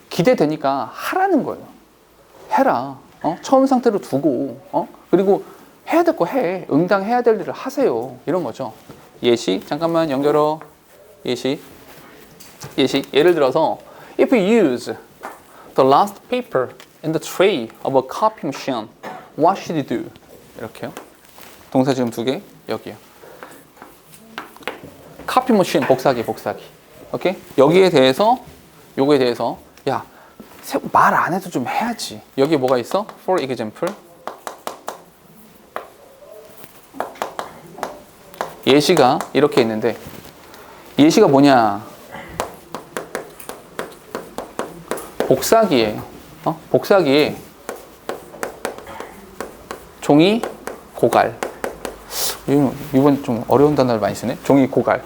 기대되니까 하라는 거예요. 해라. 처음 상태로 두고 그리고 해야 될 거 해. 응당해야 될 일을 하세요. 이런 거죠. 예시 잠깐만 연결어. 예시 예를 들어서 If you use the last paper in the tray of a copy machine, what should you do? 이렇게요. 동사 지금 2개 여기요. copy machine, 복사기. 오케이? 여기에 대해서, 요거에 대해서, 야, 말 안 해도 좀 해야지. 여기 뭐가 있어? For example. 예시가 이렇게 있는데, 예시가 뭐냐? 복사기에, 복사기에 종이 고갈. 이번 좀 어려운 단어를 많이 쓰네. 종이 고갈.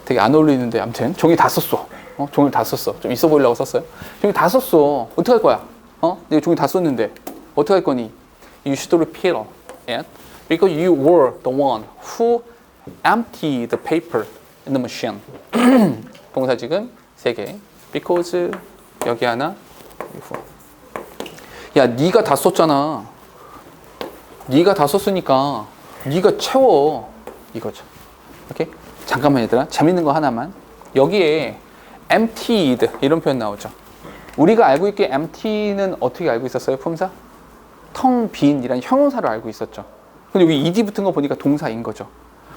되게 안 어울리는데, 아무튼 종이 다 썼어. 종이를 다 썼어. 좀 있어 보이려고 썼어요. 종이 다 썼어. 어떻게 할 거야? 내가 종이 다 썼는데 어떻게 할 거니? You should repeat it because you were the one who emptied the paper in the machine. 동사 지금 3개. Because 여기 하나. 야, 네가 다 썼잖아. 네가 다 썼으니까 네가 채워. 이거죠. 오케이? 잠깐만 얘들아. 재밌는 거 하나만. 여기에 emptied 이런 표현 나오죠. 우리가 알고 있기에 empty는 어떻게 알고 있었어요? 품사? 텅 빈이라는 형용사를 알고 있었죠. 근데 여기 ed 붙은 거 보니까 동사인 거죠.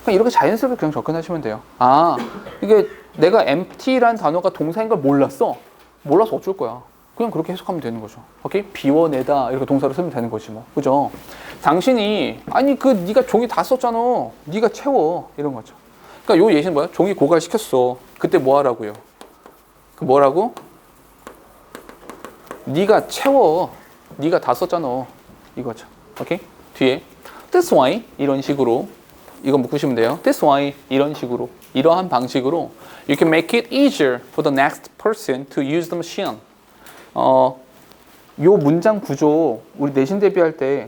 그냥 이렇게 자연스럽게 그냥 접근하시면 돼요. 아, 이게 내가 empty라는 단어가 동사인 걸 몰랐어. 몰라서 어쩔 거야. 그냥 그렇게 해석하면 되는 거죠. 오케이? 비워내다 이렇게 동사로 쓰면 되는 거지 뭐. 그죠? 당신이 아니 네가 종이 다 썼잖아. 네가 채워. 이런 거죠. 그러니까 요 예시는 뭐야? 종이 고갈시켰어. 그때 뭐 하라고요? 그 뭐라고? 네가 채워. 네가 다 썼잖아. 이거죠. 오케이? 뒤에 That's why 이런 식으로 이거 묶으시면 돼요. That's why 이런 식으로 이러한 방식으로 You can make it easier for the next person to use the machine. 요 문장 구조 우리 내신 대비할 때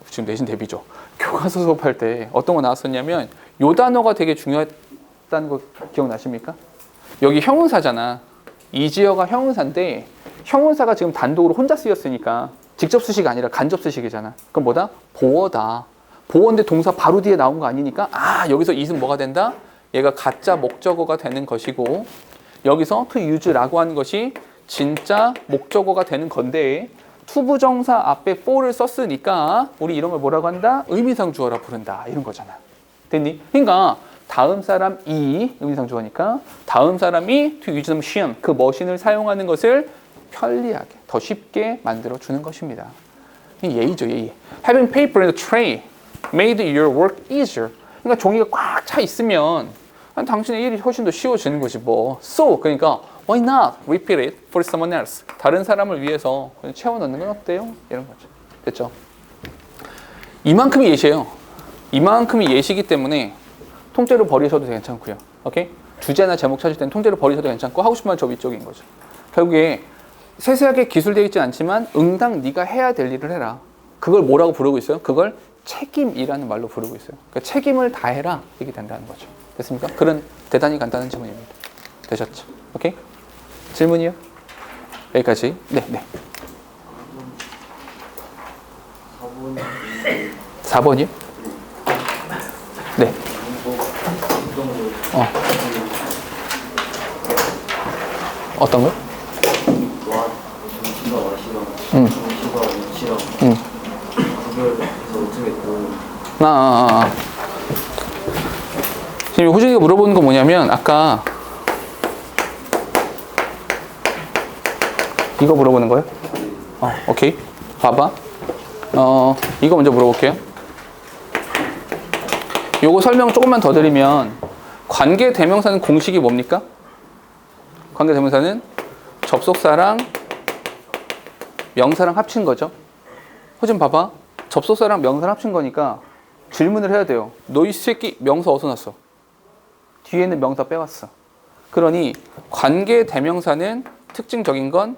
지금 내신 대비죠. 교과서 수업할 때 어떤 거 나왔었냐면 요 단어가 되게 중요했다는 거 기억나십니까? 여기 형용사잖아. 이지어가 형용사인데 형용사가 지금 단독으로 혼자 쓰였으니까 직접 수식이 아니라 간접 수식이잖아. 그럼 뭐다? 보어다. 보어인데 동사 바로 뒤에 나온 거 아니니까 여기서 is은 뭐가 된다? 얘가 가짜 목적어가 되는 것이고 여기서 to use라고 하는 것이 진짜 목적어가 되는 건데 투부정사 앞에 for를 썼으니까 우리 이런 걸 뭐라고 한다? 의미상 주어라 부른다. 이런 거잖아. 됐니? 그러니까 다음 사람이 의미상 주어니까 다음 사람이 to use the machine 그 머신을 사용하는 것을 편리하게 더 쉽게 만들어 주는 것입니다. 예의죠, 예의. Having paper in the tray made your work easier. 그러니까 종이가 꽉 차 있으면 당신의 일이 훨씬 더 쉬워지는 거지 뭐. So 그러니까 why not repeat it for someone else? 다른 사람을 위해서 채워 넣는 건 어때요? 이런 거죠. 됐죠? 이만큼이 예시예요. 이만큼이 예시이기 때문에 통째로 버리셔도 괜찮고요. 오케이? 주제나 제목 찾을 때는 통째로 버리셔도 괜찮고 하고 싶은 말 저 위쪽인 거죠. 결국에 세세하게 기술되어 있지 않지만 응당 네가 해야 될 일을 해라. 그걸 뭐라고 부르고 있어요? 그걸 책임이라는 말로 부르고 있어요. 그러니까 책임을 다해라 이게 된다는 거죠. 됐습니까? 그런 대단히 간단한 질문입니다. 되셨죠? 오케이? 질문이요? 여기까지. 네. 4번이요? 네. 어떤 걸? 지금 호준이가 물어보는 건 뭐냐면 아까 이거 물어보는 거예요? 오케이. 봐봐. 이거 먼저 물어볼게요. 요거 설명 조금만 더 드리면 관계 대명사는 공식이 뭡니까? 관계 대명사는 접속사랑 명사랑 합친 거죠. 호준 봐봐. 접속사랑 명사랑 합친 거니까 질문을 해야 돼요. 너 이 새끼 명사 어디서 났어? 뒤에는 명사 빼왔어. 그러니 관계 대명사는 특징적인 건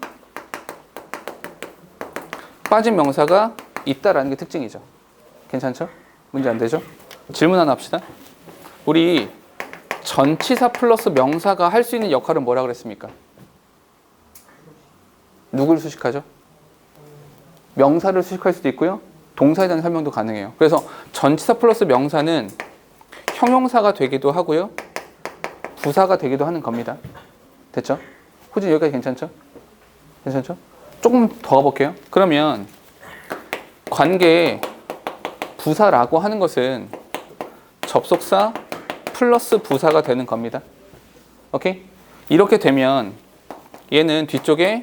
빠진 명사가 있다라는 게 특징이죠. 괜찮죠? 문제 안 되죠? 질문 하나 합시다. 우리 전치사 플러스 명사가 할 수 있는 역할은 뭐라 그랬습니까? 누굴 수식하죠? 명사를 수식할 수도 있고요. 동사에 대한 설명도 가능해요. 그래서 전치사 플러스 명사는 형용사가 되기도 하고요. 부사가 되기도 하는 겁니다. 됐죠? 호진 여기까지 괜찮죠? 괜찮죠? 조금 더 가볼게요. 그러면 관계 부사라고 하는 것은 접속사 플러스 부사가 되는 겁니다. 오케이? 이렇게 되면 얘는 뒤쪽에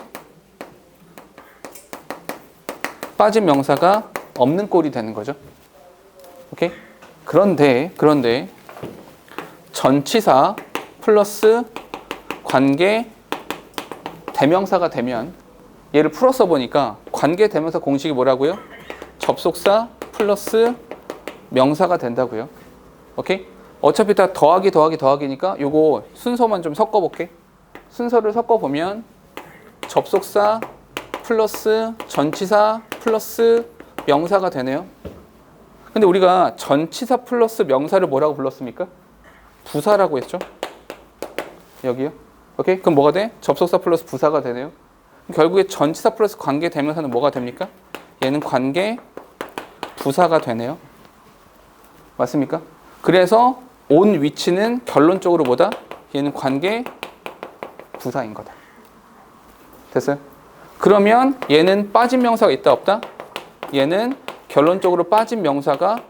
빠진 명사가 없는 꼴이 되는 거죠. 오케이? 그런데 전치사 플러스 관계 대명사가 되면 얘를 풀어서 보니까 관계 대명사 공식이 뭐라고요? 접속사 플러스 명사가 된다고요. 오케이? 어차피 다 더하기니까 요거 순서만 좀 섞어볼게. 순서를 섞어보면 접속사 플러스 전치사 플러스 명사가 되네요. 근데 우리가 전치사 플러스 명사를 뭐라고 불렀습니까? 부사라고 했죠? 여기요. 오케이? 그럼 뭐가 돼? 접속사 플러스 부사가 되네요. 결국에 전치사 플러스 관계 대명사는 뭐가 됩니까? 얘는 관계 부사가 되네요. 맞습니까? 그래서 온 위치는 결론적으로 뭐다? 얘는 관계 부사인 거다. 됐어요? 그러면 얘는 빠진 명사가 있다 없다? 얘는 결론적으로 빠진 명사가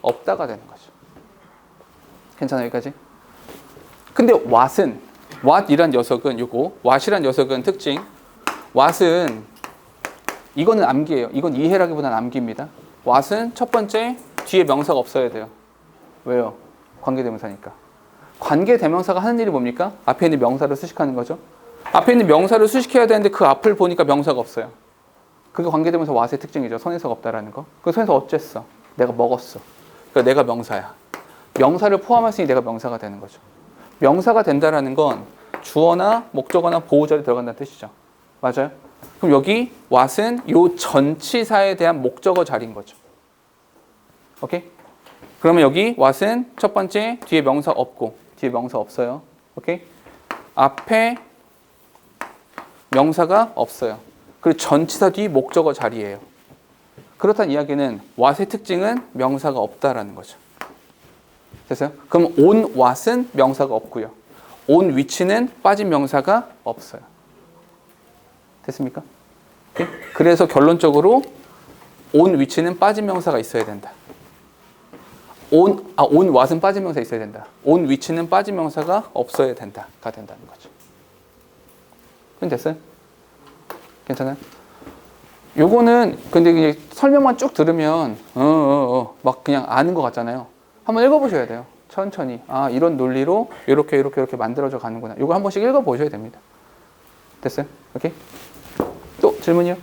없다가 되는 거죠. 괜찮아요, 여기까지? 근데 what이란 녀석은 요거 what이란 녀석은 특징 what은 이거는 암기예요. 이건 이해라기보다는 암기입니다. what은 첫 번째 뒤에 명사가 없어야 돼요. 왜요? 관계대명사니까. 관계대명사가 하는 일이 뭡니까? 앞에 있는 명사를 수식하는 거죠. 앞에 있는 명사를 수식해야 되는데 그 앞을 보니까 명사가 없어요. 그게 관계대명사 what의 특징이죠. 선에서가 없다라는 거. 그 선에서 어쨌어? 내가 먹었어. 그러니까 내가 명사야. 명사를 포함했으니 내가 명사가 되는 거죠. 명사가 된다라는 건 주어나 목적어나 보호절이 들어간다는 뜻이죠. 맞아요? 그럼 여기 what은 요 전치사에 대한 목적어 자리인 거죠. 오케이? 그러면 여기 what은 첫 번째 뒤에 명사 없고 뒤에 명사 없어요. 오케이? 앞에 명사가 없어요. 그리고 전치사 뒤 목적어 자리예요. 그렇다는 이야기는 what의 특징은 명사가 없다라는 거죠. 됐어요? 그럼 on what은 명사가 없고요. on which는 빠진 명사가 없어요. 됐습니까? 오케이? 그래서 결론적으로 on which는 빠진 명사가 있어야 된다. on what은 빠진 명사 있어야 된다. on which는 빠진 명사가 없어야 된다가 된다는 거죠. 그럼 됐어요? 괜찮아요? 요거는 근데 이제 설명만 쭉 들으면 막 그냥 아는 것 같잖아요. 한번 읽어보셔야 돼요. 천천히. 아, 이런 논리로 이렇게 만들어져 가는구나. 요거 한 번씩 읽어보셔야 됩니다. 됐어요? 오케이? 또 질문이요?